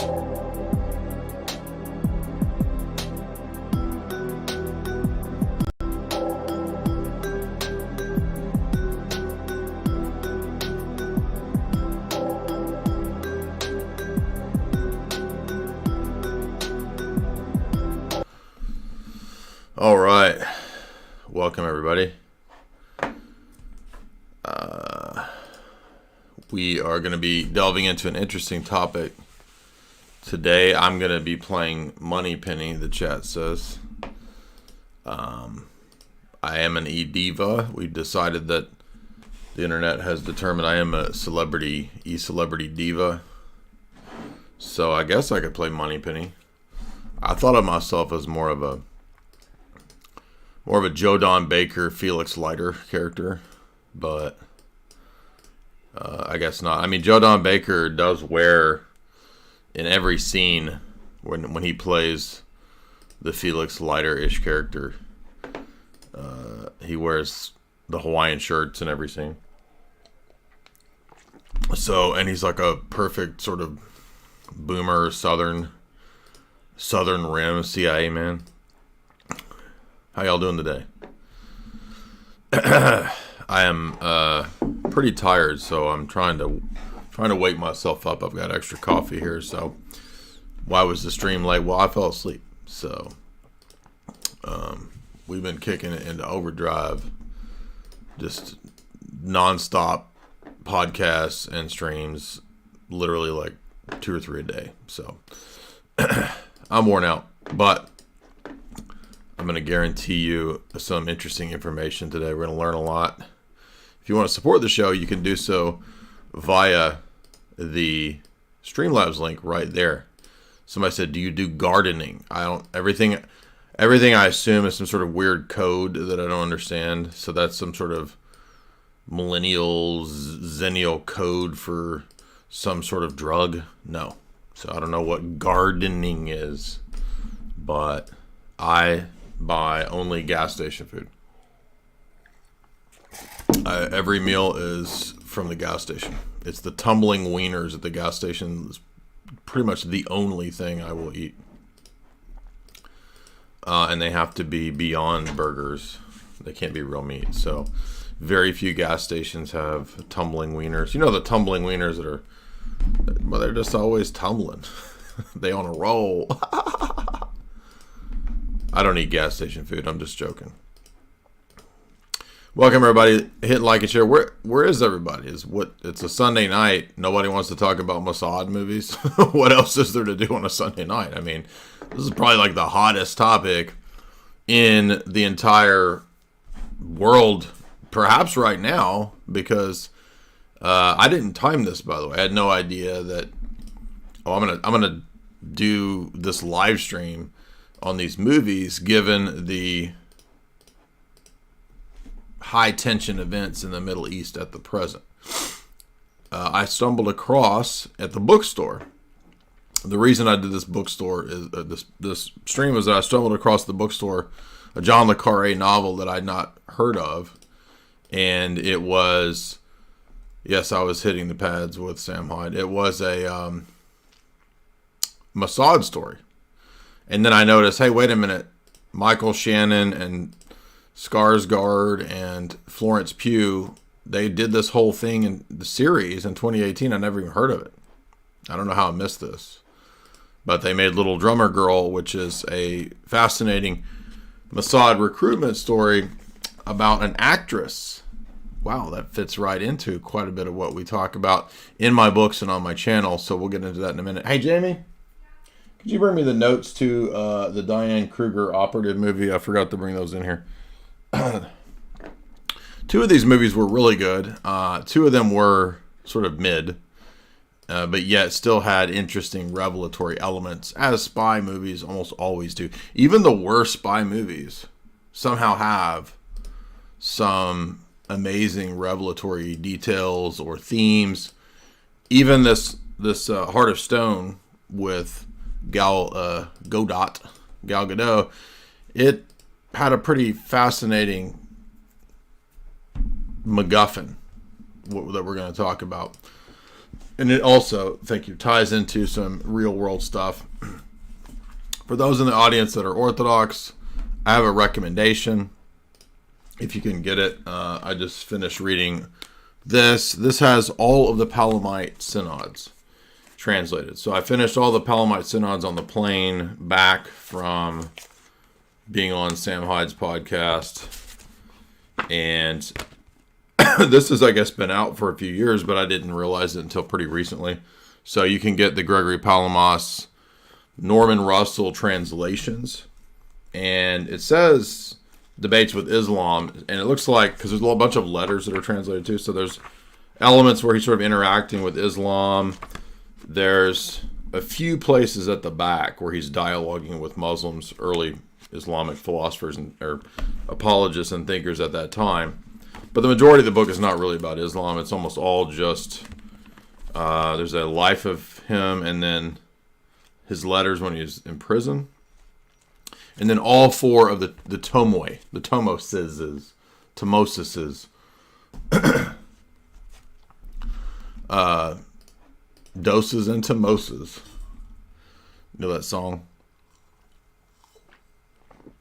All right, welcome everybody. We are going to be delving into an interesting topic. Today I'm going to be playing Moneypenny, the chat says. I am an e-diva. We've decided that the internet has determined I am a celebrity, e-celebrity diva. So I guess I could play Moneypenny. I thought of myself as more of a Joe Don Baker, Felix Leiter character, but I guess not. I mean, Joe Don Baker does wear, in every scene when he plays the Felix Leiter-ish character, he wears the Hawaiian shirts in every scene. So, and he's like a perfect sort of boomer Southern Rim CIA man. How y'all doing today? I am pretty tired, so I'm trying to wake myself up. I've got extra coffee here, so why was the stream late? Well, I fell asleep, so we've been kicking it into overdrive, just nonstop podcasts and streams, literally like 2 or 3 a day. So I'm worn out, but I'm going to guarantee you some interesting information today. We're going to learn a lot. If you want to support the show, you can do so via the Streamlabs link right there. Somebody said, do you do gardening? I don't. Everything I assume is some sort of weird code that I don't understand. So that's some sort of millennial zennial code for some sort of drug. No. So I don't know what gardening is, but I buy only gas station food. Every meal is from the gas station. It's the tumbling wieners at the gas station. It's pretty much the only thing I will eat. And they have to be beyond burgers. They can't be real meat. So very few gas stations have tumbling wieners. You know, the tumbling wieners that are, well, they're just always tumbling. They on a roll. I don't eat gas station food. I'm just joking. Welcome everybody. Hit like and share. Where is everybody? It's a Sunday night. Nobody wants to talk about Mossad movies. What else is there to do on a Sunday night? I mean, this is probably like the hottest topic in the entire world, perhaps right now, because I didn't time this, by the way. I had no idea that I'm gonna do this live stream on these movies, given the high tension events in the Middle East at the present. I stumbled across at the bookstore. The reason I did this bookstore is this stream was that I stumbled across the bookstore a John LeCarre novel that I'd not heard of, and it was, yes, I was hitting the pads with Sam Hyde. It was a Mossad story. And then I noticed, hey, wait a minute. Michael Shannon and Skarsgård and Florence Pugh, they did this whole thing in the series in 2018. I never even heard of it. I don't know how I missed this. But they made Little Drummer Girl, which is a fascinating Mossad recruitment story about an actress. Wow, that fits right into quite a bit of what we talk about in my books and on my channel. So we'll get into that in a minute. Hey, Jamie. Could you bring me the notes to the Diane Kruger Operative movie? I forgot to bring those in here. 2 of these movies were really good. 2 of them were sort of mid, but yet still had interesting revelatory elements, as spy movies almost always do. Even the worst spy movies somehow have some amazing revelatory details or themes. Even this Heart of Stone with Gal Gadot, it had a pretty fascinating MacGuffin that we're going to talk about. And it also, thank you, ties into some real world stuff. For those in the audience that are Orthodox, I have a recommendation. If you can get it, I just finished reading this. This has all of the Palamite synods translated. So I finished all the Palamite synods on the plane back from being on Sam Hyde's podcast. And this has, I guess, been out for a few years, but I didn't realize it until pretty recently. So you can get the Gregory Palamas, Norman Russell translations. And it says debates with Islam. And it looks like, because there's a bunch of letters that are translated too. So there's elements where he's sort of interacting with Islam. There's a few places at the back where he's dialoguing with Muslims, early Islamic philosophers or apologists and thinkers at that time. But the majority of the book is not really about Islam. It's almost all just, there's a life of him and then his letters when he was in prison. And then all four of the tomoi, the tomoses, doses and tomoses. You know that song?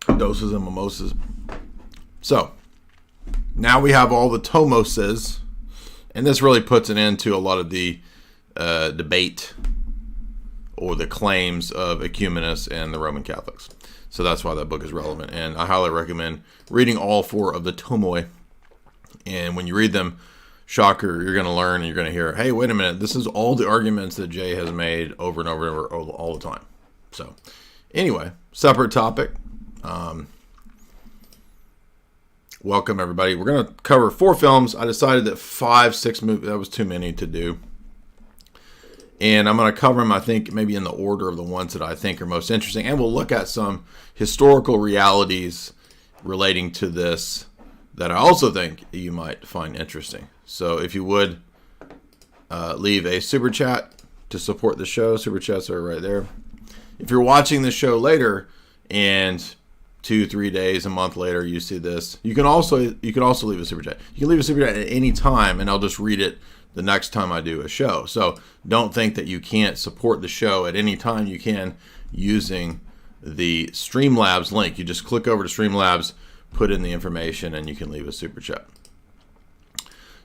Doses and mimosas. So, now we have all the tomoses, and this really puts an end to a lot of the debate or the claims of ecumenists and the Roman Catholics. So that's why that book is relevant, and I highly recommend reading all four of the tomoi. And when you read them, shocker, you're going to learn and you're going to hear, hey, wait a minute, this is all the arguments that Jay has made over and over and over all the time. So, anyway, separate topic. Welcome, everybody. We're going to cover 4 films. I decided that 5, 6 movies, that was too many to do. And I'm going to cover them, I think, maybe in the order of the ones that I think are most interesting. And we'll look at some historical realities relating to this that I also think you might find interesting. So if you would, leave a super chat to support the show. Super chats are right there. If you're watching the show later and 2-3 days, a month later, you see this, you can also leave a super chat. You can leave a super chat at any time, and I'll just read it the next time I do a show. So don't think that you can't support the show at any time. You can using the Streamlabs link. You just click over to Streamlabs, put in the information, and you can leave a super chat.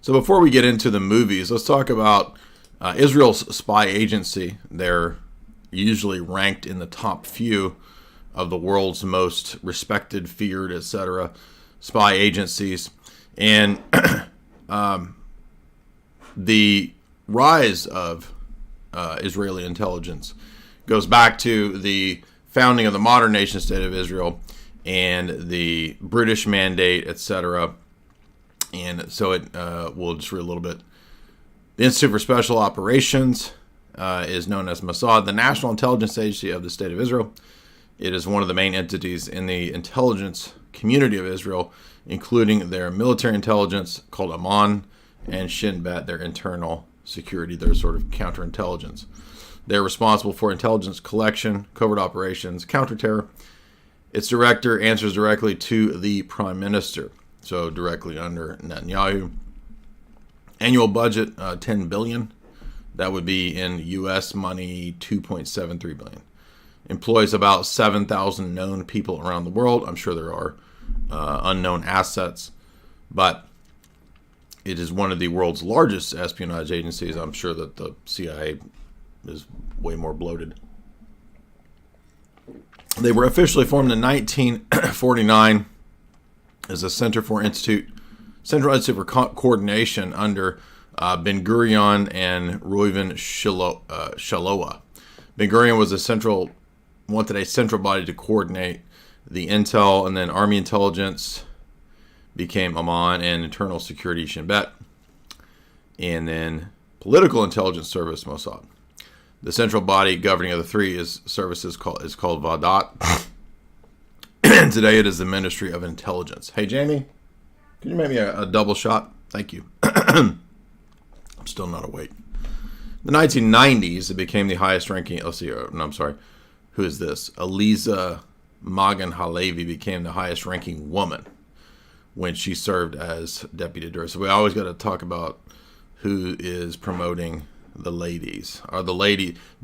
So before we get into the movies, let's talk about Israel's spy agency. They're usually ranked in the top few of the world's most respected, feared, etc. spy agencies. And the rise of Israeli intelligence goes back to the founding of the modern nation state of Israel and the British mandate, etc. And so we'll just read a little bit. The Institute for Special Operations is known as Mossad, the National Intelligence Agency of the State of Israel. It is one of the main entities in the intelligence community of Israel, including their military intelligence called Amman and Shin Bet, their internal security, their sort of counterintelligence. They're responsible for intelligence collection, covert operations, counterterror. Its director answers directly to the Prime Minister, so directly under Netanyahu. Annual budget, $10 billion. That would be in U.S. money, $2.73 billion. Employs about 7,000 known people around the world. I'm sure there are unknown assets, but it is one of the world's largest espionage agencies. I'm sure that the CIA is way more bloated. They were officially formed in 1949 as a Central Institute for Coordination under Ben-Gurion and Reuven Shaloa. Ben-Gurion wanted a central body to coordinate the intel, and then Army intelligence became Amman, and internal security Shin Bet, and then political intelligence service Mossad. The central body governing of the three services is called WUT, and today it is the Ministry of Intelligence. Hey Jamie, can you make me a double shot? Thank you. I'm still not awake. In the 1990s, it became the highest ranking. Who is this? Eliza Magan Halevi became the highest ranking woman when she served as deputy director. So we always got to talk about who is promoting the ladies.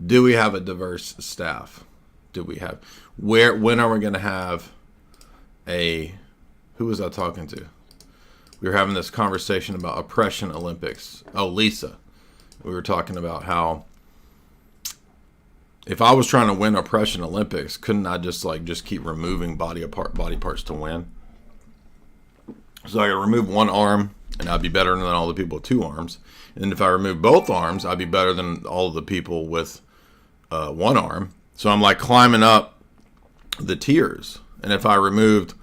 Do we have a diverse staff? Do we have, when are we going to have who was I talking to? We were having this conversation about Oppression Olympics. Oh, Lisa. We were talking about how if I was trying to win Oppression Olympics, couldn't I just keep removing body parts to win? So I could remove one arm, and I'd be better than all the people with 2 arms. And if I remove both arms, I'd be better than all of the people with 1 arm. So I'm like climbing up the tiers. And if I removed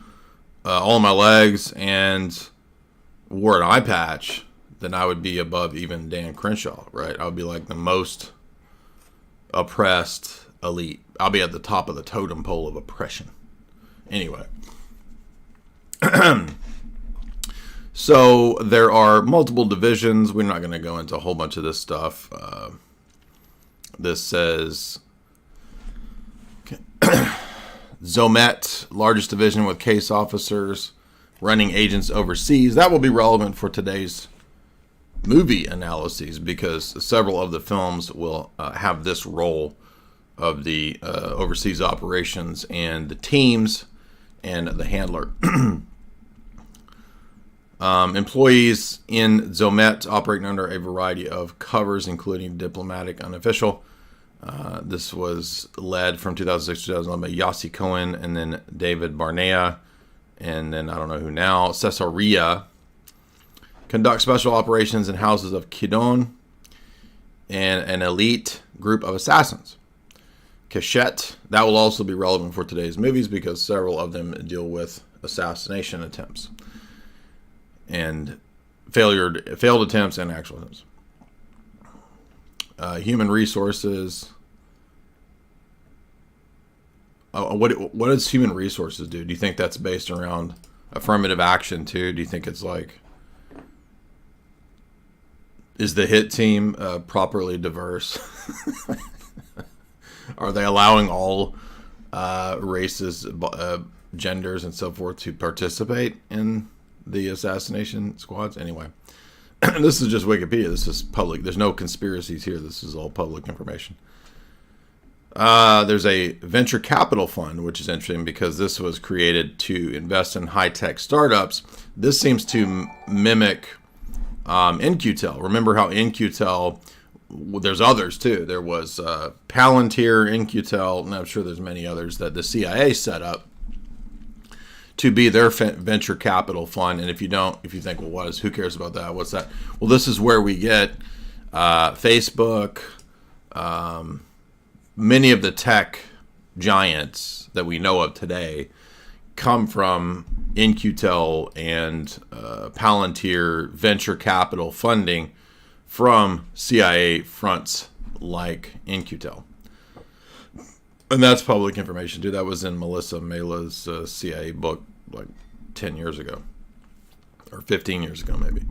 all of my legs and wore an eye patch, then I would be above even Dan Crenshaw, right? I would be like the most oppressed elite. I'll be at the top of the totem pole of oppression. Anyway. So there are multiple divisions. We're not going to go into a whole bunch of this stuff. This says Zomet, largest division with case officers running agents overseas. That will be relevant for today's movie analyses because several of the films will have this role of the overseas operations and the teams and the handler. Employees in Zomet operating under a variety of covers, including diplomatic, unofficial. This was led from 2006 to 2011 by Yossi Cohen and then David Barnea, and then I don't know who now. Caesarea conduct special operations in houses of Kidon and an elite group of assassins. Cachette, that will also be relevant for today's movies because several of them deal with assassination attempts and failed attempts and actual attempts. Human resources. What does human resources do? Do you think that's based around affirmative action too? Do you think it's like, is the hit team properly diverse? Are they allowing all races, genders, and so forth to participate in the assassination squads? Anyway, this is just Wikipedia. This is public. There's no conspiracies here. This is all public information. There's a venture capital fund, which is interesting because this was created to invest in high-tech startups. This seems to mimic In-Q-Tel. Remember how In-Q-Tel, there's others too. There was Palantir, In-Q-Tel, and I'm sure there's many others that the CIA set up to be their venture capital fund. And if you think, well, who cares about that? What's that? Well, this is where we get Facebook, many of the tech giants that we know of today come from In-Q-Tel and Palantir venture capital funding from CIA fronts like In-Q-Tel. And that's public information, too. That was in Melissa Mela's CIA book like 10 years ago. Or 15 years ago, maybe.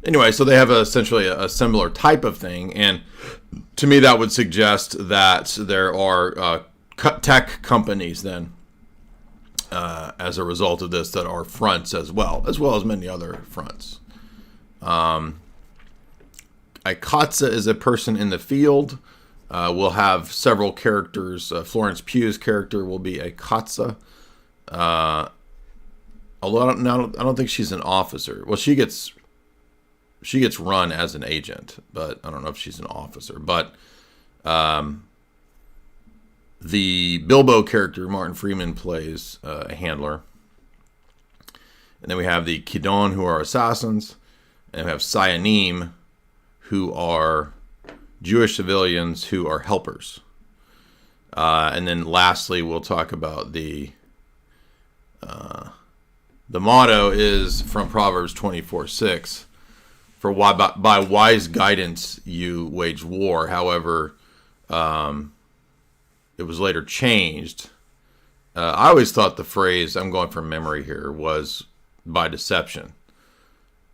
Anyway, so they have essentially a similar type of thing. And to me, that would suggest that there are tech companies then, as a result of this, that are fronts as well as many other fronts. A Katza is a person in the field. We'll have several characters. Florence Pugh's character will be a Katza. Although I don't think she's an officer. Well, she gets run as an agent, but I don't know if she's an officer. But the Bilbo character, Martin Freeman, plays a handler. And then we have the Kidon, who are assassins. And we have Sayanim, who are Jewish civilians who are helpers. And then lastly, we'll talk about the motto is from Proverbs 24:6. For by wise guidance you wage war. However, it was later changed. I always thought the phrase, I'm going from memory here, was by deception.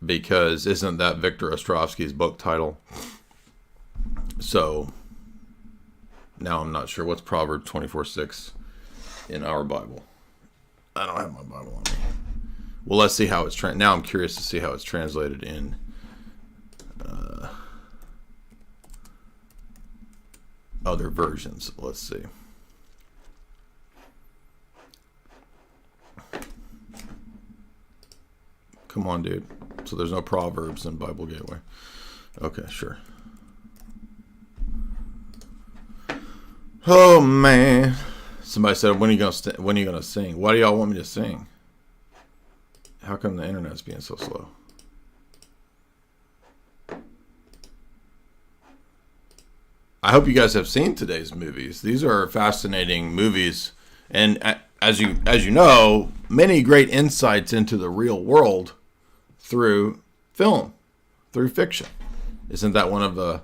Because isn't that Victor Ostrovsky's book title? So now I'm not sure what's Proverbs 24:6 in our Bible. I don't have my Bible on me. Well, let's see how it's now I'm curious to see how it's translated in other versions. Let's see. Come on, dude. So there's no Proverbs in Bible Gateway. Okay, sure. Oh man! Somebody said, "When are you gonna sing? Why do y'all want me to sing? How come the internet's being so slow?" I hope you guys have seen today's movies. These are fascinating movies, and as you know, many great insights into the real world through film, through fiction. Isn't that one of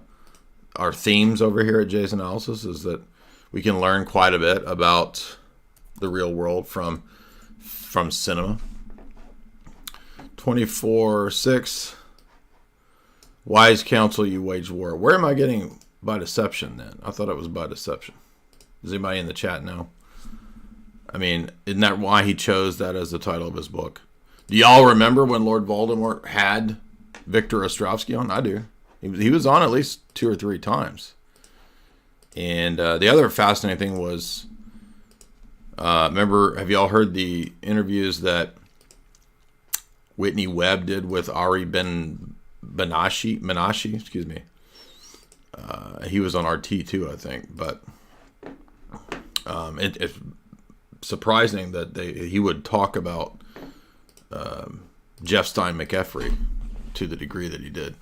our themes over here at Jay's Analysis? Is that we can learn quite a bit about the real world from cinema. 24:6. Wise counsel you wage war. Where am I getting by deception then? I thought it was by deception. Does anybody in the chat know? I mean, isn't that why he chose that as the title of his book? Do y'all remember when Lord Voldemort had Victor Ostrovsky on? I do. He was on at least 2 or 3 times. And the other fascinating thing was, remember, have y'all heard the interviews that Whitney Webb did with Ari Menashe, excuse me. He was on RT too, I think. But it's surprising that he would talk about Jeff Stein McEffrey to the degree that he did.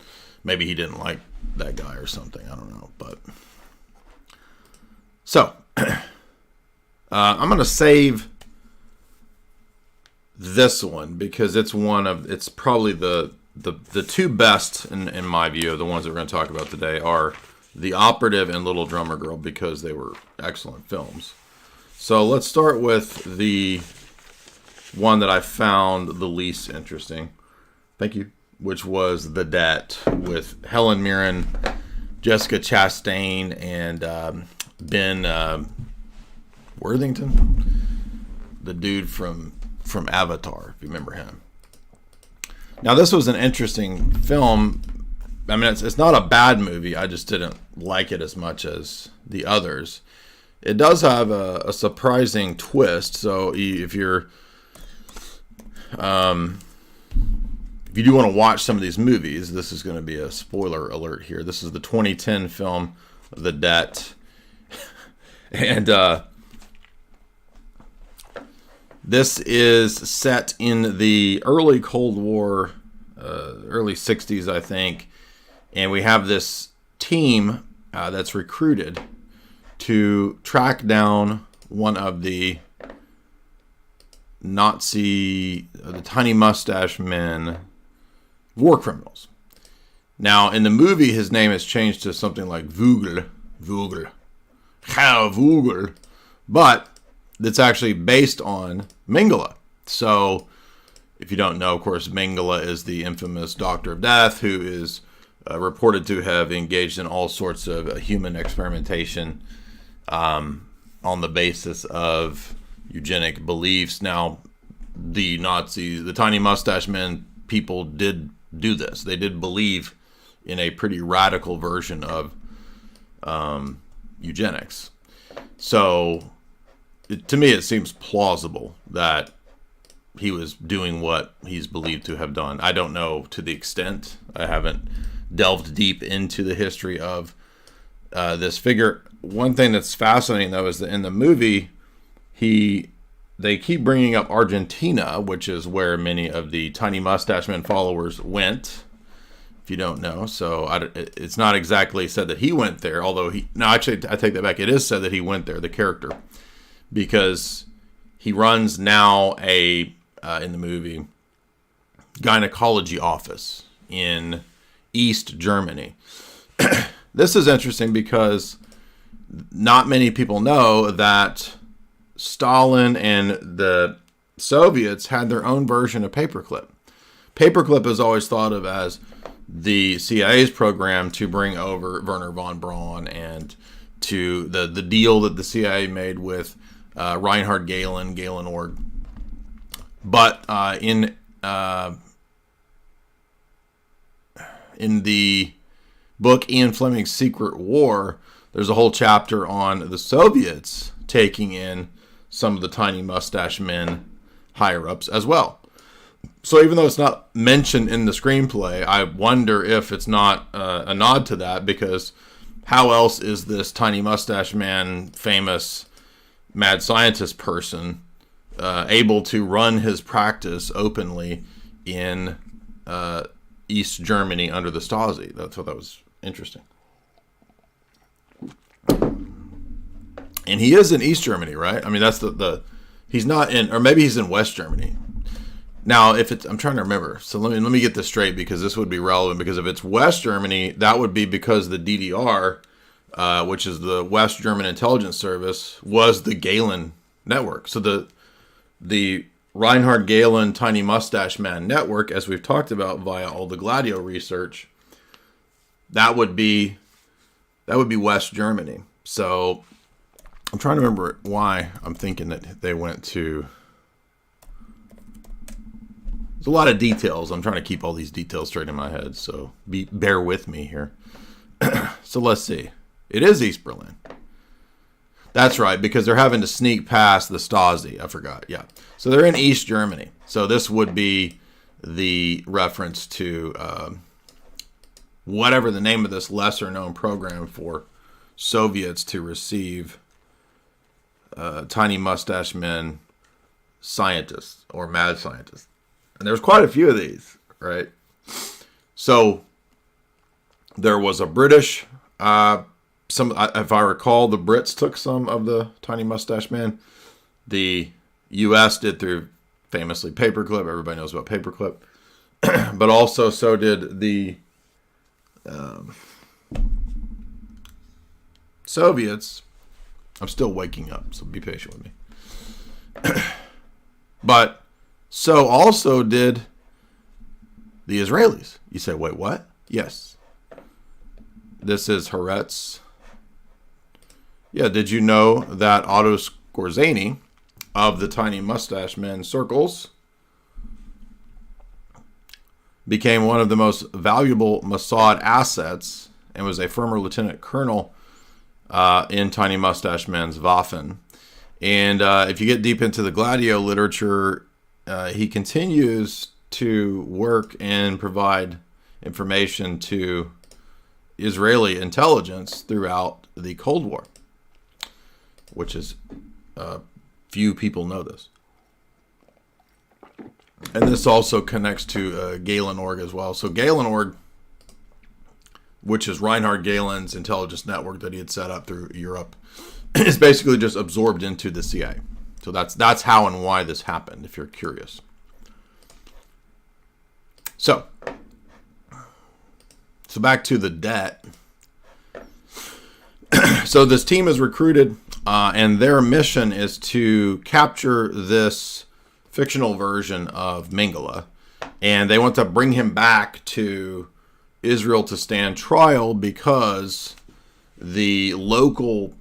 Maybe he didn't like that guy or something. I don't know. But so I'm going to save this one because it's probably the 2 best in my view. The ones that we're going to talk about today are The Operative and Little Drummer Girl because they were excellent films. So let's start with the one that I found the least interesting. Thank you. Which was The Debt with Helen Mirren, Jessica Chastain, and Ben Worthington, the dude from Avatar, if you remember him. Now, this was an interesting film. I mean, it's not a bad movie. I just didn't like it as much as the others. It does have a surprising twist. So if you do want to watch some of these movies, this is going to be a spoiler alert here. This is the 2010 film, The Debt. And this is set in the early Cold War, early 60s, I think. And we have this team that's recruited to track down one of the the tiny mustache men, war criminals. Now, in the movie, his name is changed to something like Vogel, but it's actually based on Mengele. So, if you don't know, of course, Mengele is the infamous Doctor of Death who is reported to have engaged in all sorts of human experimentation on the basis of eugenic beliefs. Now, the Nazis, the tiny mustache men people did do this. They did believe in a pretty radical version of eugenics. So, to me, it seems plausible that he was doing what he's believed to have done. I don't know to the extent. I haven't delved deep into the history of this figure. One thing that's fascinating, though, is that in the movie, they keep bringing up Argentina, which is where many of the Tiny Mustache Men followers went, if you don't know. So it's not exactly said that he went there, although actually, I take that back. It is said that he went there, the character, because he runs now in the movie, gynecology office in East Germany. This is interesting because not many people know that Stalin and the Soviets had their own version of paperclip. Paperclip is always thought of as the CIA's program to bring over Werner von Braun and to the deal that the CIA made with Reinhard Galen Org. But in the book Ian Fleming's Secret War, there's a whole chapter on the Soviets taking in some of the tiny mustache men higher-ups as well. So even though it's not mentioned in the screenplay, I wonder if it's not a nod to that, because how else is this tiny mustache man, famous mad scientist person, able to run his practice openly in East Germany under the Stasi? That's what that was interesting. And he is in East Germany, right? I mean, that's he's not in, or maybe he's in West Germany. Now, if it's, I'm trying to remember. So let me get this straight, because this would be relevant. Because if it's West Germany, that would be because the DDR, which is the West German Intelligence Service, was the Galen network. So the Reinhard Galen Tiny Mustache Man network, as we've talked about via all the Gladio research, that would be West Germany. So I'm trying to remember why I'm thinking that they went to. There's a lot of details. I'm trying to keep all these details straight in my head, so bear with me here. So let's see. It is East Berlin. That's right, because they're having to sneak past the Stasi. I forgot. Yeah. So they're in East Germany. So this would be the reference to whatever the name of this lesser-known program for Soviets to receive tiny mustache men scientists or mad scientists. And there's quite a few of these, right? So there was a British, if I recall, the Brits took some of the tiny mustache man. The U.S. did through famously Paperclip. Everybody knows about Paperclip. But also so did the Soviets. I'm still waking up, so be patient with me. But so also did the Israelis. You say, wait, what? Yes. This is Haaretz. Yeah, did you know that Otto Skorzeny of the Tiny Mustache Men circles became one of the most valuable Mossad assets and was a former lieutenant colonel in Tiny Mustache Men's Waffen. And if you get deep into the Gladio literature, he continues to work and provide information to Israeli intelligence throughout the Cold War, which is few people know this. And this also connects to Galen.org as well. So Galen.org, which is Reinhard Galen's intelligence network that he had set up through Europe, is basically just absorbed into the CIA. So that's how and why this happened, if you're curious. So back to the debt. So this team is recruited, and their mission is to capture this fictional version of Mengele, and they want to bring him back to Israel to stand trial because the local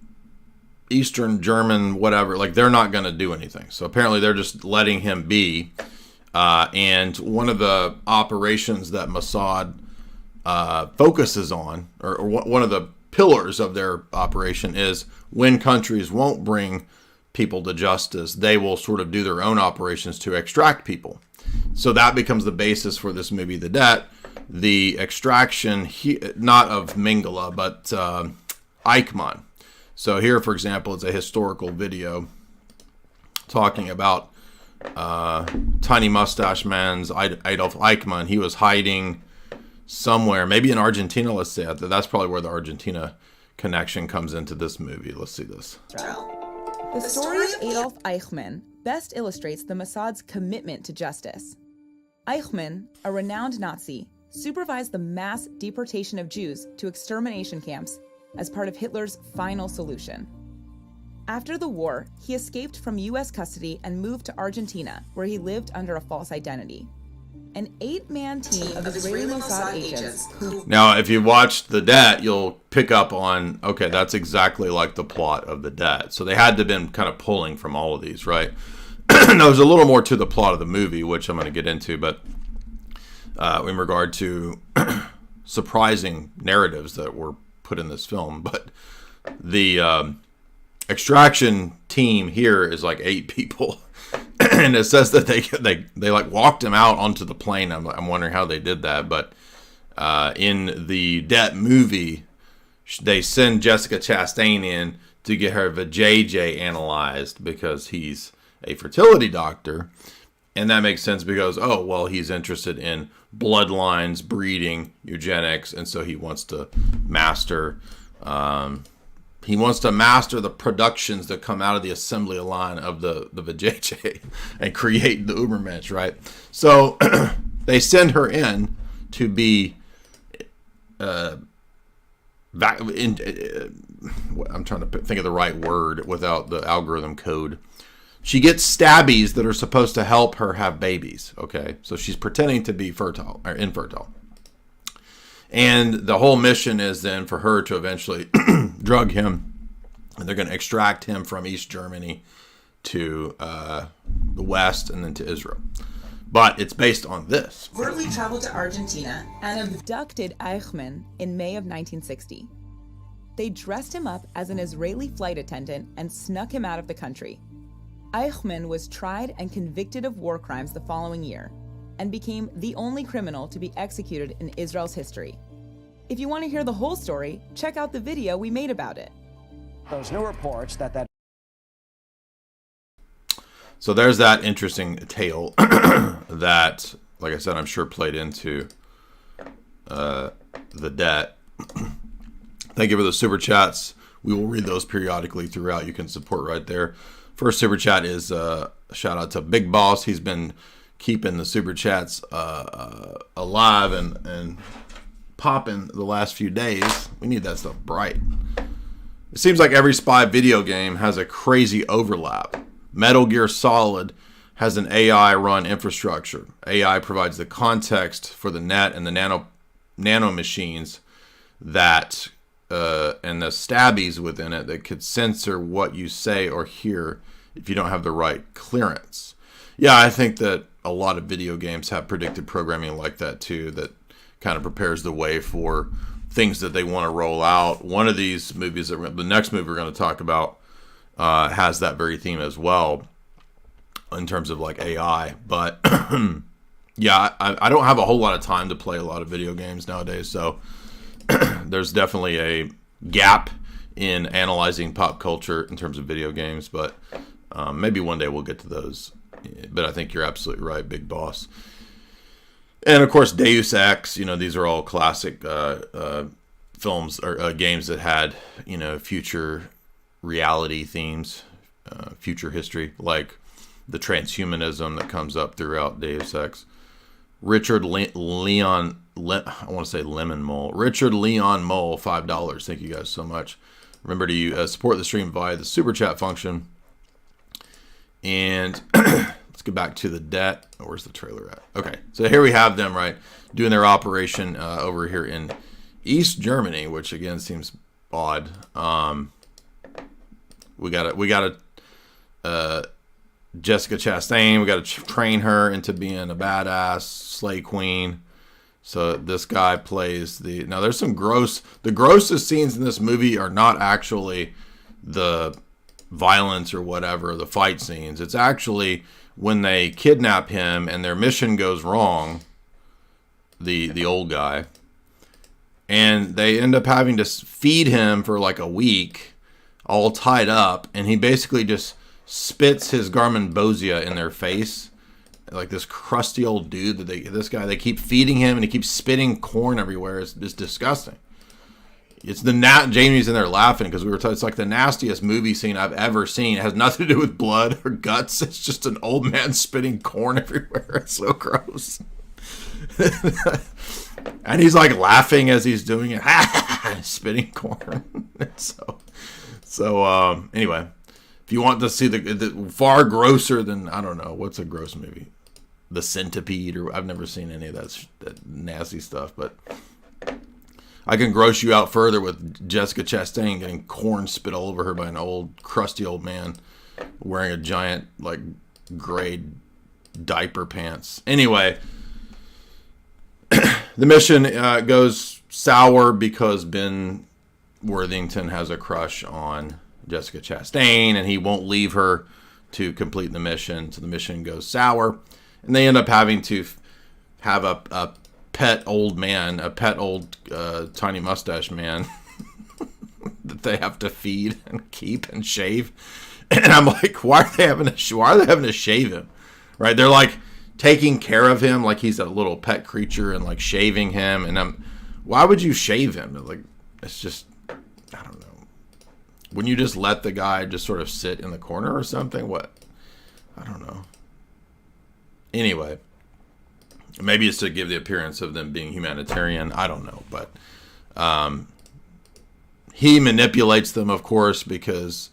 Eastern German, whatever, like they're not going to do anything. So apparently they're just letting him be. And one of the operations that Mossad focuses on, or one of the pillars of their operation, is when countries won't bring people to justice, they will sort of do their own operations to extract people. So that becomes the basis for this movie, The Debt. The extraction, not of Mengele, but Eichmann. So here, for example, is a historical video talking about Tiny Mustache Man's Adolf Eichmann. He was hiding somewhere, maybe in Argentina, let's say. That's probably where the Argentina connection comes into this movie. Let's see this. The story of Adolf Eichmann best illustrates the Mossad's commitment to justice. Eichmann, a renowned Nazi, supervised the mass deportation of Jews to extermination camps as part of Hitler's final solution. After the war, he escaped from U.S. custody and moved to Argentina, where he lived under a false identity. An 8-man team of Israeli Mossad agents who... Now, if you watched The Debt, you'll pick up on, okay, that's exactly like the plot of The Debt. So they had to have been kind of pulling from all of these, right? There's a little more to the plot of the movie, which I'm going to get into, but in regard to surprising narratives that were put in this film. But The extraction team here is like 8 people. And it says that they like walked him out onto the plane. I'm wondering how they did that. But in the Debt movie, they send Jessica Chastain in to get her vajayjay analyzed because he's a fertility doctor. And that makes sense because, oh, well, he's interested in bloodlines, breeding, eugenics, and so he wants to master the productions that come out of the assembly line of the vajayjay and create the Ubermensch, right? So they send her in to be I'm trying to think of the right word without the algorithm code. She gets stabbies that are supposed to help her have babies, okay? So she's pretending to be fertile or infertile. And the whole mission is then for her to eventually drug him, and they're going to extract him from East Germany to the West and then to Israel. But it's based on this. Verley traveled to Argentina and abducted Eichmann in May of 1960. They dressed him up as an Israeli flight attendant and snuck him out of the country. Eichmann was tried and convicted of war crimes the following year and became the only criminal to be executed in Israel's history. If you want to hear the whole story, check out the video we made about it. Those new reports that So there's that interesting tale that, like I said, I'm sure played into the debt. Thank you for the super chats. We will read those periodically throughout. You can support right there. First super chat is a shout out to Big Boss. He's been keeping the super chats alive and popping the last few days. We need that stuff bright. It seems like every spy video game has a crazy overlap. Metal Gear Solid has an AI run infrastructure. AI provides the context for the net and the nano machines that and the stabbies within it that could censor what you say or hear if you don't have the right clearance. Yeah, I think that a lot of video games have predictive programming like that too, that kind of prepares the way for things that they want to roll out. One of these movies, the next movie we're going to talk about, has that very theme as well in terms of like AI. But yeah, I don't have a whole lot of time to play a lot of video games nowadays, so there's definitely a gap in analyzing pop culture in terms of video games, but maybe one day we'll get to those. But I think you're absolutely right, Big Boss. And of course, Deus Ex, these are all classic films or games that had, future reality themes, future history, like the transhumanism that comes up throughout Deus Ex. Richard Leon Mole, $5. Thank you guys so much. Remember to support the stream via the super chat function. And let's get back to the debt. Oh, where's the trailer at? Okay, so here we have them, right, doing their operation over here in East Germany, which again seems odd. We got Jessica Chastain. We got to train her into being a badass slay queen. So this guy plays now there's some the grossest scenes in this movie are not actually the violence or whatever, the fight scenes. It's actually when they kidnap him and their mission goes wrong, the old guy, and they end up having to feed him for like a week, all tied up, and he basically just spits his Garmin Bozia in their face. Like this crusty old dude that they keep feeding him, and he keeps spitting corn everywhere. It's disgusting. It's Jamie's in there laughing because it's like the nastiest movie scene I've ever seen. It has nothing to do with blood or guts. It's just an old man spitting corn everywhere. It's so gross. And he's like laughing as he's doing it, spitting corn. So anyway, if you want to see the far grosser than, I don't know, what's a gross movie? The Centipede, or I've never seen any of that nasty stuff, but I can gross you out further with Jessica Chastain getting corn spit all over her by an old, crusty old man wearing a giant, like, gray diaper pants. Anyway, the mission goes sour because Ben Worthington has a crush on Jessica Chastain, and he won't leave her to complete the mission. So the mission goes sour, and they end up having to have a pet old man, a pet old tiny mustache man that they have to feed and keep and shave. And I'm like, why are they having to shave him? Right? They're like taking care of him like he's a little pet creature and like shaving him. And why would you shave him? Like, it's just, I don't know. Wouldn't you just let the guy just sort of sit in the corner or something? What? I don't know. Anyway, maybe it's to give the appearance of them being humanitarian. I don't know. But he manipulates them, of course, because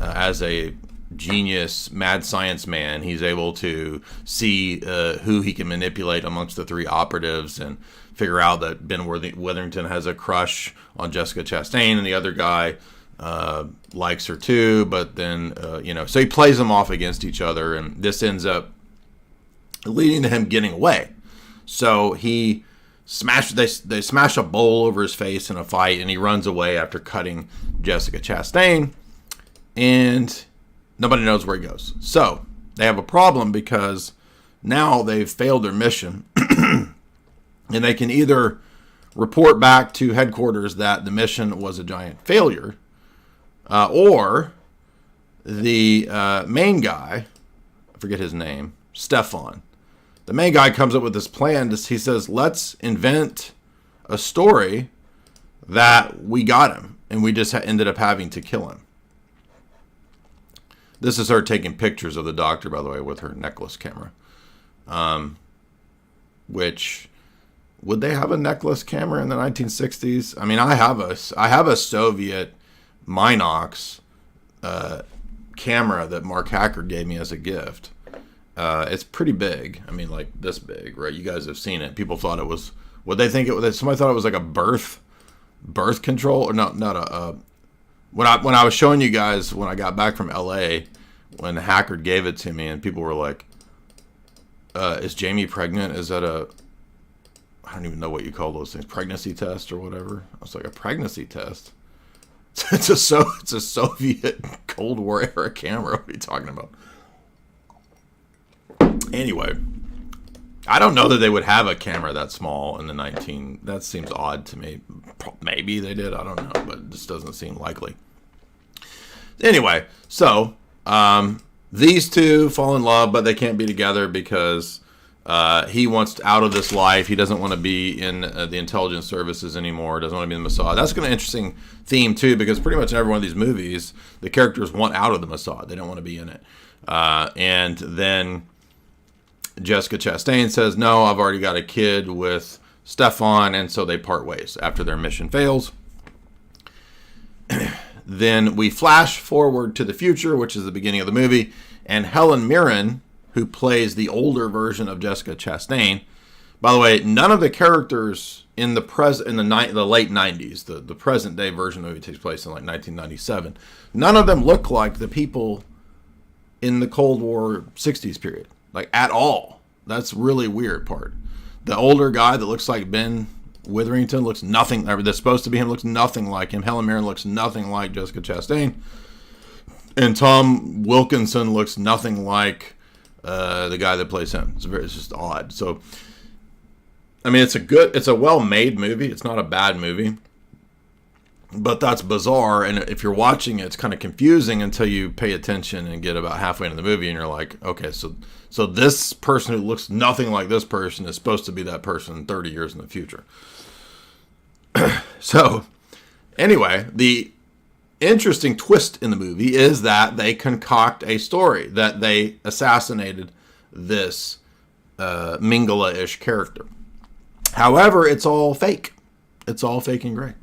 as a genius mad science man, he's able to see who he can manipulate amongst the three operatives and figure out that Ben Witherington has a crush on Jessica Chastain, and the other guy likes her too, but then so he plays them off against each other, and this ends up leading to him getting away. So they smash a bowl over his face in a fight, and he runs away after cutting Jessica Chastain, and nobody knows where he goes. So they have a problem because now they've failed their mission, and they can either report back to headquarters that the mission was a giant failure, or the main guy, I forget his name, Stefan. The main guy comes up with this plan. He says, let's invent a story that we got him, and we just ended up having to kill him. This is her taking pictures of the doctor, by the way, with her necklace camera. Which, would they have a necklace camera in the 1960s? I mean, I have a Soviet Minox camera that Mark Hacker gave me as a gift. It's pretty big. I mean, like this big, right? You guys have seen it. People thought it was, what they think it was. Somebody thought it was like a birth control, or not a. When I was showing you guys when I got back from LA, when Hacker gave it to me, and people were like, "Is Jamie pregnant? Is that I don't even know what you call those things, pregnancy test or whatever?" I was like, "A pregnancy test? It's a Soviet Cold War era camera. What are you talking about?" Anyway, I don't know that they would have a camera that small in the that seems odd to me. Maybe they did, I don't know, but it just doesn't seem likely. Anyway, so these two fall in love, but they can't be together because he wants out of this life. He doesn't want to be in the intelligence services anymore, doesn't want to be in the Mossad. That's an interesting theme too, because pretty much in every one of these movies, the characters want out of the Mossad. They don't want to be in it. And then Jessica Chastain says, no, I've already got a kid with Stefan, and so they part ways after their mission fails. Then we flash forward to the future, which is the beginning of the movie, and Helen Mirren, who plays the older version of Jessica Chastain. By the way, none of the characters in the late 90s, the present day version of the movie takes place in like 1997. None of them look like the people in the Cold War 60s period. Like, at all. That's really weird part. The older guy that looks like Ben Witherington looks nothing, or that's supposed to be him, looks nothing like him. Helen Mirren looks nothing like Jessica Chastain. And Tom Wilkinson looks nothing like the guy that plays him. It's just odd. So, I mean, it's a well-made movie. It's not a bad movie. But that's bizarre, and if you're watching it, it's kind of confusing until you pay attention and get about halfway into the movie, and you're like, okay, so this person who looks nothing like this person is supposed to be that person 30 years in the future. So, anyway, the interesting twist in the movie is that they concoct a story that they assassinated this Mingala-ish character. However, it's all fake. It's all fake and gray.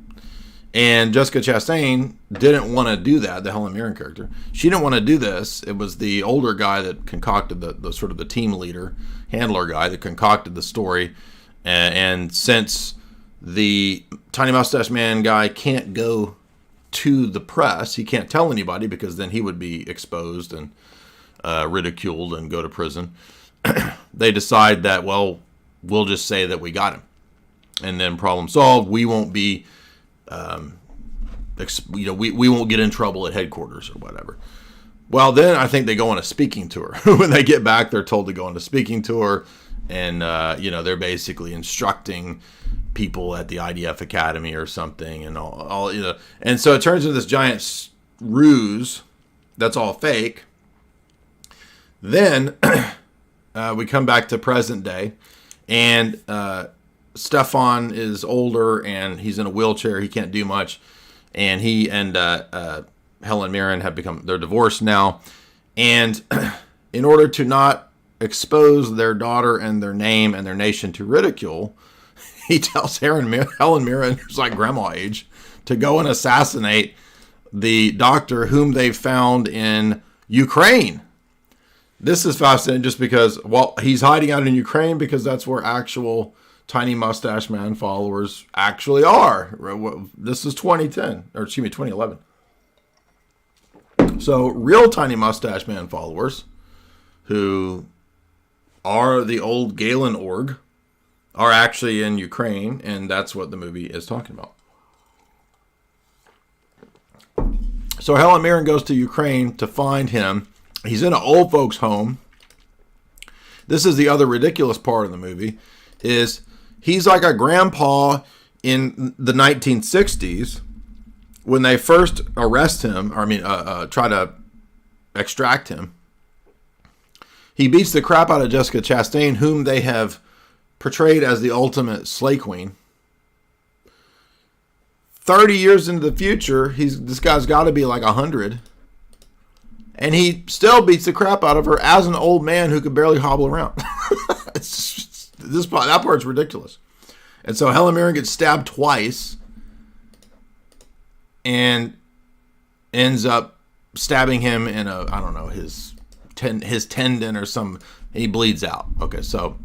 And Jessica Chastain didn't want to do that, the Helen Mirren character. She didn't want to do this. It was the older guy that concocted the sort of the team leader, handler guy that concocted the story. And since the tiny mustache man guy can't go to the press, he can't tell anybody because then he would be exposed and ridiculed and go to prison. They decide that, well, we'll just say that we got him. And then problem solved. We won't be we won't get in trouble at headquarters or whatever. Well, then I think they go on a speaking tour. When they get back, they're told to go on a speaking tour, and they're basically instructing people at the IDF Academy or something, and all. And so it turns into this giant ruse that's all fake. Then we come back to present day, and Stefan is older, and he's in a wheelchair. He can't do much, and he and Helen Mirren they're divorced now, and in order to not expose their daughter and their name and their nation to ridicule, he tells Helen Mirren, who's like grandma age, to go and assassinate the doctor whom they found in Ukraine. This is fascinating just because, he's hiding out in Ukraine because that's where actual Tiny Mustache Man followers actually are. This is 2011. So real Tiny Mustache Man followers, who are the old Galen org, are actually in Ukraine, and that's what the movie is talking about. So Helen Mirren goes to Ukraine to find him. He's in an old folks' home. This is the other ridiculous part of the movie, is he's like a grandpa in the 1960s. When they first arrest him, try to extract him, he beats the crap out of Jessica Chastain, whom they have portrayed as the ultimate slay queen. 30 years into the future, this guy's got to be like 100, and he still beats the crap out of her as an old man who could barely hobble around. That part's ridiculous. And so Helen Mirren gets stabbed twice, and ends up stabbing him in his tendon or some. He bleeds out. Okay, so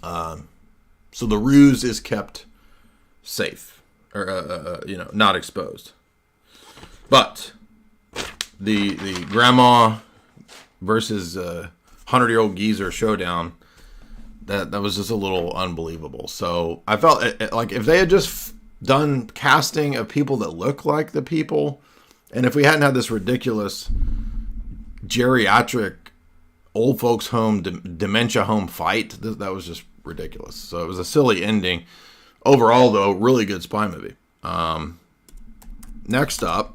the ruse is kept safe, or not exposed. But the grandma versus 100-year-old geezer showdown, that was just a little unbelievable. So I felt like if they had just done casting of people that look like the people, and if we hadn't had this ridiculous geriatric old folks home dementia home fight, that was just ridiculous. So it was a silly ending. Overall, though, really good spy movie. Next up,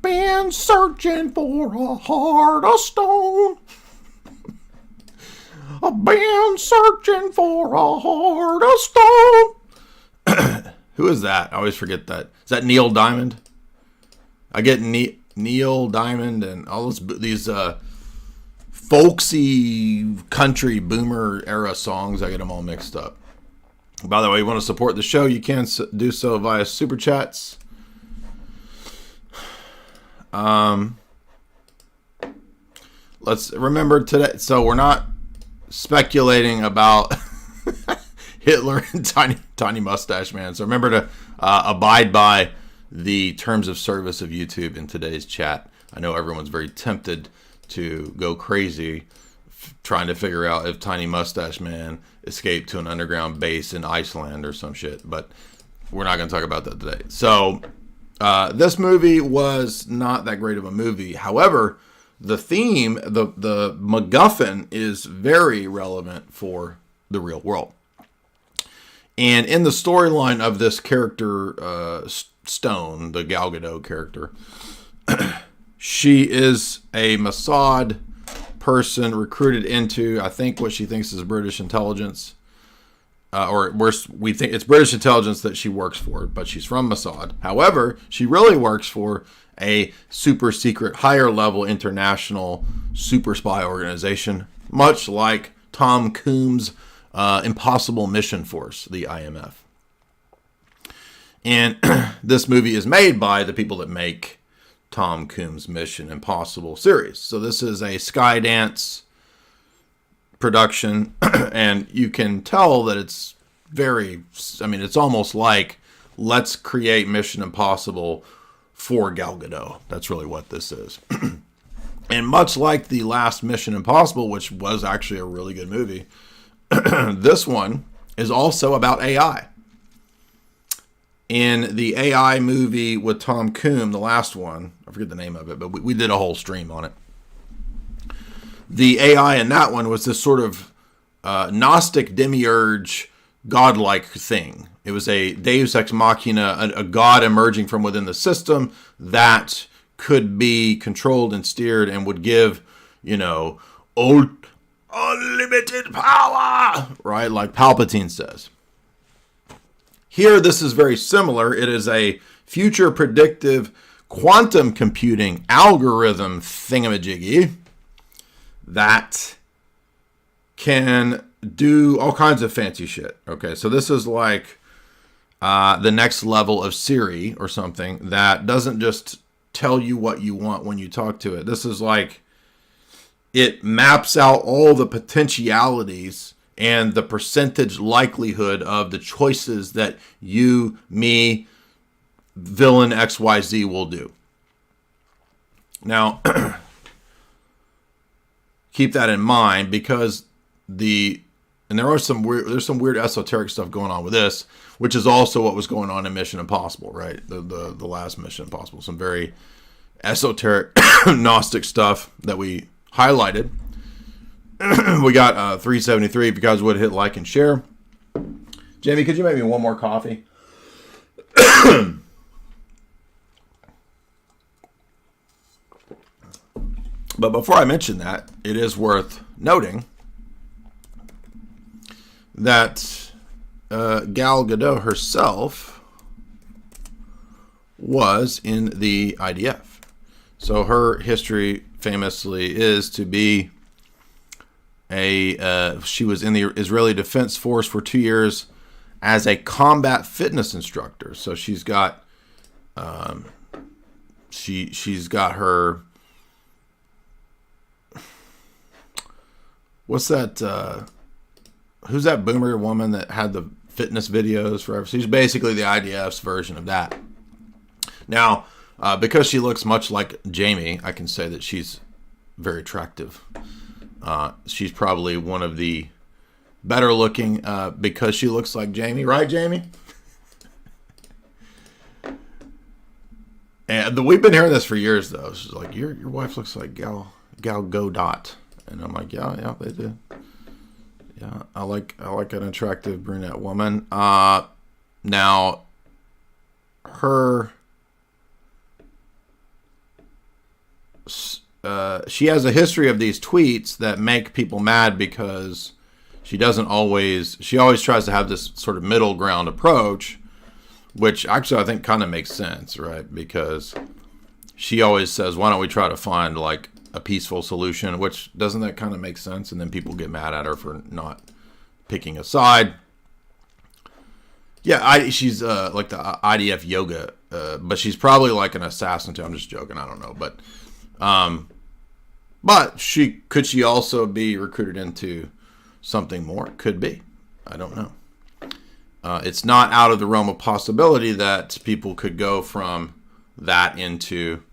been searching for a heart of stone. I've been searching for a heart of stone. Who is that? I always forget that. Is that Neil Diamond? I get Neil Diamond and all these folksy country boomer era songs. I get them all mixed up. By the way, you want to support the show, you can do so via Super Chats. Let's remember today. So we're not speculating about Hitler and Tiny Mustache Man. So remember to abide by the terms of service of YouTube in today's chat. I know everyone's very tempted to go crazy trying to figure out if Tiny Mustache Man escaped to an underground base in Iceland or some shit, but we're not going to talk about that today. So this movie was not that great of a movie. However, the theme, the MacGuffin, is very relevant for the real world. And in the storyline of this character, Stone, the Gal Gadot character, she is a Mossad person recruited into, I think, what she thinks is British intelligence. We think it's British intelligence that she works for, but she's from Mossad. However, she really works for a super secret, higher level international super spy organization, much like Tom Coombs' Impossible Mission Force, the IMF. And this movie is made by the people that make Tom Coombs' Mission Impossible series. So this is a Skydance production, and you can tell that it's it's almost like, let's create Mission Impossible for Gal Gadot. That's really what this is. And much like the last Mission Impossible, which was actually a really good movie, this one is also about AI. in the AI movie with Tom Cruise, the last one, I forget the name of it, but we did a whole stream on it. The AI in that one was this sort of Gnostic demiurge, godlike thing. It was a Deus Ex Machina, a god emerging from within the system that could be controlled and steered and would give, unlimited power, right? Like Palpatine says. Here, this is very similar. It is a future predictive quantum computing algorithm thingamajiggy that can do all kinds of fancy shit. Okay, so this is like the next level of Siri or something that doesn't just tell you what you want when you talk to it. This is like it maps out all the potentialities and the percentage likelihood of the choices that you, me, villain XYZ will do. Now, keep that in mind because there's some weird esoteric stuff going on with this, which is also what was going on in Mission Impossible, right? The last Mission Impossible. Some very esoteric Gnostic stuff that we highlighted. We got 373. If you guys would hit like and share. Jamie, could you make me one more coffee? But before I mention that, it is worth noting that Gal Godot herself was in the IDF. So her history famously is to be she was in the Israeli Defense Force for 2 years as a combat fitness instructor. So she's got she's got her, what's that who's that boomer woman that had the fitness videos forever? She's basically the IDF's version of that. Now, because she looks much like Jamie, I can say that she's very attractive. She's probably one of the better looking because she looks like Jamie. Right, Jamie? And we've been hearing this for years, though. She's like, your wife looks like Gal Godot. And I'm like, yeah, they do. Yeah, I like an attractive brunette woman. Now, she has a history of these tweets that make people mad because she always tries to have this sort of middle ground approach, which actually I think kind of makes sense, right? Because she always says, why don't we try to find like a peaceful solution, which doesn't that kind of make sense? And then people get mad at her for not picking a side. Yeah, she's like the IDF yoga, but she's probably like an assassin too. I'm just joking. I don't know, but could she also be recruited into something more? Could be. I don't know. It's not out of the realm of possibility that people could go from that into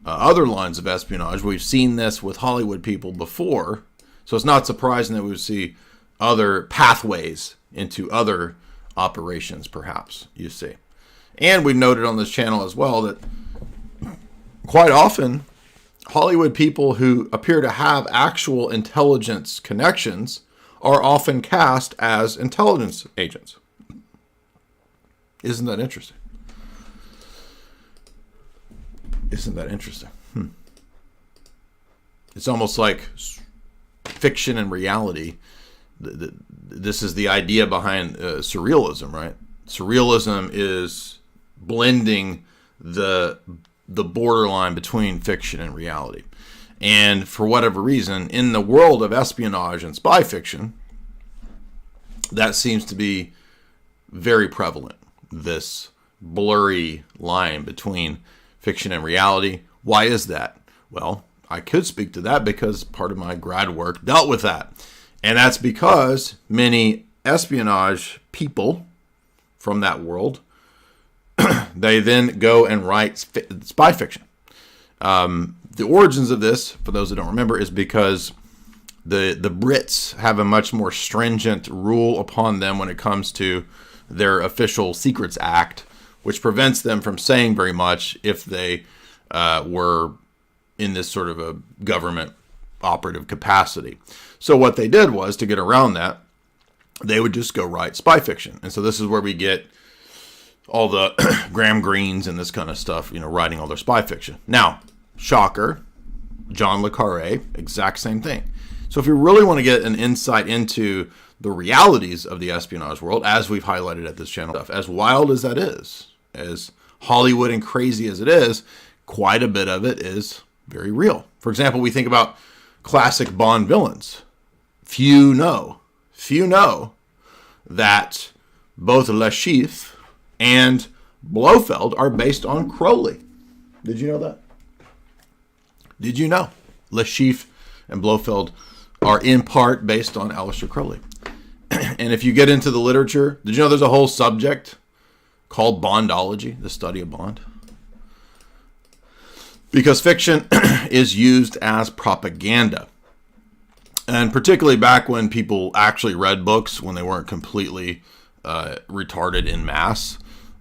other lines of espionage. We've seen this with Hollywood people before, so it's not surprising that we would see other pathways into other operations, perhaps, you see. And we've noted on this channel as well that quite often Hollywood people who appear to have actual intelligence connections are often cast as intelligence agents. Isn't that interesting? Isn't that interesting? It's almost like fiction and reality. This is the idea behind surrealism, right? Surrealism is blending the borderline between fiction and reality. And for whatever reason, in the world of espionage and spy fiction, that seems to be very prevalent. This blurry line between fiction and reality. Why is that? Well, I could speak to that because part of my grad work dealt with that. And that's because many espionage people from that world, they then go and write spy fiction. The origins of this, for those that don't remember, is because the Brits have a much more stringent rule upon them when it comes to their official Secrets Act, which prevents them from saying very much if they were in this sort of a government operative capacity. So what they did was, to get around that, they would just go write spy fiction. And so this is where we get all the Graham Greens and this kind of stuff, writing all their spy fiction. Now, shocker, John Le Carre, exact same thing. So if you really want to get an insight into the realities of the espionage world, as we've highlighted at this channel, as wild as that is, as Hollywood and crazy as it is, quite a bit of it is very real. For example, we think about classic Bond villains. Few know that both Le Chiffre and Blofeld are based on Crowley. Did you know that? Did you know Le Chiffre and Blofeld are in part based on Aleister Crowley? And if you get into the literature, did you know there's a whole subject called Bondology, the study of Bond? Because fiction is used as propaganda. And particularly back when people actually read books, when they weren't completely retarded in mass,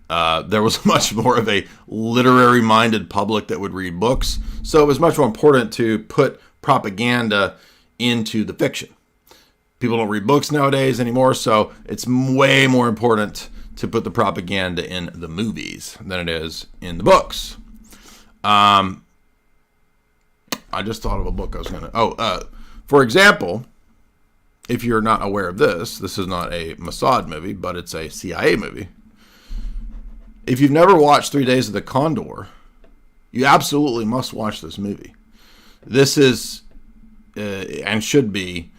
there was much more of a literary-minded public that would read books. So it was much more important to put propaganda into the fiction. People don't read books nowadays anymore, so it's way more important to put the propaganda in the movies than it is in the books. I just thought of a book I was going to... for example, if you're not aware of this is not a Mossad movie, but it's a CIA movie. If you've never watched 3 Days of the Condor, you absolutely must watch this movie. This is, and should be,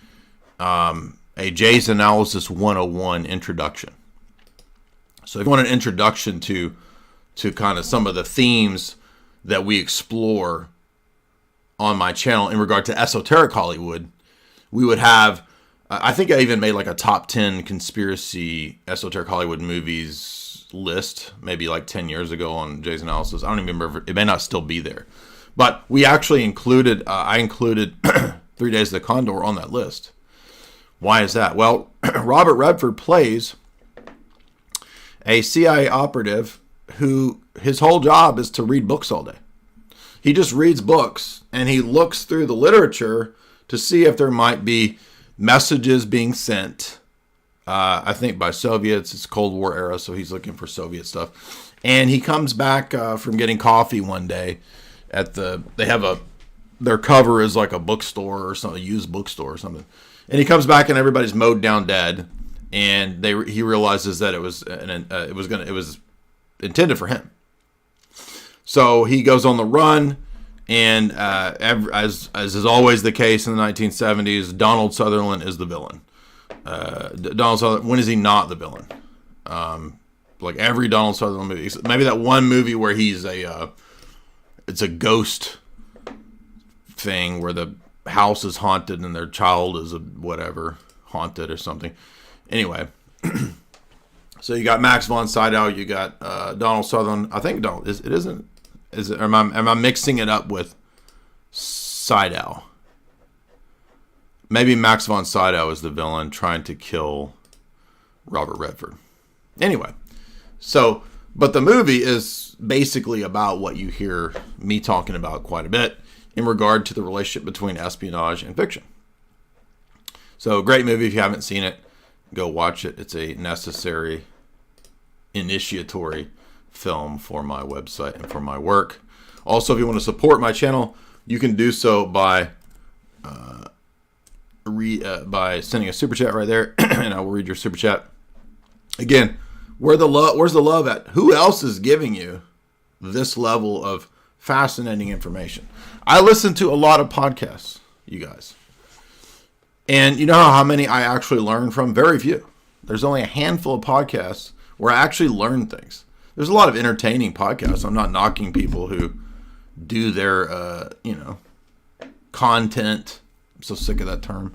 a Jay's Analysis 101 introduction. So if you want an introduction to kind of some of the themes that we explore on my channel in regard to esoteric Hollywood, we would have, I think I even made like a top 10 conspiracy esoteric Hollywood movies list, maybe like 10 years ago on Jay's Analysis. I don't even remember, it may not still be there. But we actually included, I included 3 Days of the Condor on that list. Why is that? Well, Robert Redford plays a CIA operative who his whole job is to read books all day. He just reads books and he looks through the literature to see if there might be messages being sent. I think by Soviets, it's Cold War era, so he's looking for Soviet stuff. And he comes back from getting coffee one day at their cover is like a bookstore or something, a used bookstore or something. And he comes back and everybody's mowed down dead, and he realizes that it was intended for him. So he goes on the run, and as is always the case in the 1970s, Donald Sutherland is the villain. Donald Sutherland, when is he not the villain? Like every Donald Sutherland movie, maybe that one movie where he's it's a ghost thing where the house is haunted and their child is haunted or something. Anyway, so you got Max von Sydow, you got Donald Sutherland. I think am I mixing it up with Sydow? Maybe Max von Sydow is the villain trying to kill Robert Redford. Anyway, but the movie is basically about what you hear me talking about quite a bit in regard to the relationship between espionage and fiction. So, great movie. If you haven't seen it, go watch it. It's a necessary initiatory film for my website and for my work. Also, if you want to support my channel, you can do so by sending a super chat right there, and I will read your super chat. Again, where's the love at? Who else is giving you this level of fascinating information? I listen to a lot of podcasts, you guys. And you know how many I actually learn from? Very few. There's only a handful of podcasts where I actually learn things. There's a lot of entertaining podcasts. I'm not knocking people who do their, content. I'm so sick of that term.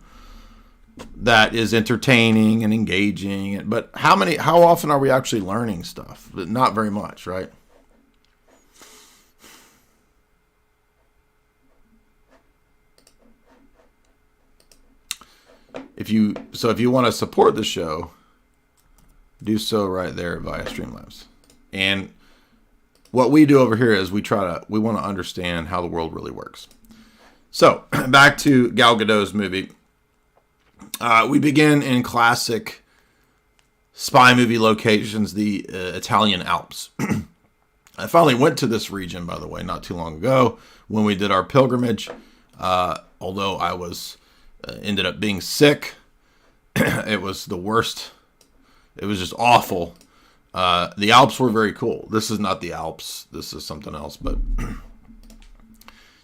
That is entertaining and engaging. But how often are we actually learning stuff? Not very much, right? If you want to support the show, do so right there via Streamlabs. And what we do over here is we want to understand how the world really works. So back to Gal Gadot's movie. We begin in classic spy movie locations, the Italian Alps. I finally went to this region, by the way, not too long ago when we did our pilgrimage. Although I was ended up being sick. It was the worst. It was just awful. The Alps were very cool. This is not the Alps. This is something else, but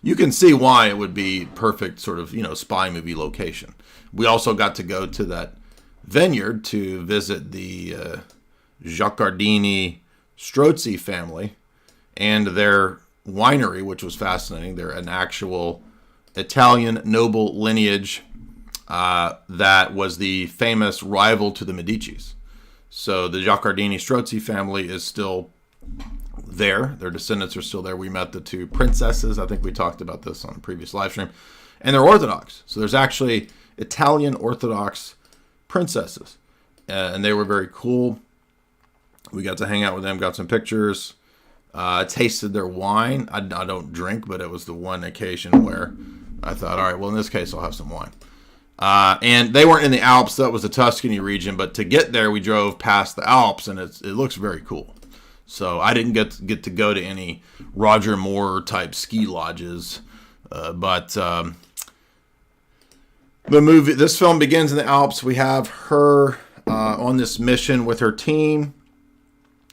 you can see why it would be perfect sort of, spy movie location. We also got to go to that vineyard to visit the Giacardini Strozzi family and their winery, which was fascinating. They're an actual Italian noble lineage that was the famous rival to the Medicis. So the Giacardini Strozzi family is still there. Their descendants are still there. We met the two princesses. I think we talked about this on a previous live stream. And they're Orthodox. So there's actually Italian Orthodox princesses. And they were very cool. We got to hang out with them, got some pictures, tasted their wine. I don't drink, but it was the one occasion where I thought, all right, well, in this case, I'll have some wine. And they weren't in the Alps. That was the Tuscany region. But to get there, we drove past the Alps, and it looks very cool. So I didn't get to go to any Roger Moore type ski lodges. But this film begins in the Alps. We have her on this mission with her team.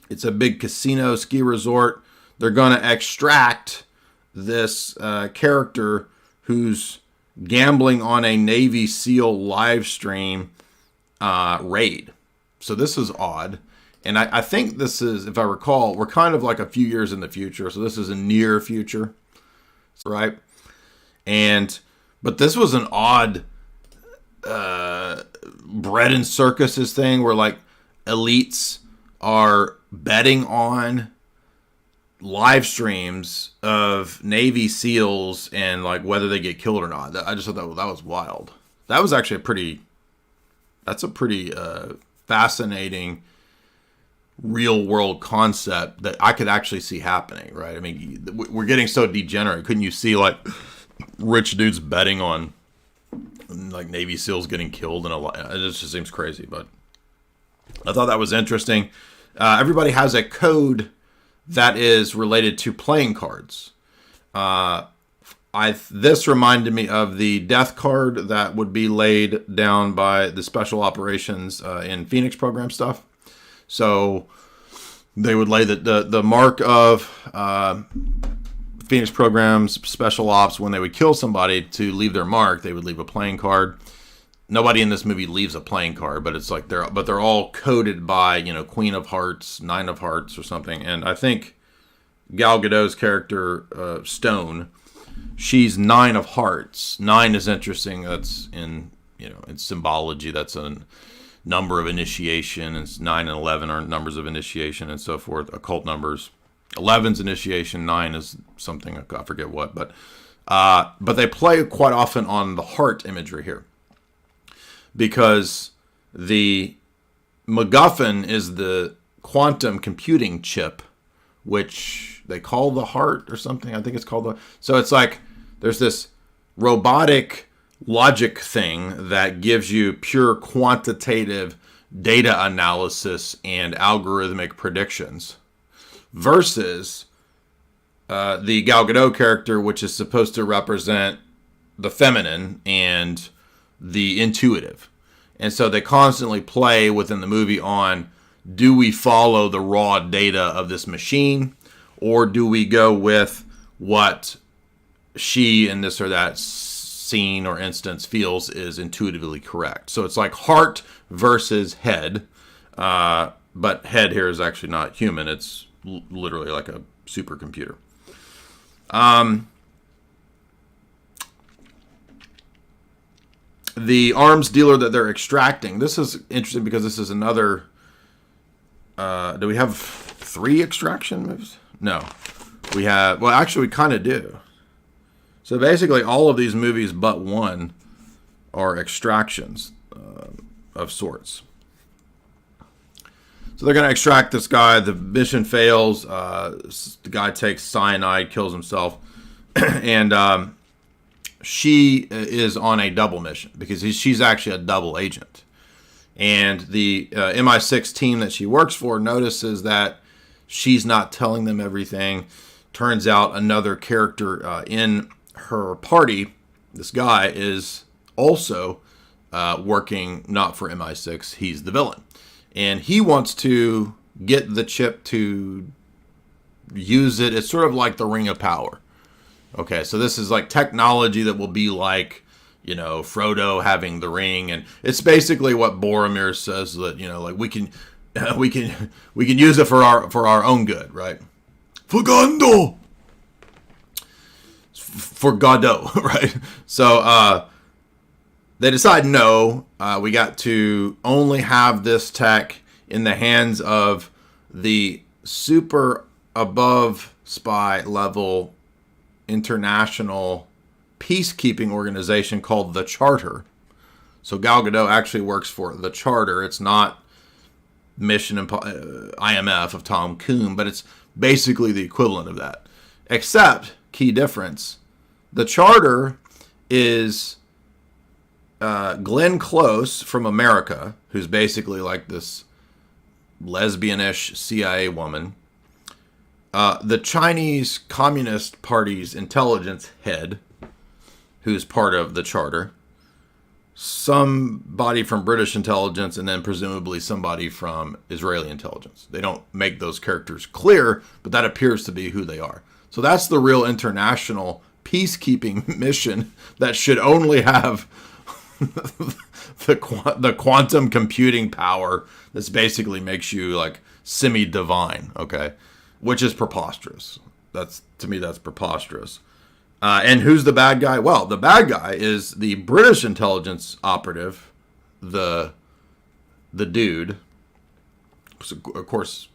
It's a big casino ski resort. They're going to extract this character who's gambling on a Navy SEAL live stream raid. So this is odd. And I think this is, if I recall, we're kind of like a few years in the future. So this is a near future, right? But this was an odd bread and circuses thing where like elites are betting on live streams of Navy SEALs and like whether they get killed or not. I just thought that was wild. That was actually that's a pretty fascinating real world concept that I could actually see happening, right? I mean, we're getting so degenerate. Couldn't you see like rich dudes betting on like Navy SEALs getting killed? It just seems crazy, but I thought that was interesting. Everybody has a code that is related to playing cards. This reminded me of the death card that would be laid down by the special operations in Phoenix program stuff. So they would lay the mark of Phoenix programs, special ops, when they would kill somebody to leave their mark, they would leave a playing card. Nobody in this movie leaves a playing card, but it's like they're all coded by, Queen of Hearts, Nine of Hearts or something. And I think Gal Gadot's character, Stone, she's Nine of Hearts. 9 is interesting. That's in symbology. That's a number of initiation. And 9 and 11 are numbers of initiation and so forth. Occult numbers. 11's initiation. 9 is something, I forget what. But they play quite often on the heart imagery here. Because the MacGuffin is the quantum computing chip, which they call the heart or something. I think it's called so it's like there's this robotic logic thing that gives you pure quantitative data analysis and algorithmic predictions versus the Gal Gadot character, which is supposed to represent the feminine and the intuitive. And so they constantly play within the movie on, do we follow the raw data of this machine, or do we go with what she in this or that scene or instance feels is intuitively correct? So it's like heart versus head, but head here is actually not human. It's literally like a supercomputer. The arms dealer that they're extracting. This is interesting because this is another. Do we have 3 extraction moves? No. We have. Well, actually, we kind of do. So basically, all of these movies but one are extractions of sorts. So they're going to extract this guy. The mission fails. The guy takes cyanide, kills himself. And she is on a double mission because she's actually a double agent. And the MI6 team that she works for notices that she's not telling them everything. Turns out another character in her party, this guy, is also working not for MI6. He's the villain. And he wants to get the chip to use it. It's sort of like the Ring of Power. Okay, so this is like technology that will be like, you know, Frodo having the ring. And it's basically what Boromir says, that, you know, like we can use it for our own good, right? For Gondor! For Godot, right? So they decide, no, we got to only have this tech in the hands of the super above spy level international peacekeeping organization called the Charter. So Gal Gadot actually works for the Charter. It's not IMF of Tom Cruise, but it's basically the equivalent of that. Except, key difference, the Charter is Glenn Close from America, who's basically like this lesbianish CIA woman. The Chinese Communist Party's intelligence head, who's part of the Charter. Somebody from British intelligence, and then presumably somebody from Israeli intelligence. They don't make those characters clear, but that appears to be who they are. So that's the real international peacekeeping mission that should only have the quantum computing power that basically makes you like semi-divine, okay? Which is preposterous. To me, that's preposterous. And who's the bad guy? Well, the bad guy is the British intelligence operative, the dude. So, of course,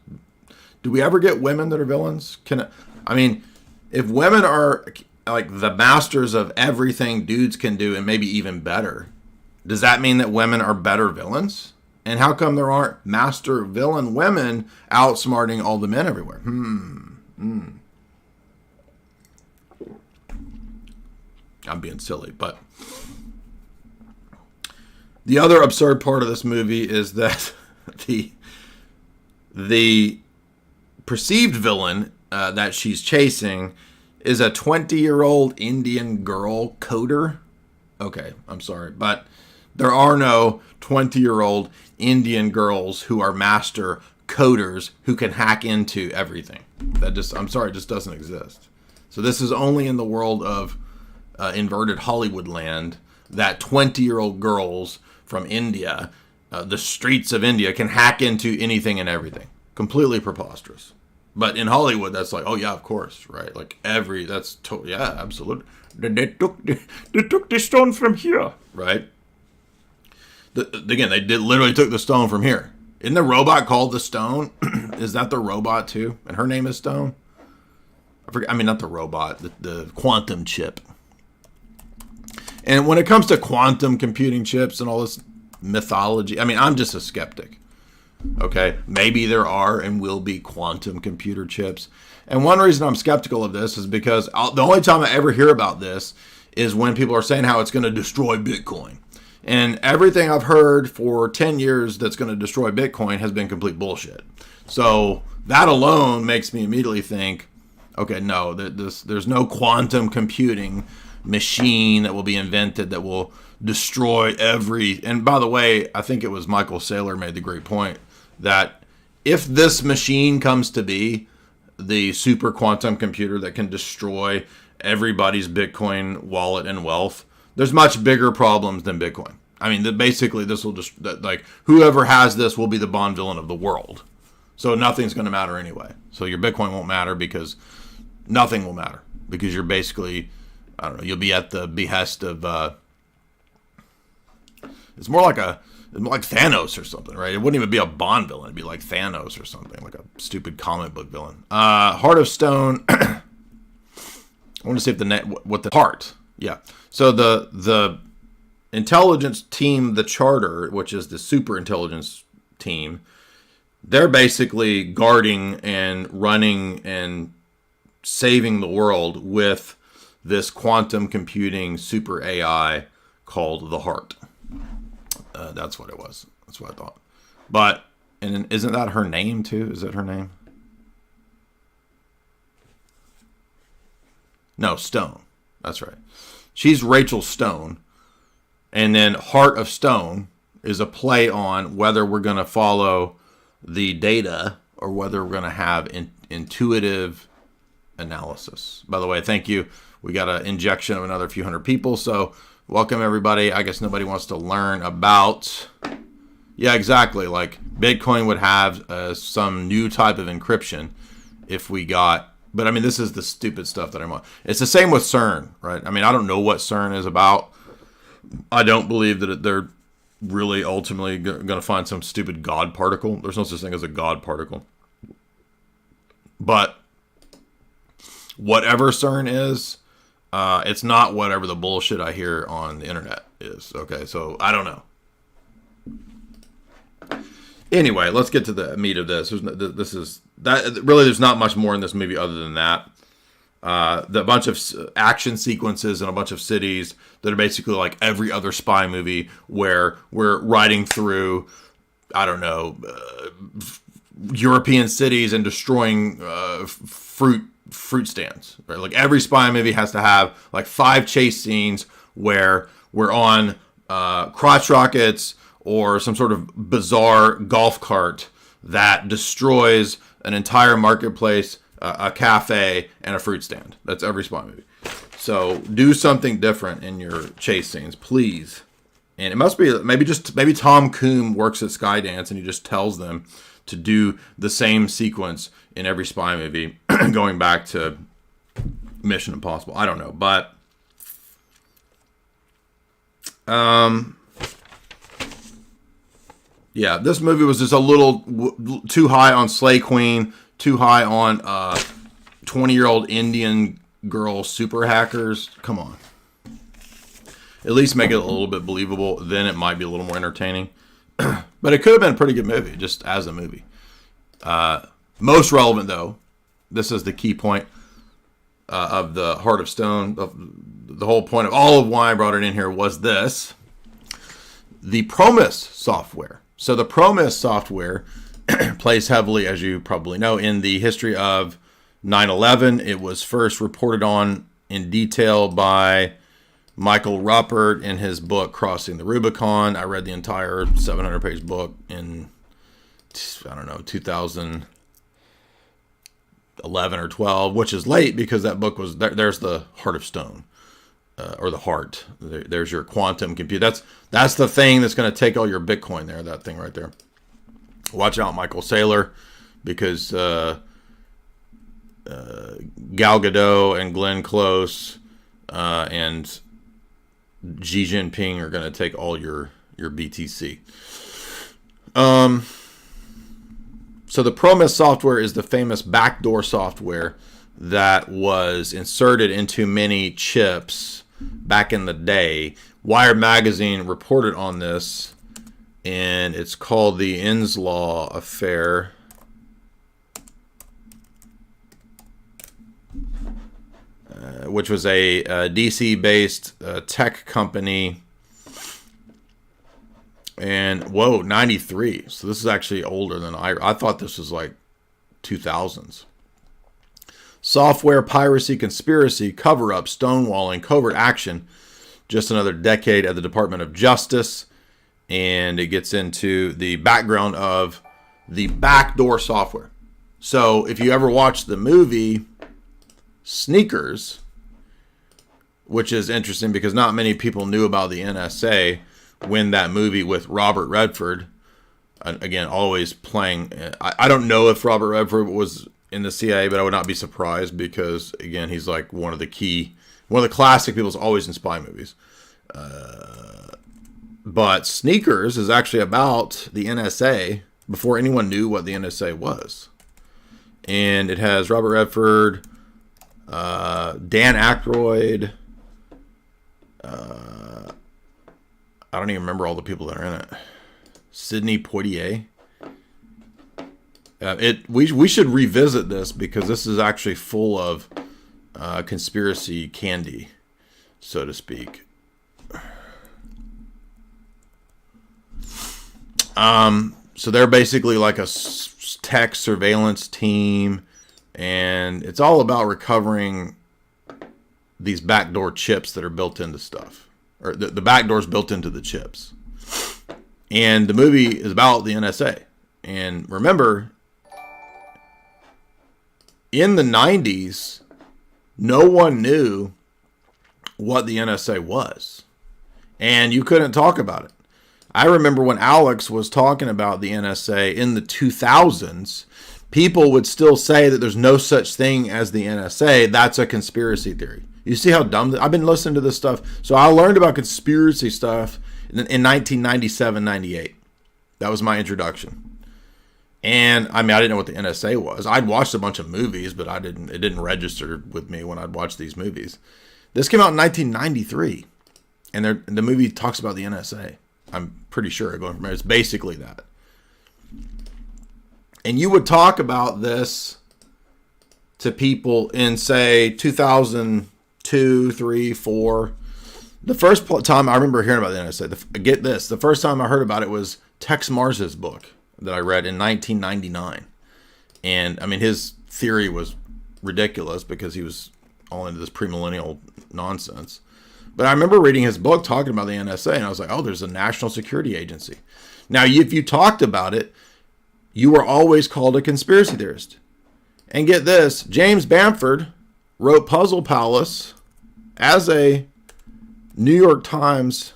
do we ever get women that are villains? If women are like the masters of everything dudes can do and maybe even better, does that mean that women are better villains? And how come there aren't master villain women outsmarting all the men everywhere? I'm being silly, but the other absurd part of this movie is that the perceived villain that she's chasing is a 20-year-old Indian girl coder. Okay, I'm sorry, but there are no 20-year-old Indian girls who are master coders who can hack into everything. I'm sorry, it just doesn't exist. So this is only in the world of inverted Hollywood land that 20-year-old girls from India, the streets of India, can hack into anything and everything. Completely preposterous. But in Hollywood, that's like, oh yeah, of course, right? Like yeah, absolutely. They took the stone from here, right? Again, they literally took the stone from here. Isn't the robot called the Stone? Is that the robot too? And her name is Stone? Not the robot, the quantum chip. And when it comes to quantum computing chips and all this mythology, I'm just a skeptic. Okay, maybe there are and will be quantum computer chips. And one reason I'm skeptical of this is because the only time I ever hear about this is when people are saying how it's going to destroy Bitcoin. And everything I've heard for 10 years that's going to destroy Bitcoin has been complete bullshit. So that alone makes me immediately think, okay, no, there's no quantum computing machine that will be invented that will destroy every... And by the way, I think it was Michael Saylor made the great point that if this machine comes to be the super quantum computer that can destroy everybody's Bitcoin wallet and wealth, there's much bigger problems than Bitcoin. Basically, this will just, like, whoever has this will be the Bond villain of the world. So nothing's going to matter anyway. So your Bitcoin won't matter because nothing will matter. Because you're basically, I don't know, you'll be at the behest of, it's more like Thanos or something, right? It wouldn't even be a Bond villain. It'd be like Thanos or something, like a stupid comic book villain. Heart of Stone. I want to see if what the heart. Yeah. So the intelligence team, the Charter, which is the super intelligence team, they're basically guarding and running and saving the world with this quantum computing super AI called the Heart. That's what it was. That's what I thought. But, and isn't that her name too? Is that her name? No, Stone. That's right. She's Rachel Stone. And then Heart of Stone is a play on whether we're going to follow the data or whether we're going to have intuitive analysis. By the way, thank you. We got an injection of another few hundred people. So welcome everybody. I guess nobody wants to learn about... Yeah, exactly. Like Bitcoin would have some new type of encryption if we got... But I mean, this is the stupid stuff that I'm on. It's the same with CERN, right? I mean, I don't know what CERN is about. I don't believe that they're really ultimately going to find some stupid God particle. There's no such thing as a God particle. But whatever CERN is, it's not whatever the bullshit I hear on the internet is. Okay, so I don't know. Anyway, let's get to the meat of this. This is that really. There's not much more in this movie other than that. The bunch of action sequences in a bunch of cities that are basically like every other spy movie, where we're riding through, I don't know, European cities and destroying fruit stands. Right? Like every spy movie has to have like 5 chase scenes where we're on crotch rockets or some sort of bizarre golf cart that destroys an entire marketplace, a cafe, and a fruit stand. That's every spy movie. So do something different in your chase scenes, please. And it must be maybe Tom Coombs works at Skydance and he just tells them to do the same sequence in every spy movie, going back to Mission Impossible. I don't know, but yeah, this movie was just a little too high on Slay Queen, too high on 20-year-old Indian girl super hackers. Come on. At least make it a little bit believable. Then it might be a little more entertaining. But it could have been a pretty good movie, just as a movie. Most relevant, though, this is the key point of the Heart of Stone. The whole point of all of why I brought it in here was this. The Promise software. So the Promise software plays heavily, as you probably know, in the history of 9/11. It was first reported on in detail by Michael Ruppert in his book, Crossing the Rubicon. I read the entire 700-page book in, 2011 or 12, which is late because that book was, there's the Heart of Stone. Or the heart. There's your quantum computer. That's the thing that's going to take all your Bitcoin there. That thing right there. Watch out, Michael Saylor, because Gal Gadot and Glenn Close and Xi Jinping are going to take all your BTC. So the Promise software is the famous backdoor software that was inserted into many chips back in the day. Wired magazine reported on this, and it's called the Inslaw affair. Which was a DC-based tech company. And, whoa, 93. So this is actually older than I thought this was like 2000s. Software, piracy, conspiracy, cover-up, stonewalling, covert action. Just another decade at the Department of Justice. And it gets into the background of the backdoor software. So if you ever watched the movie Sneakers, which is interesting because not many people knew about the NSA when that movie with Robert Redford, again, always playing. I don't know if Robert Redford was in the CIA, but I would not be surprised because, again, he's like one of the classic people who's always in spy movies. But Sneakers is actually about the NSA before anyone knew what the NSA was. And it has Robert Redford, Dan Aykroyd, I don't even remember all the people that are in it. Sidney Poitier. We should revisit this because this is actually full of conspiracy candy, so to speak. So they're basically like a tech surveillance team, and it's all about recovering these backdoor chips that are built into stuff, or the backdoors built into the chips. And the movie is about the NSA. And remember, in the 90s, no one knew what the NSA was, and you couldn't talk about it. I remember when Alex was talking about the NSA in the 2000s, people would still say that there's no such thing as the NSA. That's a conspiracy theory. You see how dumb... I've been listening to this stuff. So I learned about conspiracy stuff in 1997, 98. That was my introduction. And I mean, I didn't know what the NSA was. I'd watched a bunch of movies, but it didn't register with me when I'd watch these movies. This came out in 1993, and the movie talks about the NSA. I'm pretty sure it's basically that. And you would talk about this to people in, say, 2002, 3, 4. The first time I remember hearing about the NSA, get this, the first time I heard about it was Tex Mars's book that I read in 1999. And, I mean, his theory was ridiculous because he was all into this premillennial nonsense. But I remember reading his book talking about the NSA, and I was like, oh, there's a national security agency. Now, if you talked about it, you were always called a conspiracy theorist. And get this, James Bamford wrote Puzzle Palace as a New York Times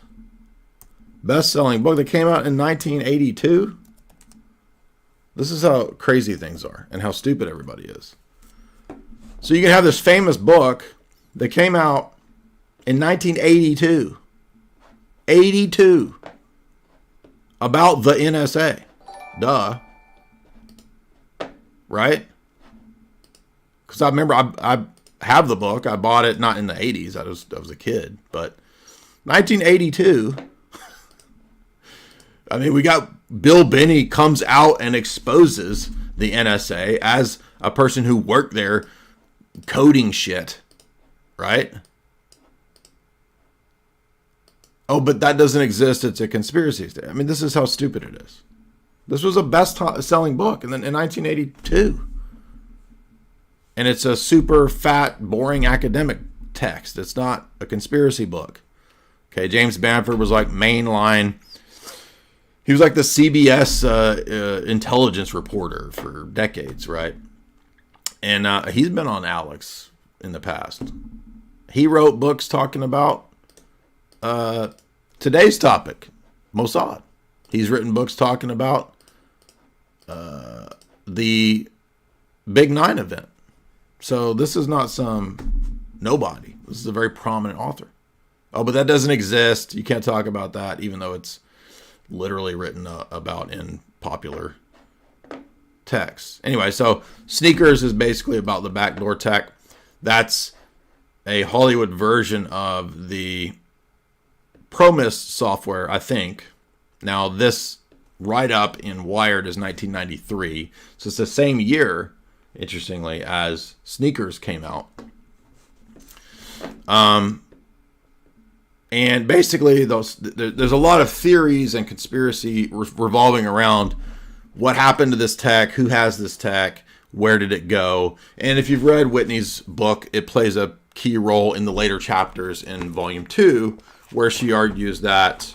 best-selling book that came out in 1982. This is how crazy things are and how stupid everybody is. So you can have this famous book that came out in 1982. 82. About the NSA. Duh. Right? Because I remember I have the book. I bought it not in the 80s. I was a kid. But 1982. I mean, we got Bill Binney comes out and exposes the NSA as a person who worked there coding shit. Right? Oh, but that doesn't exist. It's a conspiracy theory. I mean, this is how stupid it is. This was a best-selling book in 1982. And it's a super fat, boring academic text. It's not a conspiracy book. Okay, James Bamford was like mainline. He was like the CBS intelligence reporter for decades, right? And he's been on Alex in the past. He wrote books talking about today's topic, Mossad. He's written books talking about the Big 9 event. So this is not some nobody. This is a very prominent author. Oh, but that doesn't exist. You can't talk about that, even though it's literally written about in popular texts. Anyway, so Sneakers is basically about the backdoor tech. That's a Hollywood version of the Promise software, I think. Now, this write-up in Wired is 1993. So it's the same year, interestingly, as Sneakers came out. And basically, there's a lot of theories and conspiracy revolving around what happened to this tech, who has this tech, where did it go. And if you've read Whitney's book, it plays a key role in the later chapters in Volume 2, where she argues that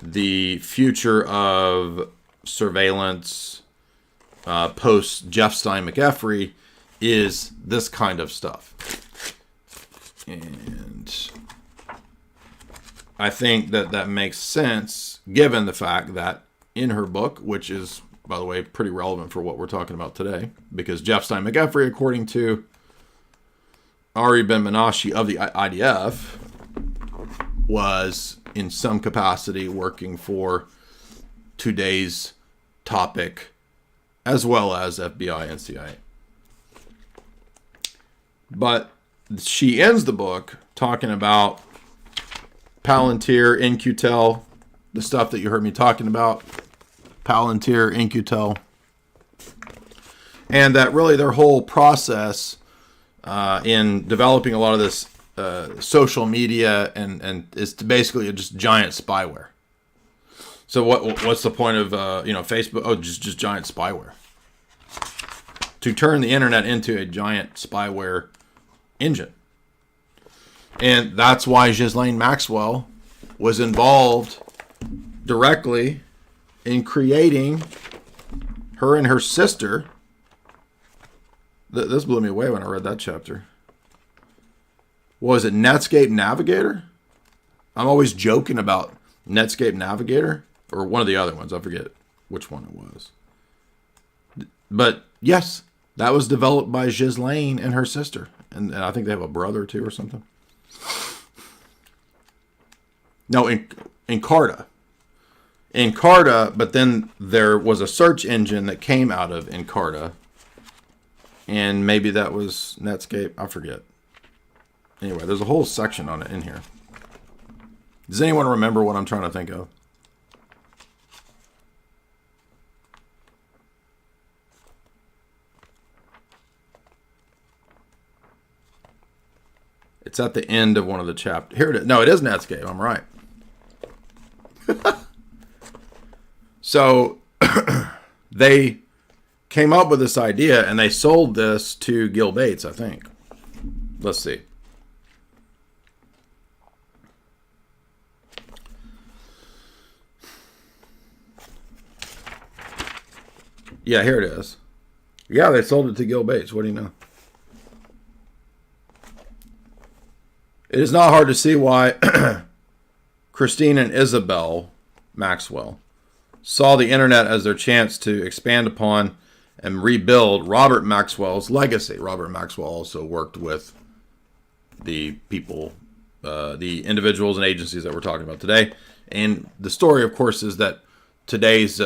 the future of surveillance post Jeff Stein McEffery is this kind of stuff. And I think that makes sense given the fact that in her book, which is, by the way, pretty relevant for what we're talking about today, because Jeff Stein McEffery, according to Ari Ben Menashe of the IDF, was in some capacity working for today's topic, as well as FBI and CIA. But she ends the book talking about Palantir, In-Q-Tel, the stuff that you heard me talking about, Palantir, In-Q-Tel. And that really their whole process in developing a lot of this social media and is basically just giant spyware. So what's the point of Facebook? Oh, just giant spyware. To turn the internet into a giant spyware engine. And that's why Ghislaine Maxwell was involved directly in creating, her and her sister. This blew me away when I read that chapter. Was it Netscape Navigator? I'm always joking about Netscape Navigator, or one of the other ones. I forget which one it was. But yes, that was developed by Ghislaine and her sister. And I think they have a brother too or something. No, Encarta. Encarta, but then there was a search engine that came out of Encarta. And maybe that was Netscape. I forget. Anyway, there's a whole section on it in here. Does anyone remember what I'm trying to think of? It's at the end of one of the chapters. Here it is. No, it is Netscape. I'm right. So they came up with this idea and they sold this to Gil Bates, I think. Let's see. Yeah, here it is. Yeah, they sold it to Gil Bates. What do you know? It is not hard to see why Christine and Isabel Maxwell saw the internet as their chance to expand upon and rebuild Robert Maxwell's legacy. Robert Maxwell also worked with the people, the individuals and agencies that we're talking about today. And the story, of course, is that today's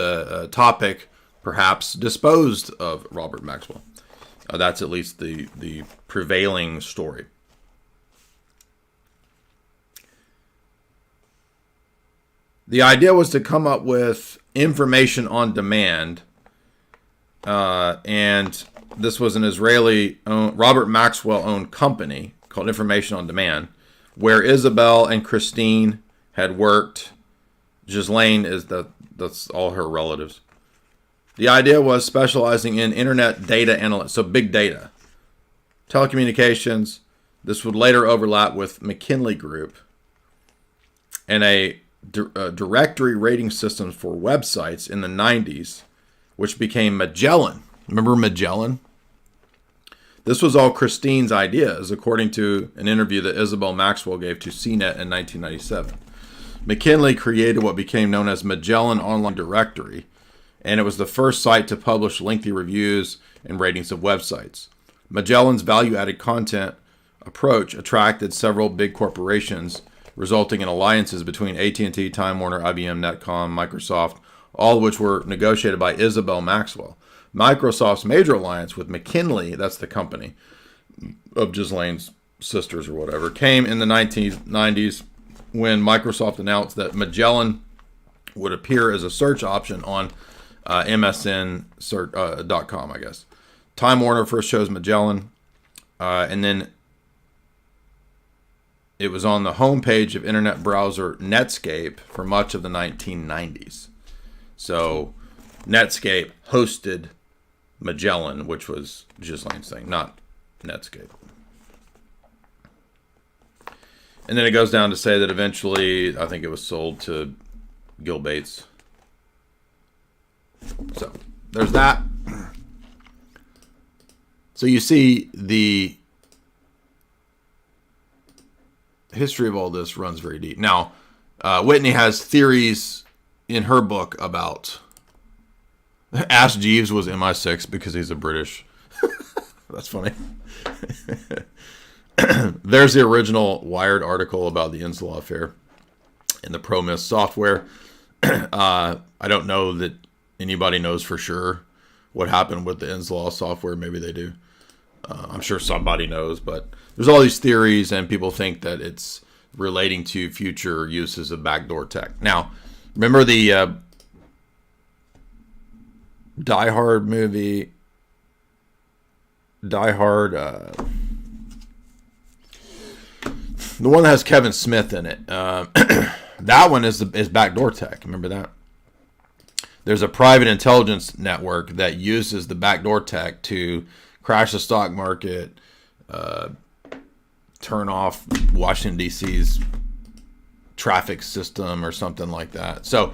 topic perhaps disposed of Robert Maxwell. That's at least the prevailing story. The idea was to come up with information on demand, and this was an Israeli-owned, Robert Maxwell-owned company called Information on Demand, where Isabel and Christine had worked. Ghislaine that's all her relatives. The idea was specializing in internet data analytics, so big data, telecommunications. This would later overlap with McKinley Group and a directory rating systems for websites in the 90s, which became Magellan. Remember Magellan? This was all Christine's ideas, according to an interview that Isabel Maxwell gave to CNET in 1997. McKinley created what became known as Magellan Online Directory, and it was the first site to publish lengthy reviews and ratings of websites. Magellan's value-added content approach attracted several big corporations, resulting in alliances between AT&T, Time Warner, IBM, Netcom, Microsoft, all of which were negotiated by Isabel Maxwell. Microsoft's major alliance with McKinley, that's the company of Ghislaine's sisters or whatever, came in the 1990s when Microsoft announced that Magellan would appear as a search option on MSN.com, I guess. Time Warner first chose Magellan, and then it was on the homepage of internet browser Netscape for much of the 1990s. So Netscape hosted Magellan, which was Ghislaine's thing, not Netscape. And then it goes down to say that eventually, I think it was sold to Gil Bates. So there's that. So you see the history of all this runs very deep. Now, Whitney has theories in her book about Ask Jeeves was MI6 because he's a British. That's funny. There's the original Wired article about the Inslaw affair and the Promis software. I don't know that anybody knows for sure what happened with the Inslaw software. Maybe they do. I'm sure somebody knows, but there's all these theories, and people think that it's relating to future uses of backdoor tech. Now, remember the Die Hard movie Die Hard, the one that has Kevin Smith in it. That one is backdoor tech. Remember that? There's a private intelligence network that uses the backdoor tech to crash the stock market, turn off Washington, D.C.'s traffic system or something like that. So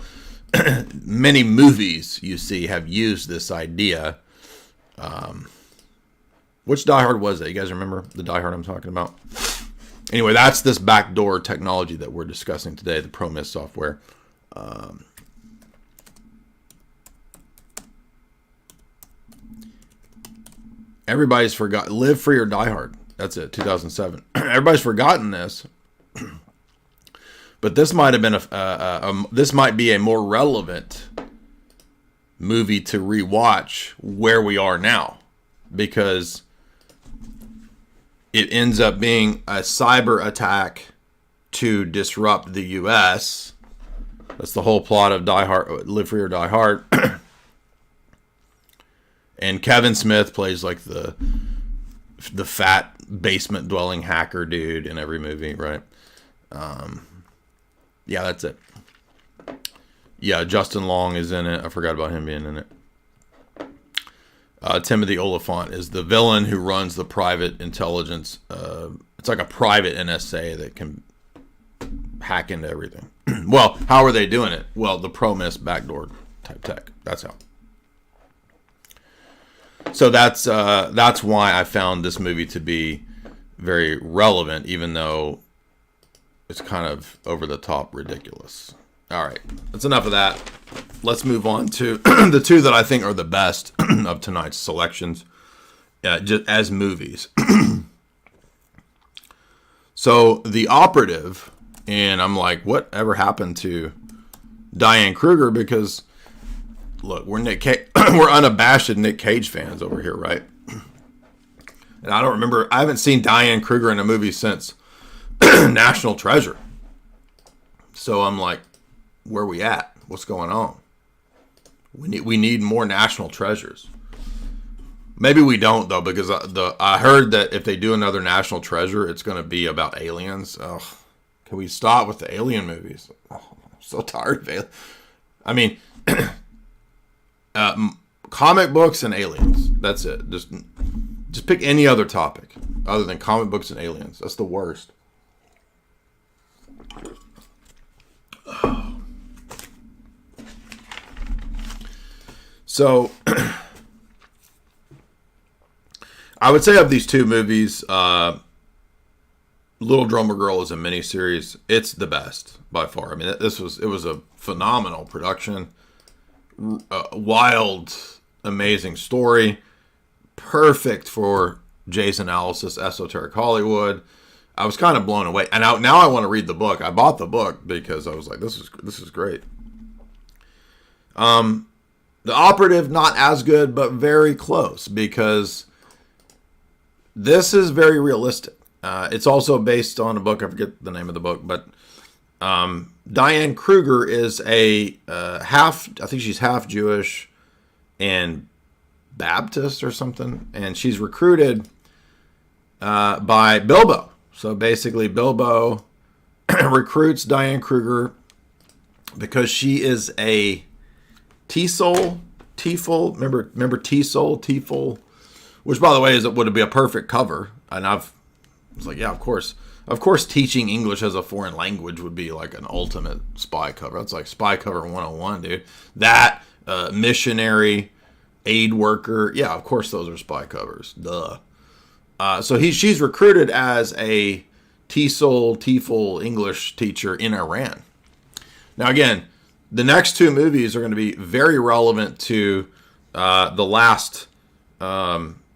many movies you see have used this idea. Which Die Hard was it? You guys remember the Die Hard I'm talking about? Anyway, that's this backdoor technology that we're discussing today, the ProMIS software. Everybody's forgot. Live Free or Die Hard. That's it, 2007. Everybody's forgotten this. But this might have been this might be a more relevant movie to rewatch where we are now, because it ends up being a cyber attack to disrupt the U.S. That's the whole plot of Die Hard, Live Free or Die Hard. And Kevin Smith plays like the fat basement dwelling hacker dude in every movie, right? Yeah, that's it. Yeah, Justin Long is in it. I forgot about him being in it. Timothy Oliphant is the villain who runs the private intelligence. It's like a private NSA that can hack into everything. Well, how are they doing it? Well, the ProMIS backdoor type tech. That's how. So that's why I found this movie to be very relevant, even though it's kind of over the top ridiculous. All right, that's enough of that. Let's move on to the two that I think are the best of tonight's selections, just as movies. So The Operative, and I'm like, whatever happened to Diane Kruger? Because look, we're unabashed Nick Cage fans over here, right? And I don't remember. I haven't seen Diane Kruger in a movie since National Treasure. So I'm like, where are we at? What's going on? We need more National Treasures. Maybe we don't, though, because I heard that if they do another National Treasure, it's going to be about aliens. Ugh. Can we stop with the alien movies? Oh, I'm so tired of aliens. I mean, comic books and aliens. That's it. Just pick any other topic other than comic books and aliens. That's the worst. So, I would say of these two movies, Little Drummer Girl is a miniseries. It's the best by far. I mean, it was a phenomenal production, wild, amazing story, perfect for Jay's analysis, Esoteric Hollywood. I was kind of blown away, and now I want to read the book. I bought the book because I was like, this is great. The Operative, not as good, but very close, because this is very realistic. It's also based on a book. I forget the name of the book, but Diane Kruger is I think she's half Jewish and Baptist or something, and she's recruited by Bilbo. So basically, Bilbo recruits Diane Kruger because she is a T-Soul, remember T-Soul, which, by the way, would be a perfect cover. And I was like, yeah, of course, teaching English as a foreign language would be like an ultimate spy cover. That's like spy cover 101, dude. That missionary, aid worker, yeah, of course those are spy covers. Duh. So she's recruited as a T-Soul, English teacher in Iran. Now, again, the next two movies are going to be very relevant to the last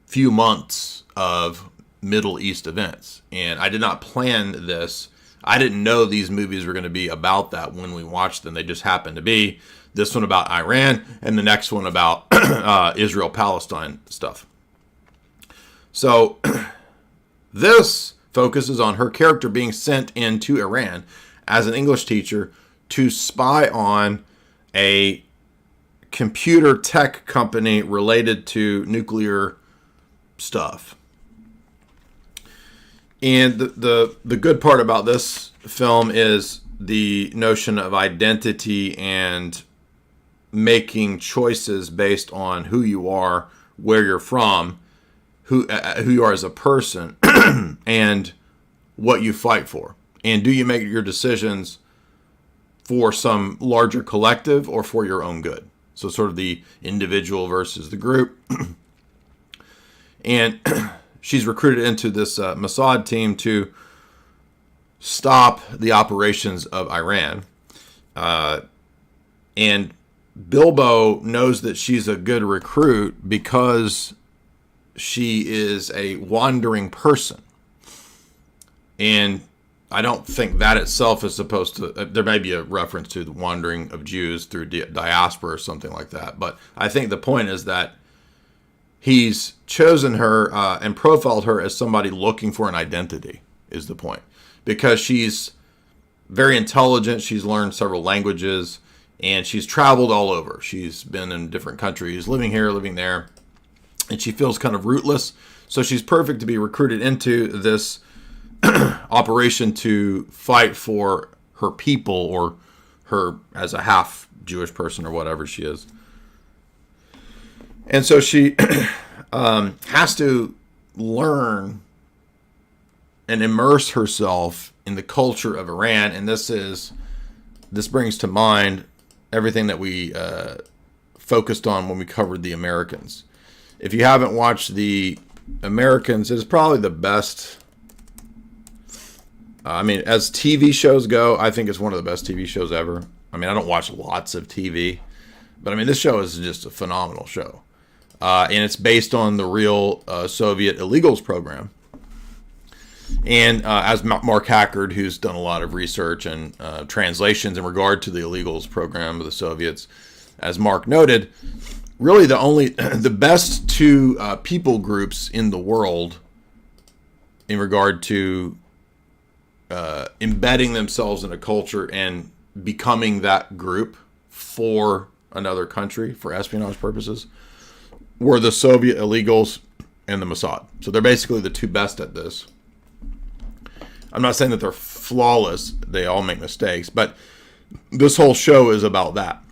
few months of Middle East events. And I did not plan this. I didn't know these movies were going to be about that when we watched them. They just happened to be. This one about Iran and the next one about Israel-Palestine stuff. So this focuses on her character being sent into Iran as an English teacher to spy on a computer tech company related to nuclear stuff. And the good part about this film is the notion of identity and making choices based on who you are, where you're from, who you are as a person, and what you fight for. And do you make your decisions for some larger collective or for your own good? So sort of the individual versus the group. And she's recruited into this Mossad team to stop the operations of Iran. And Bilbo knows that she's a good recruit because she is a wandering person. And I don't think that itself is supposed to... there may be a reference to the wandering of Jews through diaspora or something like that. But I think the point is that he's chosen her and profiled her as somebody looking for an identity, is the point. Because she's very intelligent. She's learned several languages. And she's traveled all over. She's been in different countries, living here, living there. And she feels kind of rootless. So she's perfect to be recruited into this operation to fight for her people, or her as a half Jewish person or whatever she is. And so she has to learn and immerse herself in the culture of Iran. And this brings to mind everything that we focused on when we covered the Americans. If you haven't watched the Americans, it's probably the best. As TV shows go, I think it's one of the best TV shows ever. I don't watch lots of TV, but this show is just a phenomenal show. And it's based on the real Soviet illegals program. And as Mark Hackard, who's done a lot of research and translations in regard to the illegals program of the Soviets, as Mark noted, really the best two people groups in the world in regard to embedding themselves in a culture and becoming that group for another country for espionage purposes were the Soviet illegals and the Mossad. So they're basically the two best at this. I'm not saying that they're flawless. They all make mistakes. But this whole show is about that.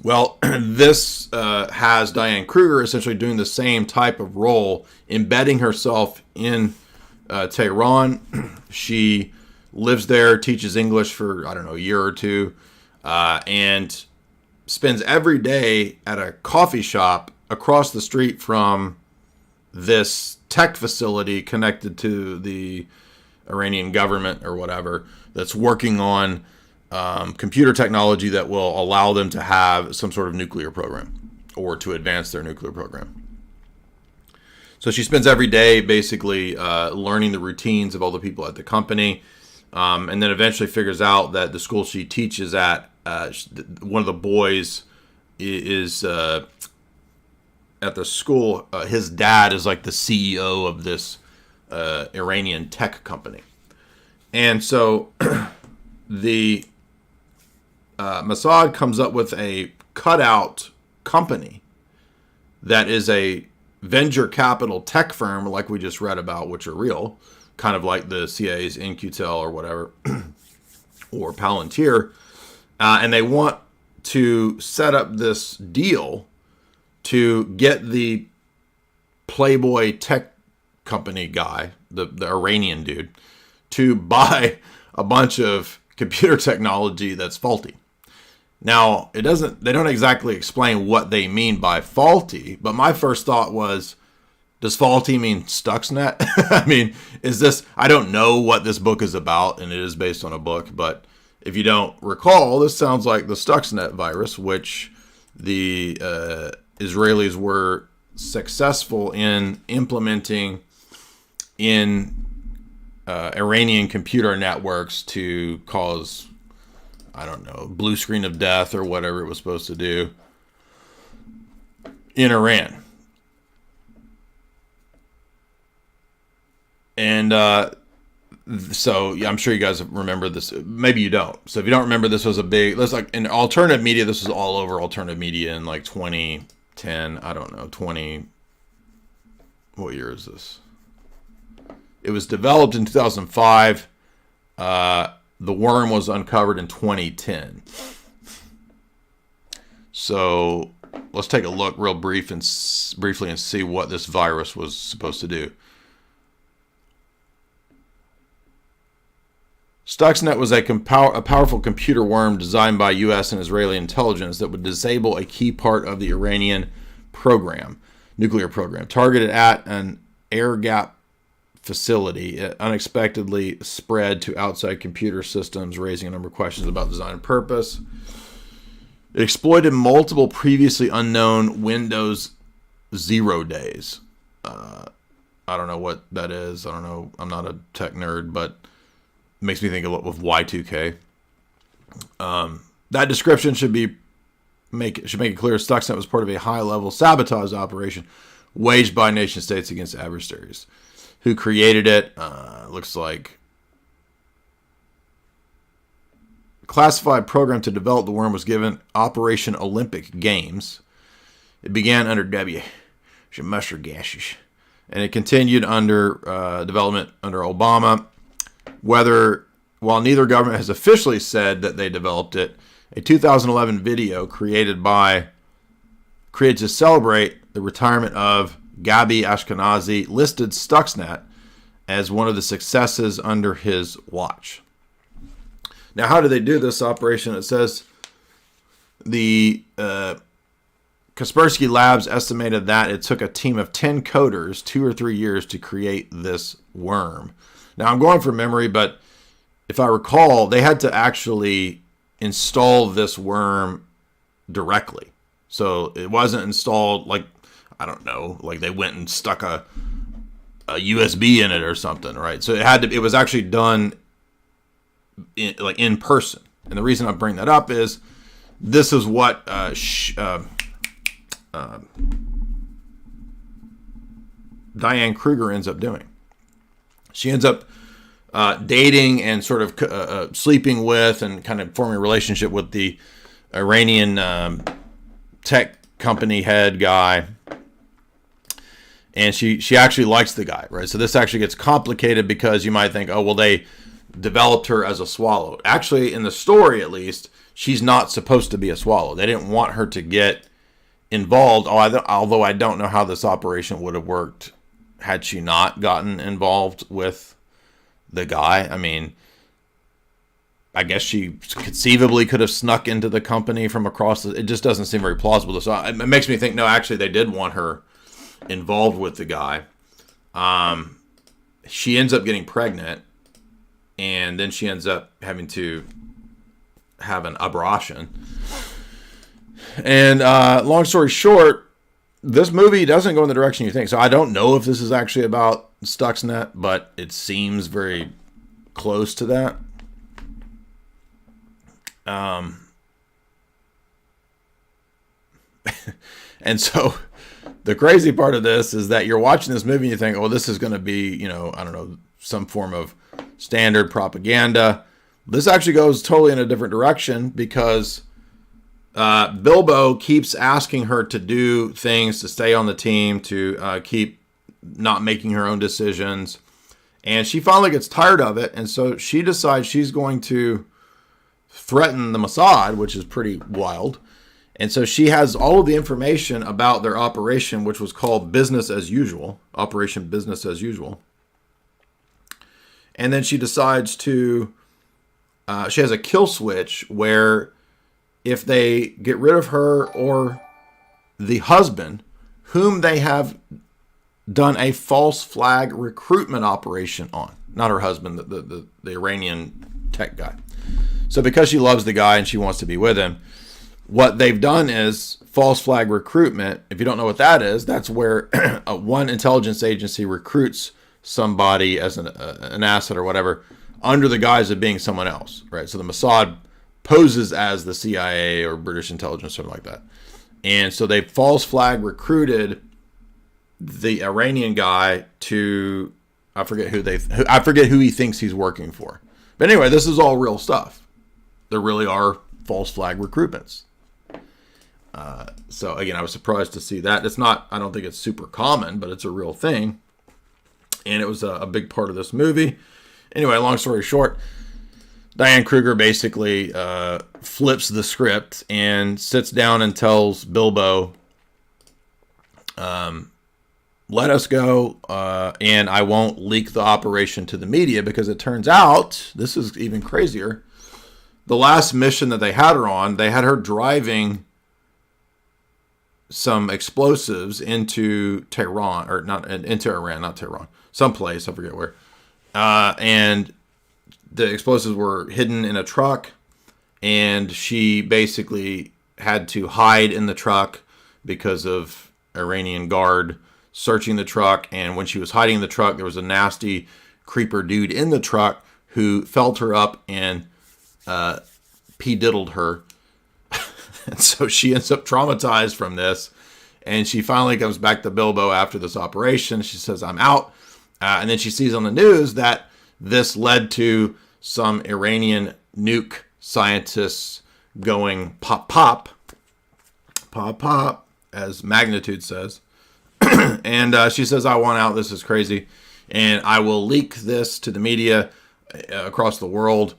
Well, this has Diane Kruger essentially doing the same type of role, embedding herself in Tehran. She lives there, teaches English for, a year or two, and spends every day at a coffee shop across the street from this tech facility connected to the Iranian government or whatever, that's working on computer technology that will allow them to have some sort of nuclear program or to advance their nuclear program. So she spends every day basically learning the routines of all the people at the company, and then eventually figures out that the school she teaches at, one of the boys is at the school. His dad is like the CEO of this Iranian tech company. And so the Mossad comes up with a cutout company that is a venture capital tech firm like we just read about, which are real, kind of like the CIA's In-Q-Tel or whatever, or Palantir. And they want to set up this deal to get the Playboy tech company guy, the Iranian dude, to buy a bunch of computer technology that's faulty. Now, they don't exactly explain what they mean by faulty, but my first thought was, does faulty mean Stuxnet? I don't know what this book is about, and it is based on a book, but if you don't recall, this sounds like the Stuxnet virus, which the Israelis were successful in implementing in Iranian computer networks to cause, blue screen of death or whatever it was supposed to do in Iran. And so I'm sure you guys remember this. Maybe you don't. So if you don't remember, this was in alternative media. This was all over alternative media in like 2010. 20 what year is this? It was developed in 2005. The worm was uncovered in 2010. So let's take a look real briefly and see what this virus was supposed to do. Stuxnet was a powerful computer worm designed by U.S. and Israeli intelligence that would disable a key part of the Iranian nuclear program, targeted at an air gap facility. It unexpectedly spread to outside computer systems, raising a number of questions about design and purpose. It exploited multiple previously unknown Windows 0 days. I don't know what that is. I don't know. I'm not a tech nerd, but it makes me think a lot of Y2K. That description should make it clear Stuxnet was part of a high-level sabotage operation waged by nation states against adversaries. Who created it? Looks like classified program to develop the worm was given Operation Olympic Games. It began under mustard gases, and it continued under development under Obama. While neither government has officially said that they developed it, a 2011 video created to celebrate the retirement of Gabi Ashkenazi listed Stuxnet as one of the successes under his watch. Now, how did they do this operation? It says the Kaspersky Labs estimated that it took a team of 10 coders 2 or 3 years to create this worm. Now, I'm going from memory, but if I recall, they had to actually install this worm directly. So it wasn't installed like, I don't know, like they went and stuck a USB in it or something, right? So it was actually done in person. And the reason I bring that up is this is what Diane Kruger ends up doing. She ends up dating and sort of sleeping with and kind of forming a relationship with the Iranian tech company head guy. And she actually likes the guy, right? So this actually gets complicated because you might think, oh, well, they developed her as a swallow. Actually, in the story at least, she's not supposed to be a swallow. They didn't want her to get involved, although I don't know how this operation would have worked had she not gotten involved with the guy. I mean, I guess she conceivably could have snuck into the company from across it just doesn't seem very plausible. So it makes me think, no, actually they did want her involved with the guy. She ends up getting pregnant, and then she ends up having to have an abortion. And long story short, this movie doesn't go in the direction you think. So I don't know if this is actually about Stuxnet, but it seems very close to that. And so the crazy part of this is that you're watching this movie and you think, oh, this is going to be, I don't know, some form of standard propaganda. This actually goes totally in a different direction because Bilbo keeps asking her to do things to stay on the team, to keep not making her own decisions. And she finally gets tired of it. And so she decides she's going to threaten the Mossad, which is pretty wild. And so she has all of the information about their operation, which was called Business as Usual, Operation Business as Usual. And then she decides to, she has a kill switch where if they get rid of her or the husband, whom they have done a false flag recruitment operation on, not her husband, the Iranian tech guy. So because she loves the guy and she wants to be with him, what they've done is false flag recruitment. If you don't know what that is, that's where one intelligence agency recruits somebody as an asset or whatever under the guise of being someone else, right? So the Mossad poses as the CIA or British intelligence, something like that. And so they false flag recruited the Iranian guy to, I forget who he thinks he's working for. But anyway, this is all real stuff. There really are false flag recruitments. So again, I was surprised to see that. It's not, I don't think it's super common, but it's a real thing. And it was a big part of this movie. Anyway, long story short, Diane Kruger basically flips the script and sits down and tells Bilbo, let us go, and I won't leak the operation to the media, because it turns out, this is even crazier, the last mission that they had her on, they had her driving some explosives into Tehran, or not into Iran, not Tehran, someplace, I forget where, and the explosives were hidden in a truck, and she basically had to hide in the truck because of Iranian guard searching the truck. And when she was hiding in the truck, there was a nasty creeper dude in the truck who felt her up and p-diddled her. And so she ends up traumatized from this. And she finally comes back to Bilbo after this operation. She says, I'm out. And then she sees on the news that this led to some Iranian nuke scientists going pop, pop, pop, pop, as Magnitude says. And she says, I want out. This is crazy. And I will leak this to the media across the world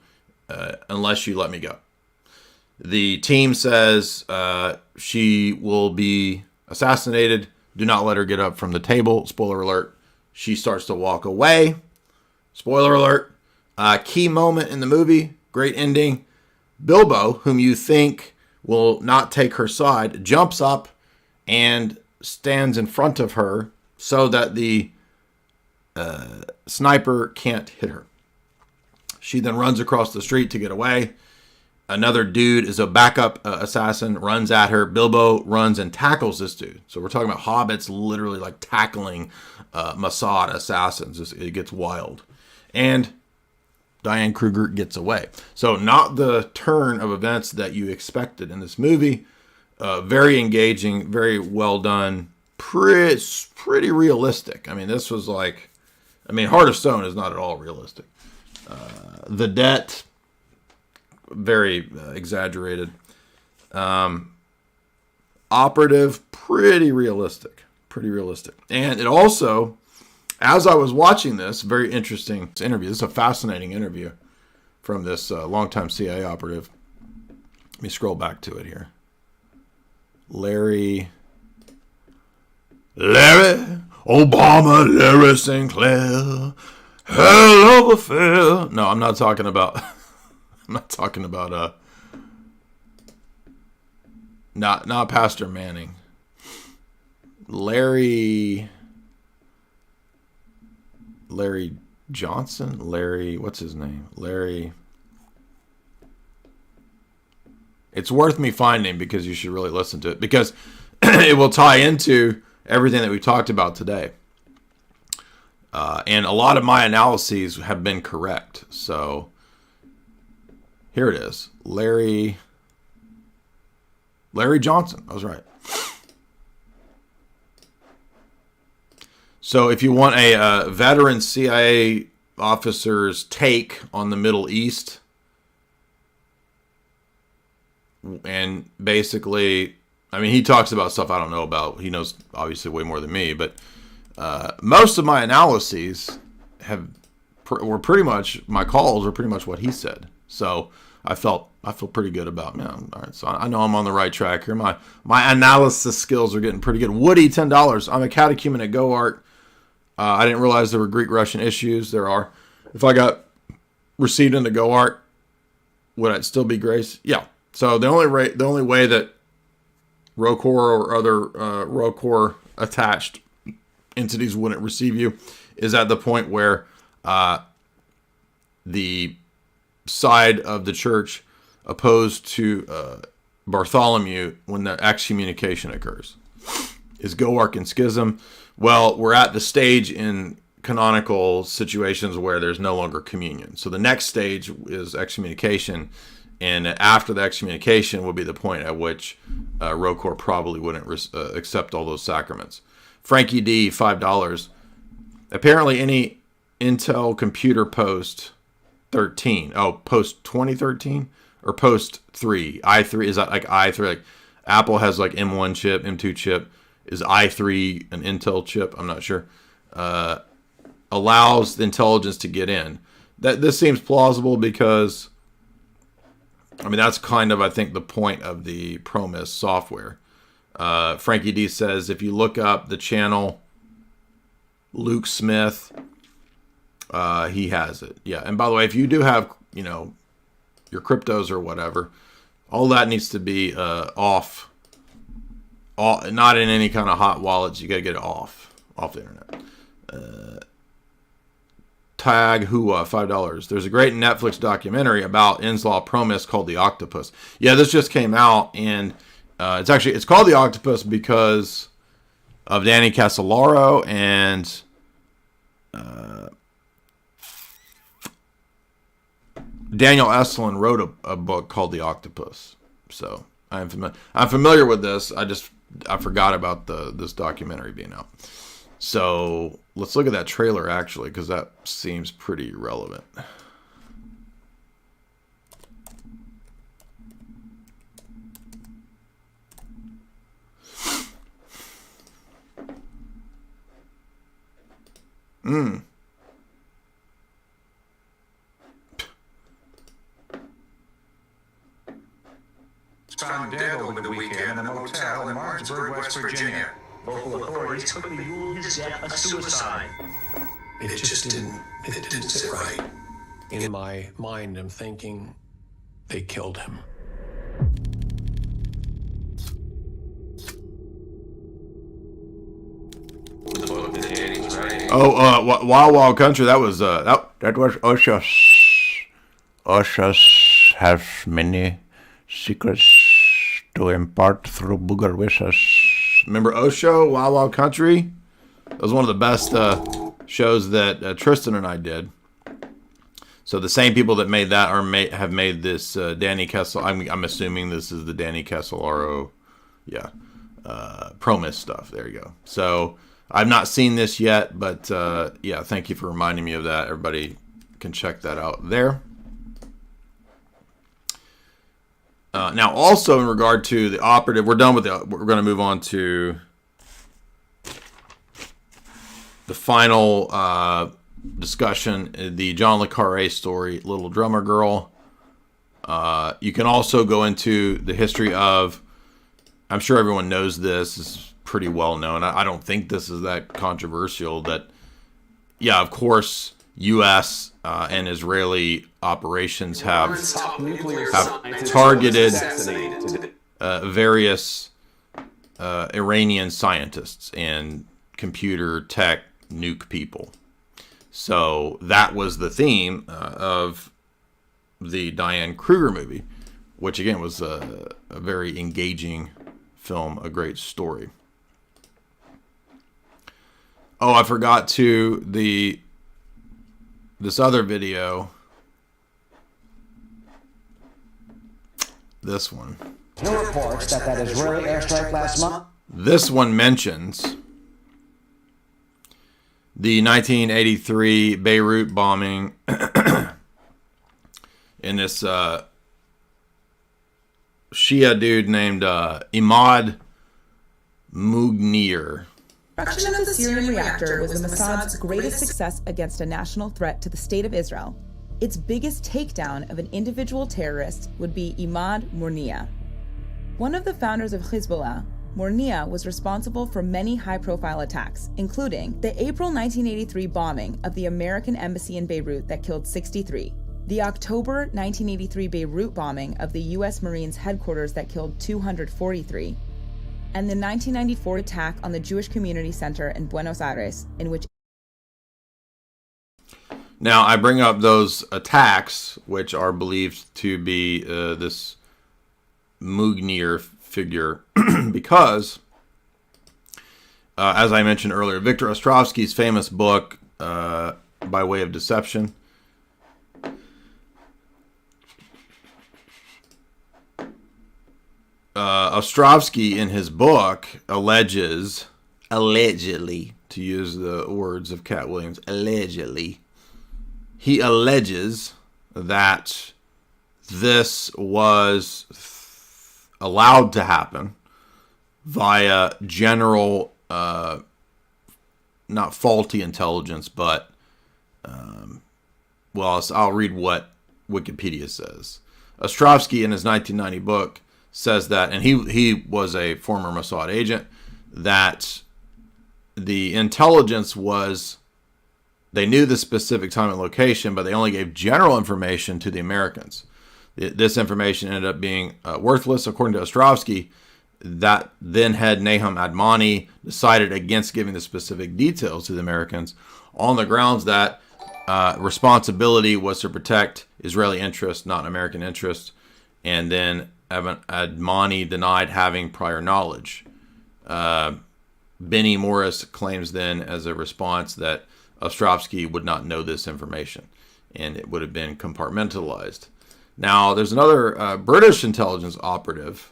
unless you let me go. The team says she will be assassinated. Do not let her get up from the table. Spoiler alert. She starts to walk away. Spoiler alert. Key moment in the movie. Great ending. Bilbo, whom you think will not take her side, jumps up and stands in front of her so that the sniper can't hit her. She then runs across the street to get away. Another dude is a backup assassin, runs at her. Bilbo runs and tackles this dude. So we're talking about hobbits literally like tackling Mossad assassins. It gets wild. And Diane Kruger gets away. So not the turn of events that you expected in this movie. Very engaging, very well done, pretty realistic. I mean, this was like, Heart of Stone is not at all realistic. The Debt, very exaggerated. Operative, pretty realistic. And it also, as I was watching this, very interesting interview. This is a fascinating interview from this longtime CIA operative. Let me scroll back to it here. Larry Obama, Larry Sinclair, hell of a affair. No, I'm not talking about. Not Pastor Manning. Larry Johnson. What's his name? Larry. It's worth me finding because you should really listen to it, because it will tie into everything that we talked about today. And a lot of my analyses have been correct. So here it is. Larry Johnson. I was right. So if you want a veteran CIA officer's take on the Middle East, and basically, he talks about stuff I don't know about. He knows obviously way more than me, but most of my analyses were pretty much, my calls were pretty much what he said. So I feel pretty good about, all right, so I know I'm on the right track here. My analysis skills are getting pretty good. Woody, $10. I'm a catechumen at GoArt. I didn't realize there were Greek-Russian issues. There are. If I got received into GoArt, would I still be Grace? Yeah. So the only way that RoCore or other RoCore attached entities wouldn't receive you is at the point where the side of the church opposed to Bartholomew, when the excommunication occurs. Is GoArt and Schism? Well, we're at the stage in canonical situations where there's no longer communion. So the next stage is excommunication. And after the excommunication will be the point at which RoCore probably wouldn't accept all those sacraments. Frankie D, $5. Apparently any Intel computer post 13. Oh, post 2013? Or post 3? i3, is that like i3? Like Apple has like M1 chip, M2 chip. Is i3 an Intel chip? I'm not sure. Allows the intelligence to get in. This seems plausible because, I mean, that's kind of, I think, the point of the Promise software. Frankie D says, if you look up the channel Luke Smith, he has it. Yeah, and by the way, if you do have, your cryptos or whatever, all that needs to be off. Not in any kind of hot wallets. You got to get it off the internet. Tag Hua, $5. There's a great Netflix documentary about Inslaw Promise called The Octopus. Yeah, this just came out, and it's called The Octopus because of Danny Casolaro and Daniel Esselin wrote a book called The Octopus. So I'm familiar with this. I forgot about this documentary being out. So let's look at that trailer actually, because that seems pretty relevant. Found dead over the weekend in a motel in Martinsburg, West Virginia. Local authorities quickly ruled his death a suicide. It just didn't sit right. In my mind, I'm thinking they killed him. Oh, Wild Wild Country. That was that was Usher has many secrets to impart through booger wishes. Remember Osho, Wild Wild Country? That was one of the best shows that Tristan and I did. So the same people that made that have made this Danny Kessel. I'm assuming this is the Danny Casolaro, Promise stuff. There you go. So I've not seen this yet, but thank you for reminding me of that. Everybody can check that out there. Now, also in regard to the Operative, we're done with we're going to move on to the final discussion, the John LeCarre story, Little Drummer Girl. You can also go into the history of, I'm sure everyone knows this, is pretty well known. I don't think this is that controversial that, of course, U.S. And Israeli operations have targeted various Iranian scientists and computer tech nuke people. So that was the theme of the Diane Kruger movie, which again was a very engaging film, a great story. Oh, I forgot this other video. This one. New reports that Israeli airstrike last month. This one mentions the 1983 Beirut bombing in this Shia dude named Imad Mugnir. Construction of the Syrian reactor was the Mossad's greatest success against a national threat to the state of Israel. Its biggest takedown of an individual terrorist would be Imad Murnia. One of the founders of Hezbollah, Murnia was responsible for many high-profile attacks, including the April 1983 bombing of the American embassy in Beirut that killed 63, the October 1983 Beirut bombing of the U.S. Marines headquarters that killed 243, and the 1994 attack on the Jewish Community Center in Buenos Aires, in which... Now, I bring up those attacks, which are believed to be this Mugnir figure, because, as I mentioned earlier, Victor Ostrovsky's famous book, By Way of Deception, Ostrovsky in his book allegedly, to use the words of Cat Williams, he alleges that this was allowed to happen via general, not faulty intelligence, but, I'll read what Wikipedia says. Ostrovsky, in his 1990 book, says that, and he was a former Mossad agent, that the intelligence was, they knew the specific time and location, but they only gave general information to the Americans. This information ended up being worthless, according to Ostrovsky. That then head Nahum Admani decided against giving the specific details to the Americans on the grounds that responsibility was to protect Israeli interests, not American interests. And then Admani denied having prior knowledge. Benny Morris claims then as a response that Ostrovsky would not know this information and it would have been compartmentalized. Now, there's another British intelligence operative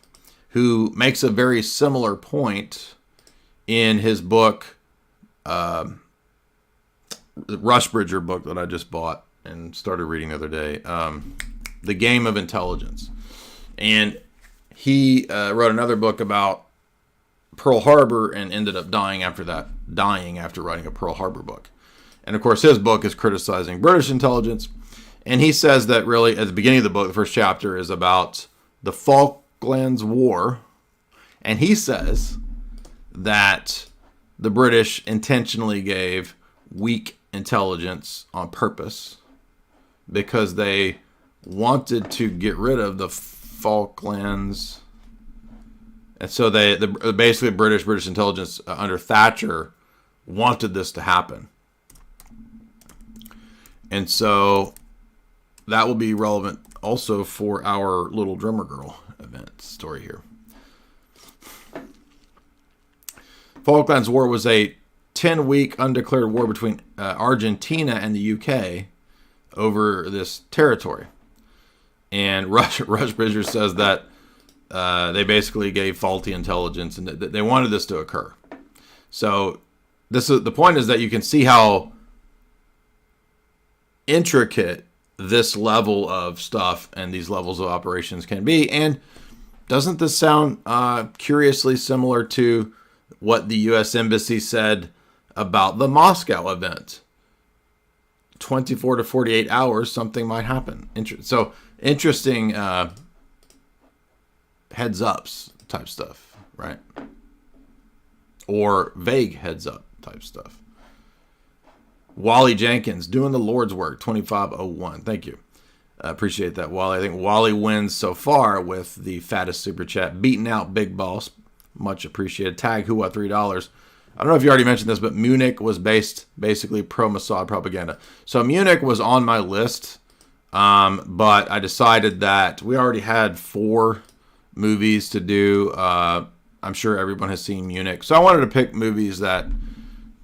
who makes a very similar point in his book, the Rushbridger book that I just bought and started reading the other day, The Game of Intelligence. And he wrote another book about Pearl Harbor and ended up dying after writing a Pearl Harbor book. And of course, his book is criticizing British intelligence. And he says that really, at the beginning of the book, the first chapter is about the Falklands War. And he says that the British intentionally gave weak intelligence on purpose because they wanted to get rid of the Falklands. And so basically British intelligence under Thatcher wanted this to happen. And so that will be relevant also for our Little Drummer Girl event story here. Falklands War was a 10-week undeclared war between Argentina and the UK over this territory. And Rushbridger says that they basically gave faulty intelligence and that they wanted this to occur. So the point is that you can see how intricate this level of stuff and these levels of operations can be. And doesn't this sound curiously similar to what the U.S. Embassy said about the Moscow event? 24 to 48 hours, something might happen. So interesting heads ups type stuff, right? Or vague heads up type stuff. Wally Jenkins, doing the Lord's work, 2501. Thank you. Appreciate that, Wally. I think Wally wins so far with the fattest super chat. Beating out Big Boss. Much appreciated. Tag Who What $3. I don't know if you already mentioned this, but Munich was based basically pro-Mossad propaganda. So Munich was on my list, but I decided that we already had 4 movies to do. I'm sure everyone has seen Munich. So I wanted to pick movies that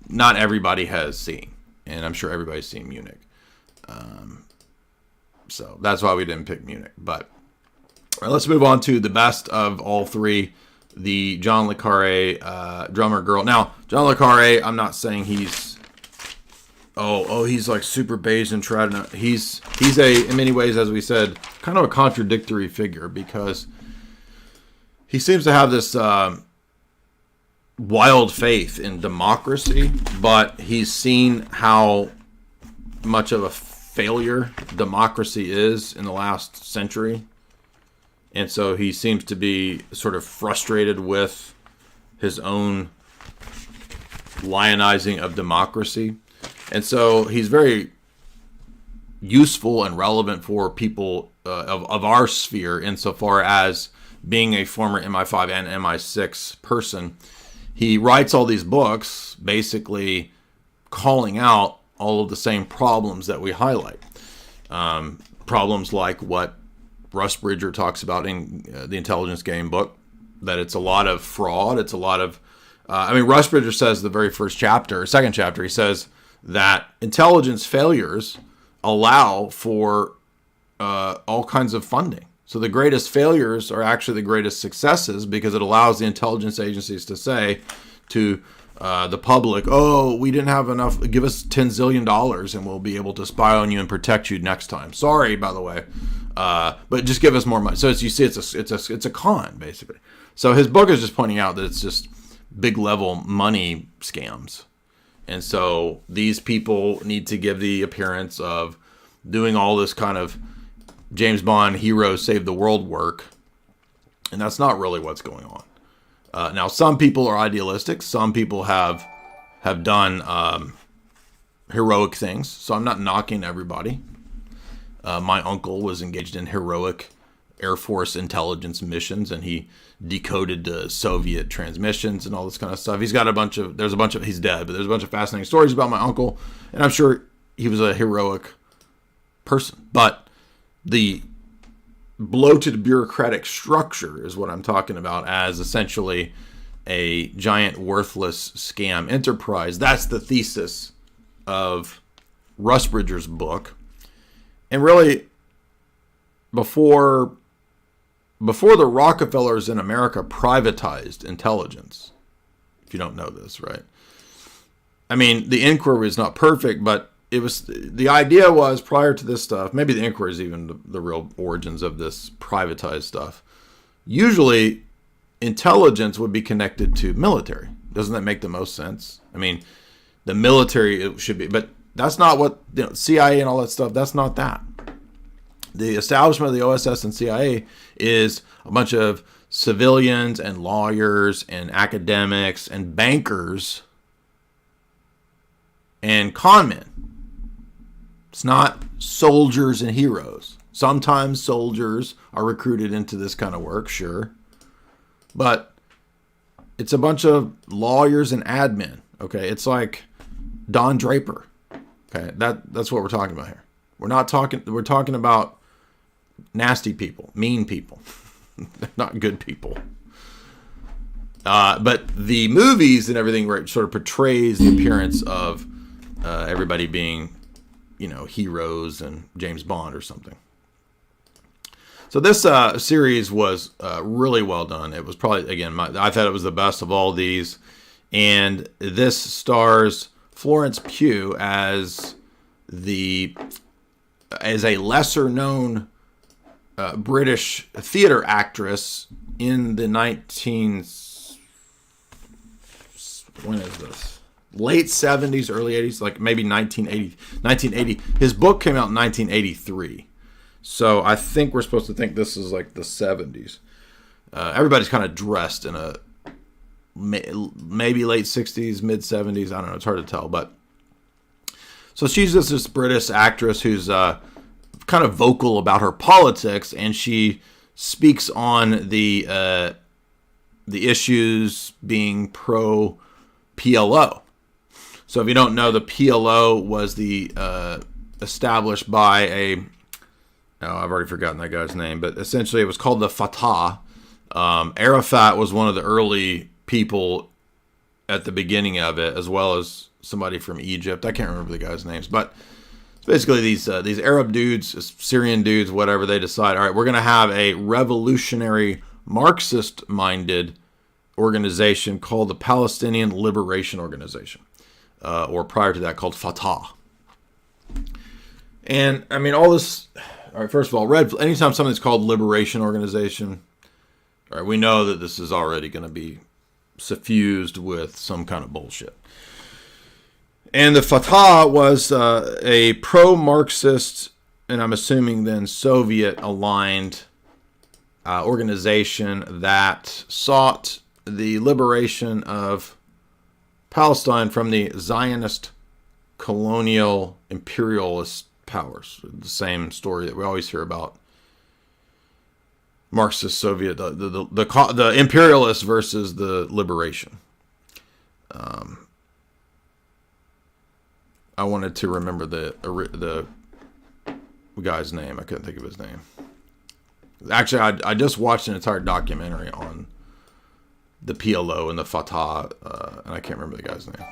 not everybody has seen. And I'm sure everybody's seen Munich. So that's why we didn't pick Munich. But all right, let's move on to the best of all 3. The John LeCarre Drummer Girl. Now, John LeCarre, I'm not saying he's he's like super beige and trident. He's in many ways, as we said, kind of a contradictory figure because he seems to have this wild faith in democracy, but he's seen how much of a failure democracy is in the last century. And so he seems to be sort of frustrated with his own lionizing of democracy. And so he's very useful and relevant for people of our sphere insofar as being a former MI5 and MI6 person. He writes all these books basically calling out all of the same problems that we highlight. Problems like what Rushbridger talks about in the Intelligence Game book, that it's a lot of fraud. It's a lot of, Rushbridger says the very second chapter, he says that intelligence failures allow for all kinds of funding. So the greatest failures are actually the greatest successes because it allows the intelligence agencies to say to the public, oh, we didn't have enough, give us $10 zillion and we'll be able to spy on you and protect you next time. Sorry, by the way. but just give us more money. So as you see, it's a con basically. So his book is just pointing out that it's just big level money scams. And so these people need to give the appearance of doing all this kind of James Bond hero save the world work. And that's not really what's going on. Now, some people are idealistic. Some people have done heroic things. So I'm not knocking everybody. My uncle was engaged in heroic Air Force intelligence missions, and he decoded the Soviet transmissions and all this kind of stuff. He's got he's dead, but there's a bunch of fascinating stories about my uncle, and I'm sure he was a heroic person. But the bloated bureaucratic structure is what I'm talking about as essentially a giant worthless scam enterprise. That's the thesis of Rusbridger's book. And really, before the Rockefellers in America privatized intelligence, if you don't know this, right? I mean, the inquiry is not perfect, but the idea was prior to this stuff, maybe the inquiry is even the real origins of this privatized stuff. Usually, intelligence would be connected to military. Doesn't that make the most sense? I mean, the military it should be, but that's not what CIA and all that stuff. That's not that. The establishment of the OSS and CIA is a bunch of civilians and lawyers and academics and bankers and con men. It's not soldiers and heroes. Sometimes soldiers are recruited into this kind of work, sure. But it's a bunch of lawyers and admin. Okay, it's like Don Draper. Okay, that's what we're talking about here. We're talking about nasty people, mean people, not good people. But the movies and everything sort of portrays the appearance of everybody being, heroes and James Bond or something. So this series was really well done. It was probably, again, I thought it was the best of all these. And this stars Florence Pugh as a lesser known British theater actress in the late 70s, early 80s, like maybe 1980. His book came out in 1983. So I think we're supposed to think this is like the 70s. Everybody's kind of dressed in a maybe late 60s, mid 70s. I don't know. It's hard to tell. But so she's just this British actress who's kind of vocal about her politics, and she speaks on the issues being pro PLO. So if you don't know, the PLO was established by I've already forgotten that guy's name, but essentially it was called the Fatah. Arafat was one of the early people at the beginning of it, as well as somebody from Egypt. I can't remember the guys' names, but basically these Arab dudes, Syrian dudes, whatever, they decide, all right, we're going to have a revolutionary Marxist-minded organization called the Palestinian Liberation Organization, or prior to that called Fatah. And I mean, all this. All right, first of all, anytime something's called Liberation Organization, all right, we know that this is already going to be suffused with some kind of bullshit. And the Fatah was a pro-Marxist, and I'm assuming then Soviet-aligned organization that sought the liberation of Palestine from the Zionist colonial imperialist powers. The same story that we always hear about Marxist Soviet, the imperialists versus the liberation. I wanted to remember the guy's name. I couldn't think of his name. Actually, I just watched an entire documentary on the PLO and the Fatah, and I can't remember the guy's name.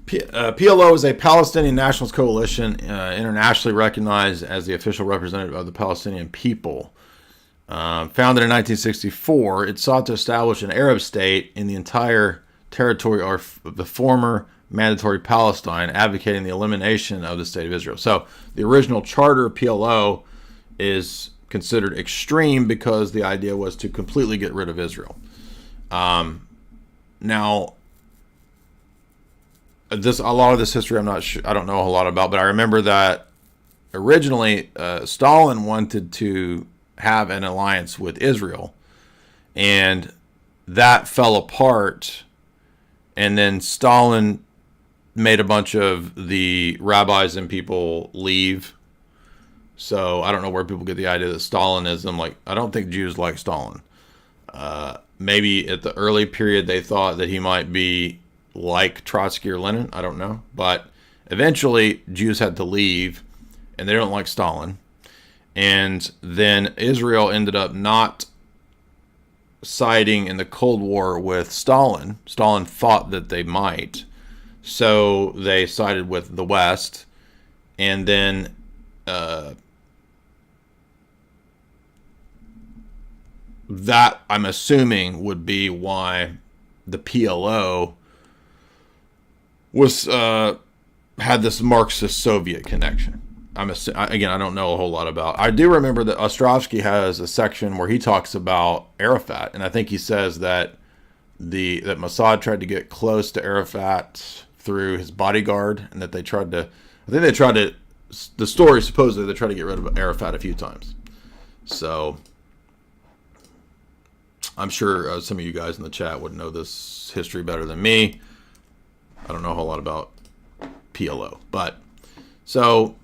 PLO is a Palestinian nationalist coalition, internationally recognized as the official representative of the Palestinian people. Founded in 1964, it sought to establish an Arab state in the entire territory of the former mandatory Palestine, advocating the elimination of the State of Israel. So the original charter of PLO is considered extreme because the idea was to completely get rid of Israel. Now, a lot of this history I don't know a whole lot about, but I remember that originally Stalin wanted to have an alliance with Israel, and that fell apart, and then Stalin made a bunch of the rabbis and people leave. So I don't know where people get the idea that Stalinism, like, I don't think Jews like Stalin. Maybe at the early period they thought that he might be like Trotsky or Lenin. I don't know. But eventually Jews had to leave, and they don't like Stalin. And then Israel ended up not siding in the Cold War with Stalin. Stalin thought that they might. So they sided with the West. And then that, I'm assuming, would be why the PLO was had this Marxist Soviet connection. Again, I don't know a whole lot about. I do remember that Ostrovsky has a section where he talks about Arafat, and I think he says that that Mossad tried to get close to Arafat through his bodyguard, and that they tried to. I think they tried to. The story supposedly they tried to get rid of Arafat a few times. So I'm sure some of you guys in the chat would know this history better than me. I don't know a whole lot about PLO, but so.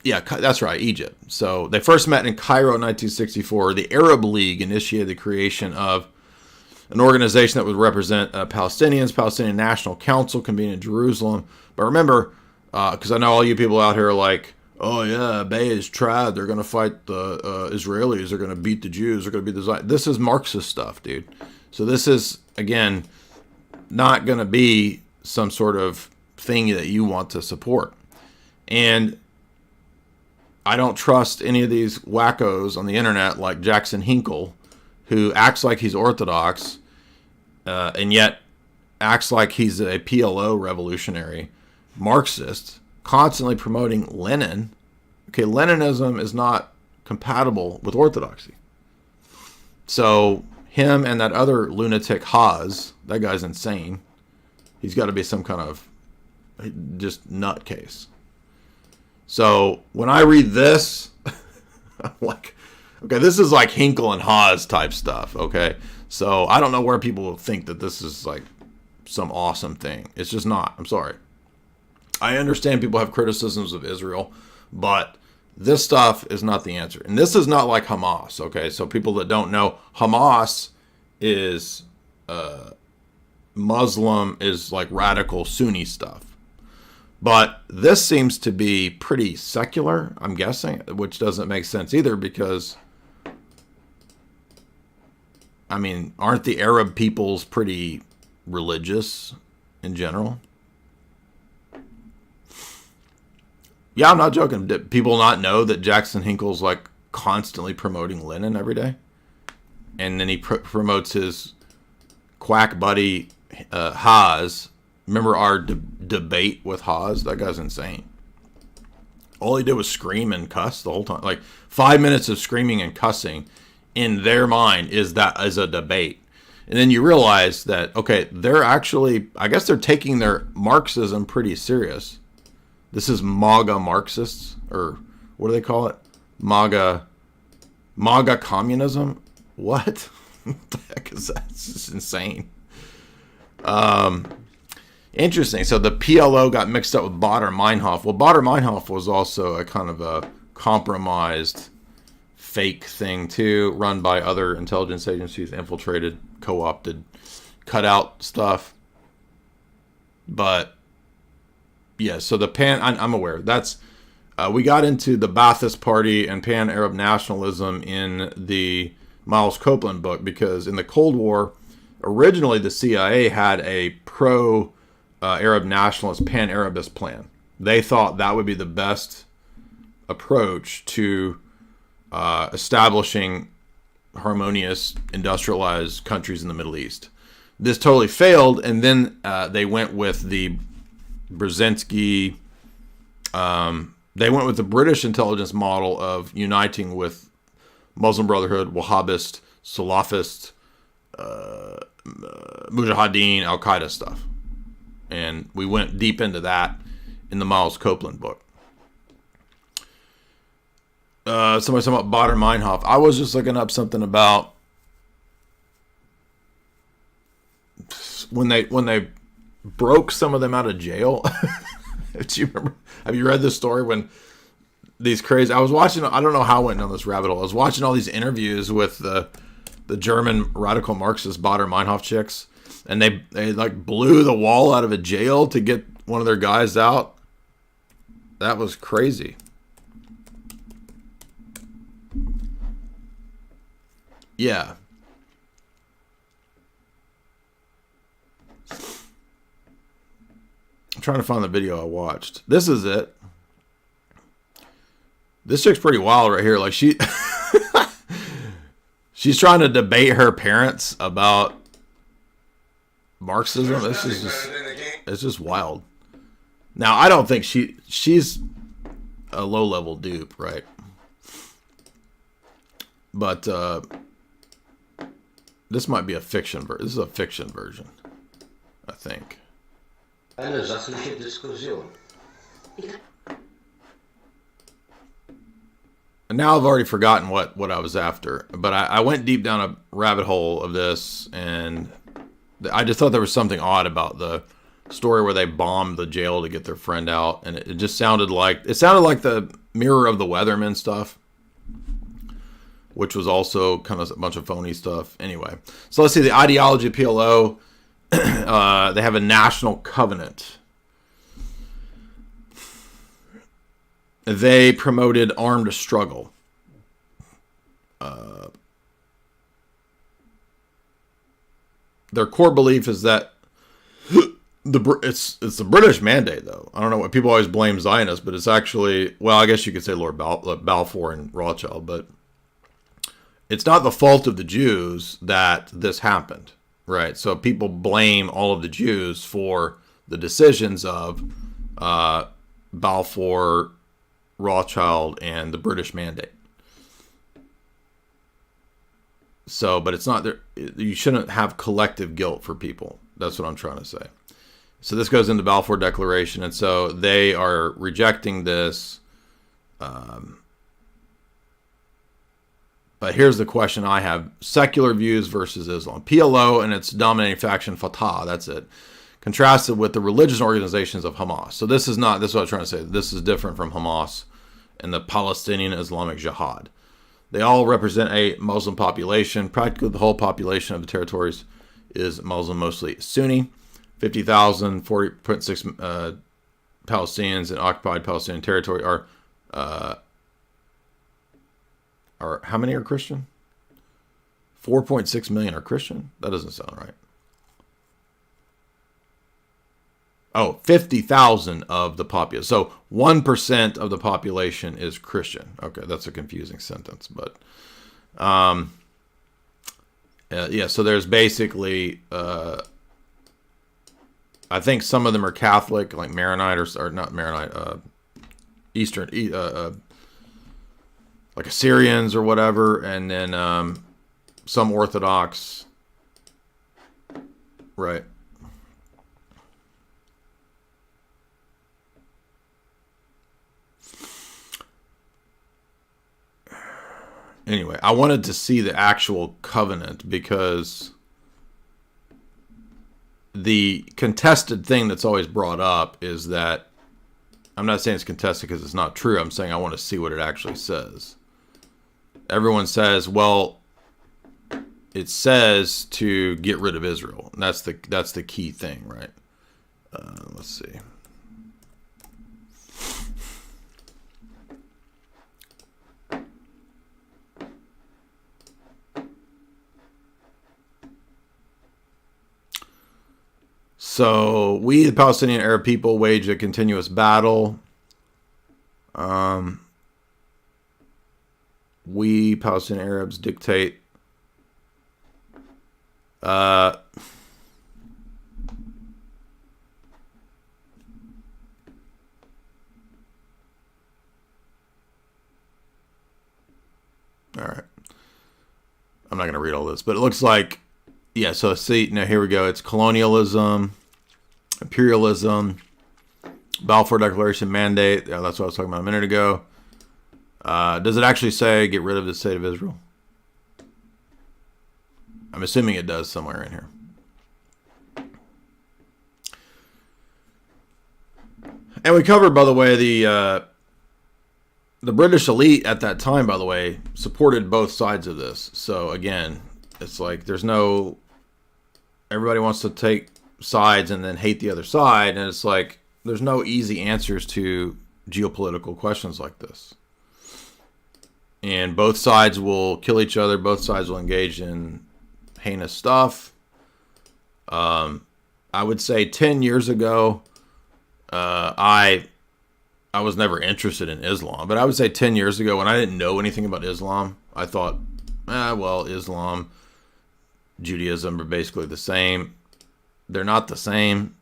Yeah, that's right, Egypt. So they first met in Cairo in 1964. The Arab League initiated the creation of an organization that would represent Palestinians. Palestinian National Council convened in Jerusalem. But remember, because I know all you people out here are like, oh yeah, Bay's tried. They're going to fight the Israelis. They're going to beat the Jews. They're going to be the Zionists. This is Marxist stuff, dude. So this is, again, not going to be some sort of thing that you want to support. And I don't trust any of these wackos on the internet like Jackson Hinkle, who acts like he's Orthodox, and yet acts like he's a PLO revolutionary Marxist, constantly promoting Lenin. Okay, Leninism is not compatible with Orthodoxy. So him and that other lunatic Haas, that guy's insane. He's got to be some kind of just nutcase. So when I read this, I'm like, okay, this is like Hinkle and Haas type stuff, okay? So I don't know where people think that this is like some awesome thing. It's just not. I'm sorry. I understand people have criticisms of Israel, but this stuff is not the answer. And this is not like Hamas, okay? So people that don't know, Hamas is Muslim, is like radical Sunni stuff. But this seems to be pretty secular, I'm guessing, which doesn't make sense either because, I mean, aren't the Arab peoples pretty religious in general? Yeah, I'm not joking. Did people not know that Jackson Hinkle's like constantly promoting Lenin every day? And then he promotes his quack buddy Haas. Remember our debate with Haas? That guy's insane. All he did was scream and cuss the whole time. Like 5 minutes of screaming and cussing in their mind is a debate. And then you realize that, okay, they're actually, I guess they're taking their Marxism pretty serious. This is MAGA Marxists, or what do they call it? MAGA communism? What? What the heck is that? It's just insane. Interesting. So the PLO got mixed up with Baader-Meinhof. Well, Baader-Meinhof was also a kind of a compromised fake thing too, run by other intelligence agencies, infiltrated, co-opted, cut out stuff. But yeah, so I'm aware. That's we got into the Ba'athist Party and Pan-Arab nationalism in the Miles Copeland book because in the Cold War, originally the CIA had a pro-Arab nationalist, pan-Arabist plan. They thought that would be the best approach to establishing harmonious, industrialized countries in the Middle East. This totally failed, and then they went with the Brzezinski. They went with the British intelligence model of uniting with Muslim Brotherhood, Wahhabist, Salafist, Mujahideen, Al Qaeda stuff, and we went deep into that in the Miles Copeland book. Somebody talking about Bader Meinhof. I was just looking up something about when they broke some of them out of jail. Do you remember? Have you read this story when these crazy? I was watching. I don't know how I went down this rabbit hole. I was watching all these interviews with the German radical Marxist Bader Meinhof chicks, and they like blew the wall out of a jail to get one of their guys out. That was crazy. Yeah. I'm trying to find the video I watched. This is it. This chick's pretty wild right here. Like she's trying to debate her parents about Marxism. It's just wild. Now, I don't think she's a low-level dupe, right? But this might be a fiction version. This is a fiction version, I think. Eine sachliche Diskussion. And now I've already forgotten what I was after. But I went deep down a rabbit hole of this, and I just thought there was something odd about the story where they bombed the jail to get their friend out, and it just sounded like the Mirror of the Weatherman stuff, which was also kind of a bunch of phony stuff. Anyway, so let's see the ideology of PLO. They have a national covenant. They promoted armed struggle. Their core belief is that it's the British mandate, though. I don't know what people always blame Zionists, but it's actually, well, I guess you could say Lord Balfour and Rothschild, but it's not the fault of the Jews that this happened, right? So people blame all of the Jews for the decisions of Balfour, Rothschild, and the British mandate. So, but it's not there. You shouldn't have collective guilt for people. That's what I'm trying to say. So this goes into Balfour Declaration, and so they are rejecting this. But here's the question I have: secular views versus Islam. PLO and its dominating faction Fatah. That's it. Contrasted with the religious organizations of Hamas. So this is what I'm trying to say. This is different from Hamas and the Palestinian Islamic Jihad. They all represent a Muslim population. Practically the whole population of the territories is Muslim, mostly Sunni. 50,000, 40.6 Palestinians in occupied Palestinian territory are how many are Christian? 4.6 million are Christian? That doesn't sound right. Oh, 50,000 of the population. So 1% of the population is Christian. Okay, that's a confusing sentence, but yeah. So there's basically, I think some of them are Catholic, like Maronite or not Maronite, Eastern, like Assyrians or whatever, and then some Orthodox, right? Anyway, I wanted to see the actual covenant because the contested thing that's always brought up is that, I'm not saying it's contested because it's not true. I'm saying I want to see what it actually says. Everyone says, well, it says to get rid of Israel. And that's the key thing, right? Let's see. So we, the Palestinian Arab people, wage a continuous battle. we Palestinian Arabs dictate. All right. I'm not going to read all this, but it looks like, yeah, so see, now here we go. It's colonialism, imperialism, Balfour Declaration mandate. Yeah, that's what I was talking about a minute ago. Does it actually say get rid of the state of Israel? I'm assuming it does somewhere in here. And we covered, by the way, the British elite at that time, by the way, supported both sides of this. So again, it's like there's no, everybody wants to take sides and then hate the other side. And it's like, there's no easy answers to geopolitical questions like this. And both sides will kill each other. Both sides will engage in heinous stuff. I would say 10 years ago, I was never interested in Islam, but I would say 10 years ago when I didn't know anything about Islam, I thought, well, Islam, Judaism are basically the same. They're not the same.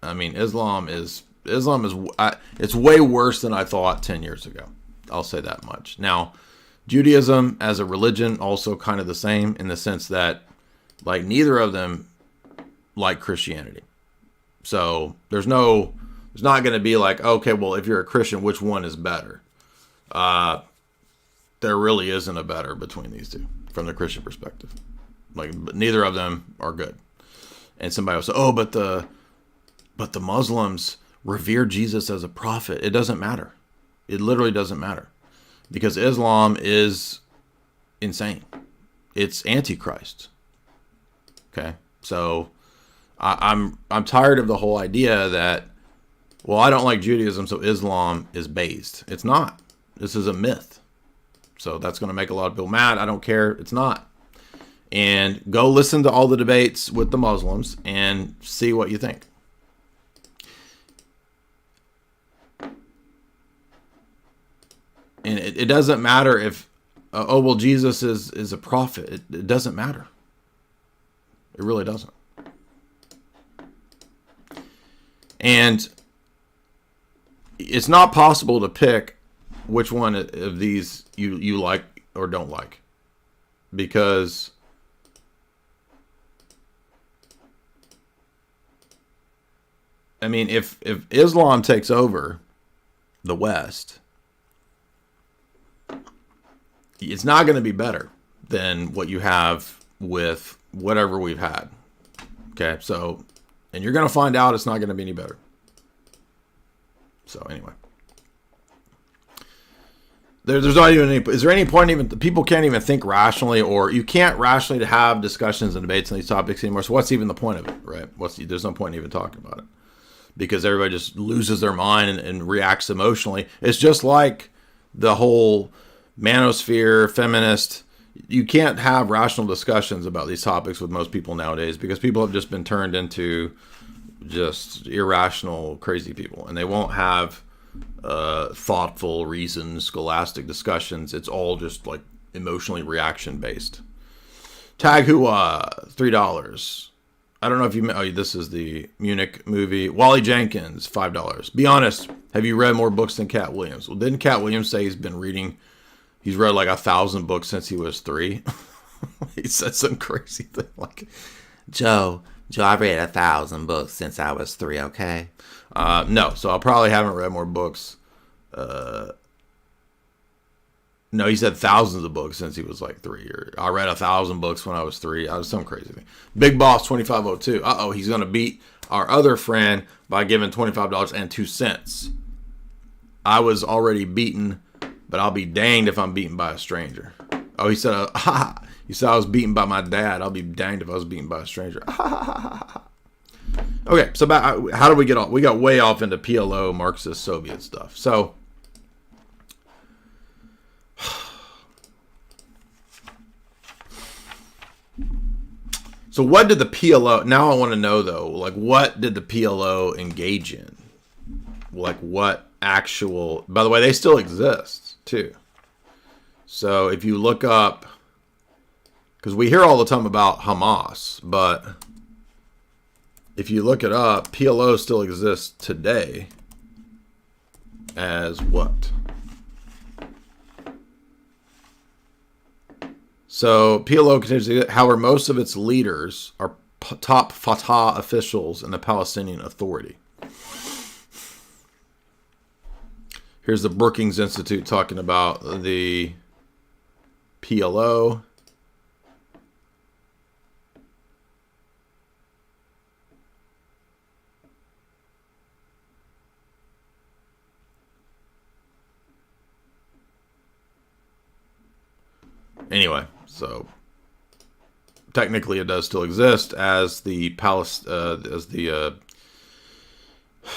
I mean, Islam is it's way worse than I thought 10 years ago. I'll say that much. Now, Judaism as a religion also kind of the same in the sense that like neither of them like Christianity. So there's not going to be like, okay, well, if you're a Christian, which one is better? There really isn't a better between these two from the Christian perspective. Like, but neither of them are good. And somebody will say, oh, but the Muslims revere Jesus as a prophet. It doesn't matter. It literally doesn't matter because Islam is insane. It's Antichrist. Okay, so I'm tired of the whole idea that, well, I don't like Judaism, so Islam is based. It's not. This is a myth. So that's going to make a lot of people mad. I don't care. It's not. And go listen to all the debates with the Muslims and see what you think. And it doesn't matter if, oh, well, Jesus is a prophet. It doesn't matter. It really doesn't. And it's not possible to pick which one of these you like or don't like. Because I mean, if Islam takes over the West, it's not going to be better than what you have with whatever we've had. Okay, so, and you're going to find out it's not going to be any better. So anyway, there's not even any, is there any point even, people can't even think rationally, or you can't rationally to have discussions and debates on these topics anymore. So what's even the point of it, right? There's no point in even talking about it because everybody just loses their mind and reacts emotionally. It's just like the whole manosphere, feminist, you can't have rational discussions about these topics with most people nowadays because people have just been turned into just irrational, crazy people, and they won't have thoughtful, reasoned, scholastic discussions. It's all just like emotionally reaction based. Tag Hua, $3. I don't know if you. Oh, this is the Munich movie. Wally Jenkins, $5. Be honest. Have you read more books than Cat Williams? Well, didn't Cat Williams say he's been reading? He's read like 1,000 books since he was 3. He said some crazy thing like, Joe, I read 1,000 books since I was 3, okay? No, so I probably haven't read more books. No, he said thousands of books since he was like 3. Or I read 1,000 books when I was 3. I was some crazy thing. Big Boss 2502. Uh-oh, he's going to beat our other friend by giving $25.02. I was already beaten, but I'll be danged if I'm beaten by a stranger. Oh, he said, he said I was beaten by my dad. I'll be danged if I was beaten by a stranger. Okay, so how did we get off? We got way off into PLO, Marxist, Soviet stuff. So what did the PLO, now I want to know though, like what did the PLO engage in? Like what actual, by the way, they still exist too. So if you look up, because we hear all the time about Hamas, but if you look it up, PLO still exists today as what? So PLO continues to, however, most of its leaders are top Fatah officials in the Palestinian Authority. Here's the Brookings Institute talking about the PLO. Anyway, so technically it does still exist as the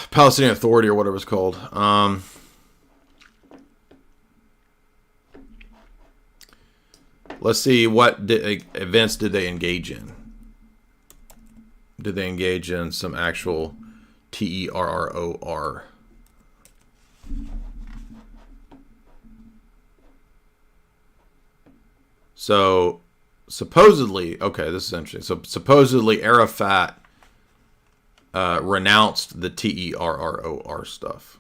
Palestinian Authority or whatever it's called. Let's see, what events did they engage in? Did they engage in some actual terror? So, supposedly, okay, this is interesting. So, supposedly Arafat renounced the terror stuff.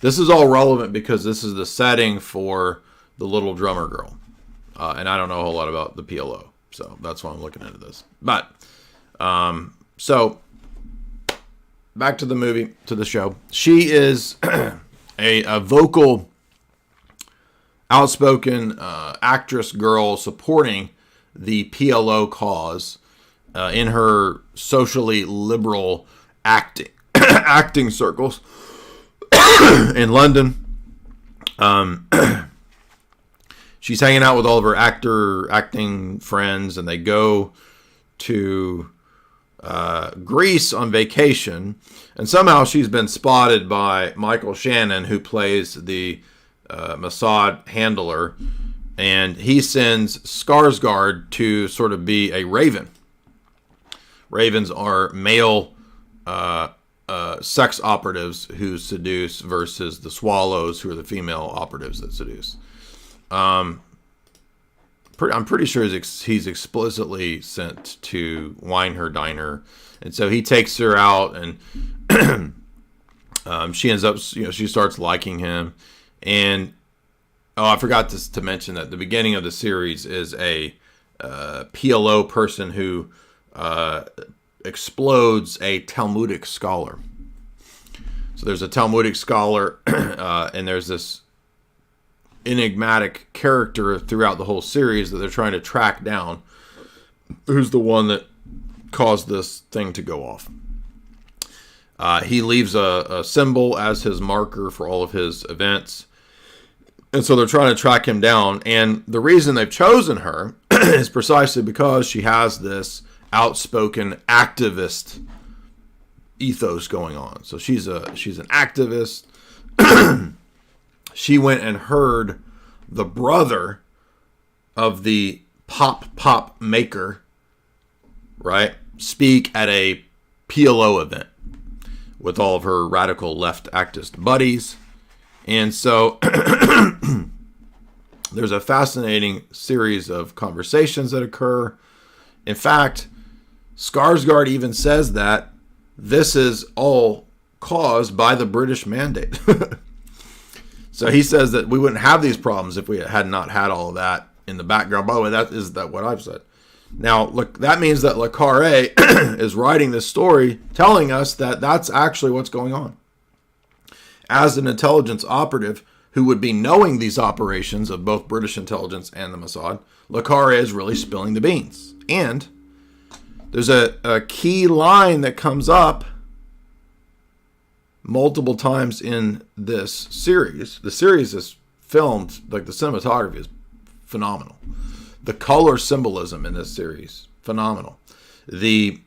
This is all relevant because this is the setting for the Little Drummer Girl. And I don't know a whole lot about the PLO. So, that's why I'm looking into this. But, so, back to the movie, to the show. She is a vocal, outspoken actress girl supporting the PLO cause in her socially liberal acting circles in London. She's hanging out with all of her acting friends, and they go to Greece on vacation. And somehow she's been spotted by Michael Shannon, who plays the Mossad handler, and he sends Skarsgård to sort of be a raven. Ravens are male sex operatives who seduce versus the swallows, who are the female operatives that seduce. I'm pretty sure he's explicitly sent to wine her, dine her, and so he takes her out, and she ends up, she starts liking him. And I forgot to mention that the beginning of the series is a PLO person who explodes a Talmudic scholar. So there's a Talmudic scholar, and there's this enigmatic character throughout the whole series that they're trying to track down, who's the one that caused this thing to go off. He leaves a symbol as his marker for all of his events. And so they're trying to track him down. And the reason they've chosen her is precisely because she has this outspoken activist ethos going on. So she's an activist. She went and heard the brother of the pop maker, right, speak at a PLO event with all of her radical left activist buddies. And so there's a fascinating series of conversations that occur. In fact, Skarsgård even says that this is all caused by the British mandate. So he says that we wouldn't have these problems if we had not had all of that in the background. By the way, that is what I've said. Now, look, that means that LeCarre is writing this story telling us that that's actually what's going on. As an intelligence operative who would be knowing these operations of both British intelligence and the Mossad, LeCarre is really spilling the beans. And there's a key line that comes up multiple times in this series. The series is filmed, like the cinematography is phenomenal. The color symbolism in this series, phenomenal. The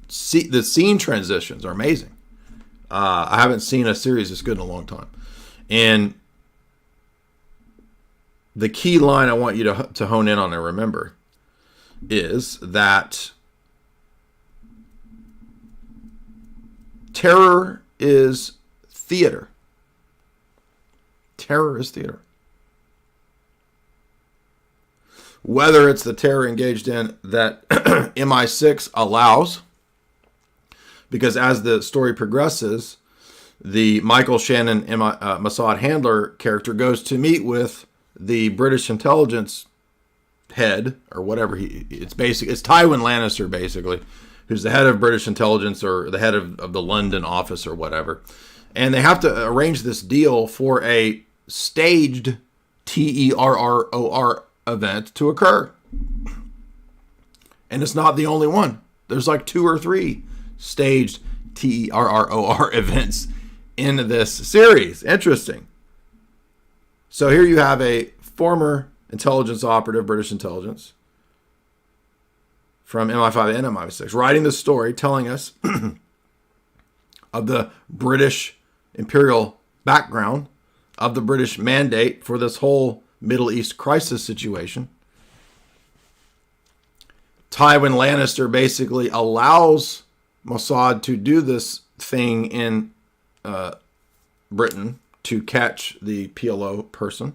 scene transitions are amazing. I haven't seen a series this good in a long time. And the key line I want you to hone in on and remember is that terror is theater. Terror is theater. whether it's the terror engaged in that MI6 allows, because as the story progresses, the Michael Shannon Mossad handler character goes to meet with the British intelligence head, or whatever it's Tywin Lannister, basically, who's the head of British intelligence, or the head of the London office, or whatever. And they have to arrange this deal for a staged TERROR event to occur. And it's not the only one. There's like 2 or 3 staged TERROR events in this series. Interesting. So here you have a former intelligence operative, British intelligence, from MI5 and MI6, writing the story, telling us of the British imperial background, of the British mandate for this whole Middle East crisis situation. Tywin Lannister basically allows Mossad to do this thing in Britain to catch the PLO person.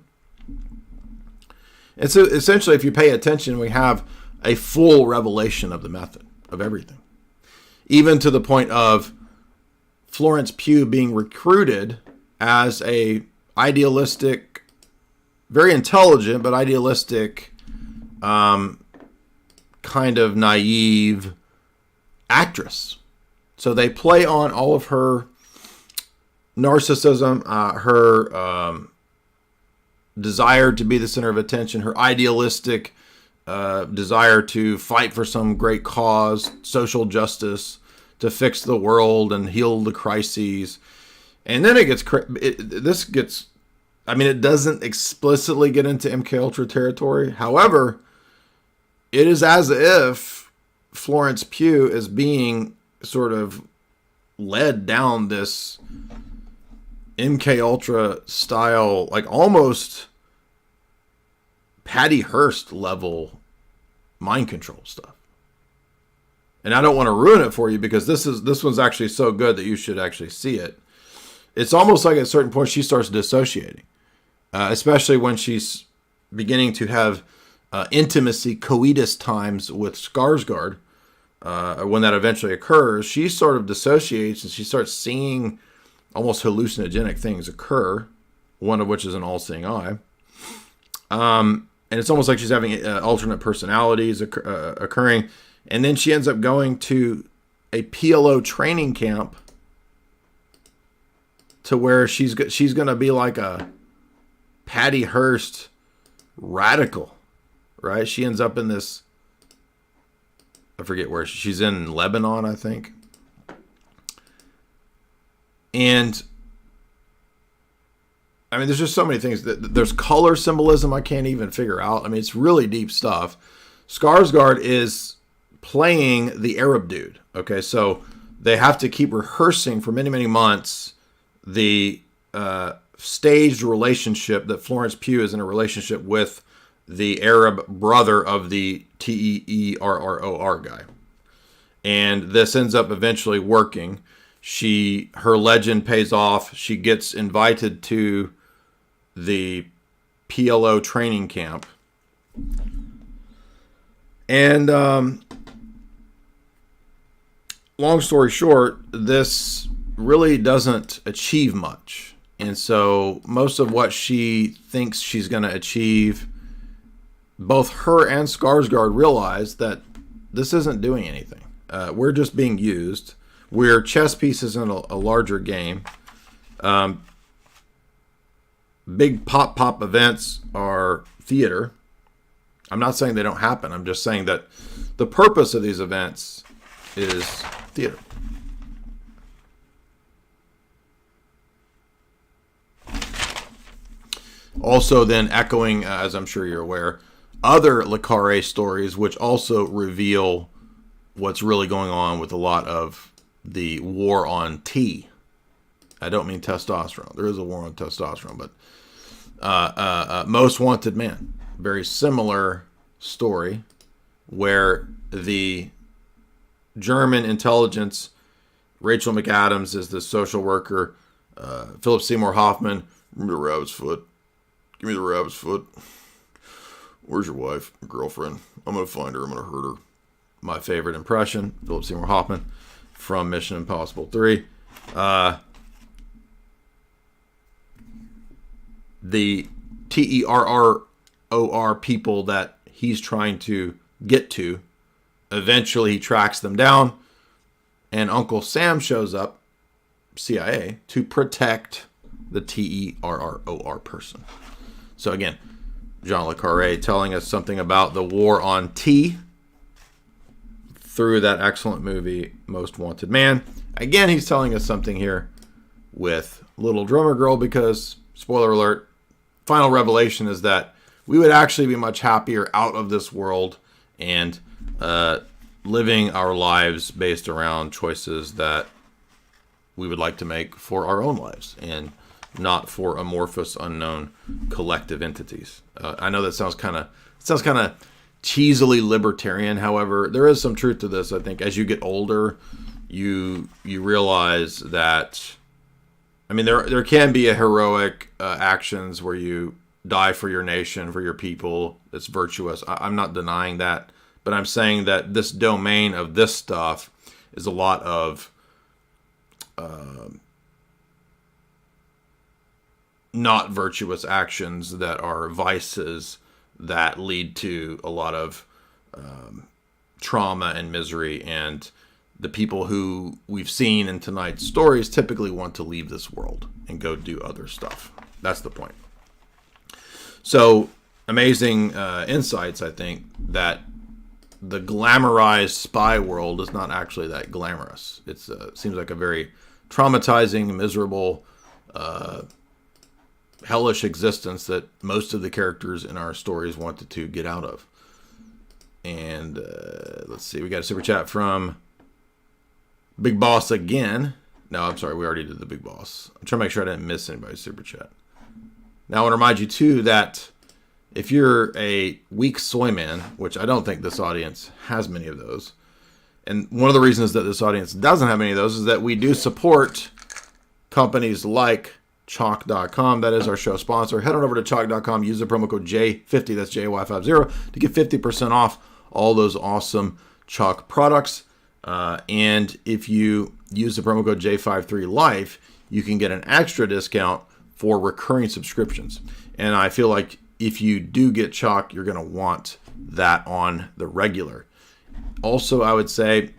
And so essentially, if you pay attention, we have a full revelation of the method, of everything. Even to the point of Florence Pugh being recruited as a idealistic, very intelligent, but idealistic, kind of naive actress. So they play on all of her narcissism, her desire to be the center of attention, her idealistic desire to fight for some great cause, social justice, to fix the world and heal the crises. And then it doesn't explicitly get into MKUltra territory. However, it is as if Florence Pugh is being sort of led down this MKUltra style, like almost Patty Hearst level mind control stuff. And I don't want to ruin it for you, because this one's actually so good that you should actually see it. It's almost like at a certain point she starts dissociating, especially when she's beginning to have intimacy, coitus times with Skarsgård. When that eventually occurs, she sort of dissociates and she starts seeing almost hallucinogenic things occur, one of which is an all-seeing eye. And it's almost like she's having alternate personalities occurring. And then she ends up going to a PLO training camp to where she's going to be like a Patty Hearst radical, right? She ends up in this, I forget where, she's in Lebanon, I think. And I mean, there's just so many things. There's color symbolism I can't even figure out. I mean, it's really deep stuff. Skarsgård is playing the Arab dude. Okay, so they have to keep rehearsing for many, many months the staged relationship that Florence Pugh is in a relationship with the Arab brother of the TERROR guy. And this ends up eventually working. Her legend pays off. She gets invited to the PLO training camp. And long story short, this really doesn't achieve much. And so most of what she thinks she's going to achieve, both her and Skarsgård realize that this isn't doing anything. We're just being used. We're chess pieces in a larger game. Big pop events are theater. I'm not saying they don't happen. I'm just saying that the purpose of these events is theater. Also then echoing, as I'm sure you're aware, other LeCarre stories, which also reveal what's really going on with a lot of the war on T. I don't mean testosterone. There is a war on testosterone, but Most Wanted Man. Very similar story where the German intelligence, Rachel McAdams is the social worker, Philip Seymour Hoffman, give me the rabbit's foot. Give me the rabbit's foot. where's your wife, your girlfriend? I'm going to find her. I'm going to hurt her. My favorite impression, Philip Seymour Hoffman from Mission Impossible 3. The TERROR people that he's trying to get to, eventually he tracks them down, and Uncle Sam shows up, CIA, to protect the TERROR person. So again, Jean Le Carre telling us something about the war on T through that excellent movie, Most Wanted Man. Again, he's telling us something here with Little Drummer Girl because, spoiler alert, final revelation is that we would actually be much happier out of this world and living our lives based around choices that we would like to make for our own lives and not for amorphous, unknown collective entities. I know that sounds kind of cheesily libertarian. However, there is some truth to this. I think as you get older, you realize that, I mean, there can be a heroic actions where you die for your nation, for your people. It's virtuous. I'm not denying that, but I'm saying that this domain of this stuff is a lot of not virtuous actions that are vices that lead to a lot of trauma and misery. And the people who we've seen in tonight's stories typically want to leave this world and go do other stuff. That's the point. So amazing insights, I think, that the glamorized spy world is not actually that glamorous. It seems like a very traumatizing, miserable, hellish existence that most of the characters in our stories wanted to get out of. And let's see, we got a super chat from Big Boss again. No, I'm sorry, we already did the Big Boss. I'm trying to make sure I didn't miss anybody's super chat. Now I want to remind you too that if you're a weak soy man, which I don't think this audience has many of those, and one of the reasons that this audience doesn't have many of those is that we do support companies like Chalk.com. That is our show sponsor. Head on over to Chalk.com. Use the promo code J50, that's JY50, to get 50% off all those awesome Chalk products. And if you use the promo code J53Life, you can get an extra discount for recurring subscriptions. And I feel like if you do get Chalk, you're going to want that on the regular. Also, I would say,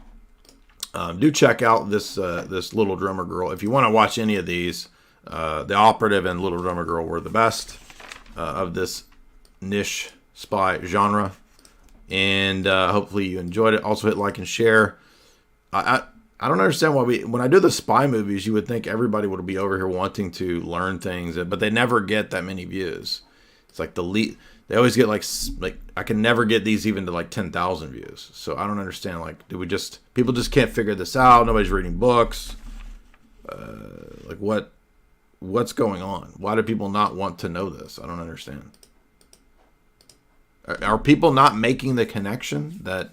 do check out this Little Drummer Girl. If you want to watch any of these, the Operative and Little Drummer Girl were the best of this niche spy genre. And hopefully you enjoyed it. Also hit like and share. I don't understand why when I do the spy movies, you would think everybody would be over here wanting to learn things, but they never get that many views. It's like they always get like I can never get these even to like 10,000 views. So I don't understand. Like, people just can't figure this out. Nobody's reading books. Like what's going on? Why do people not want to know this? I don't understand. Are people not making the connection that,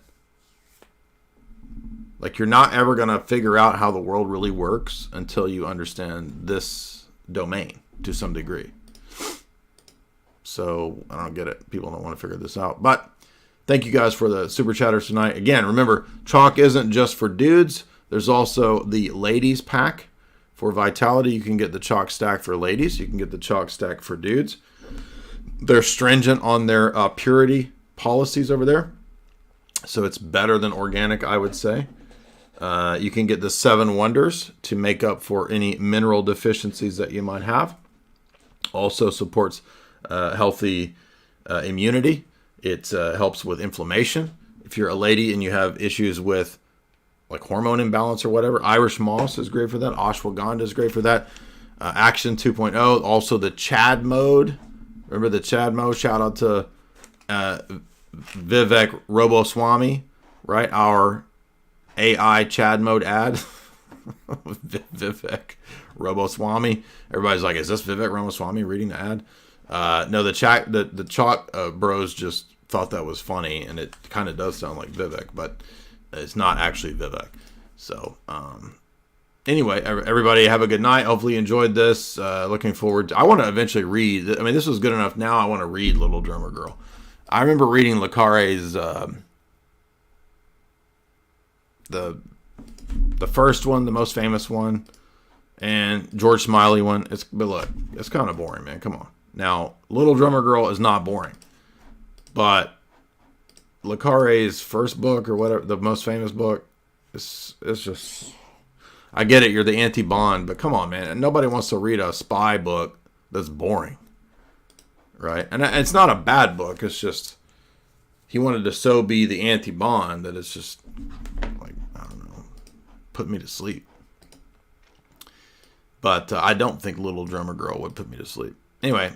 like, you're not ever going to figure out how the world really works until you understand this domain to some degree? So I don't get it. People don't want to figure this out. But thank you guys for the super chatters tonight. Again, remember, Chalk isn't just for dudes. There's also the ladies pack. For Vitality, you can get the Chalk stack for ladies. You can get the Chalk stack for dudes. They're stringent on their purity policies over there. So it's better than organic, I would say. You can get the 7 Wonders to make up for any mineral deficiencies that you might have. Also supports healthy immunity. It helps with inflammation. If you're a lady and you have issues with like hormone imbalance or whatever, Irish Moss is great for that. Ashwagandha is great for that. Action 2.0. Also the Chad mode. Remember the Chad mode? Shout out to Vivek Roboswamy, right? Our AI Chad mode ad. Vivek Roboswamy. Everybody's like, is this Vivek Ramaswamy reading the ad? No, the Chalk bros just thought that was funny, and it kind of does sound like Vivek, but it's not actually Vivek. So, anyway, everybody have a good night. Hopefully you enjoyed this. Looking forward to, I want to eventually read. I mean, this was good enough. Now I want to read Little Drummer Girl. I remember reading LeCarre's the first one, the most famous one, and George Smiley one. But look, it's kind of boring, man. Come on. Now, Little Drummer Girl is not boring, but LeCarre's first book or whatever, the most famous book, it's just. I get it, you're the anti-Bond, but come on, man. And nobody wants to read a spy book that's boring, right? And it's not a bad book. It's just he wanted to so be the anti-Bond that it's just like, I don't know, put me to sleep. But I don't think Little Drummer Girl would put me to sleep. Anyway,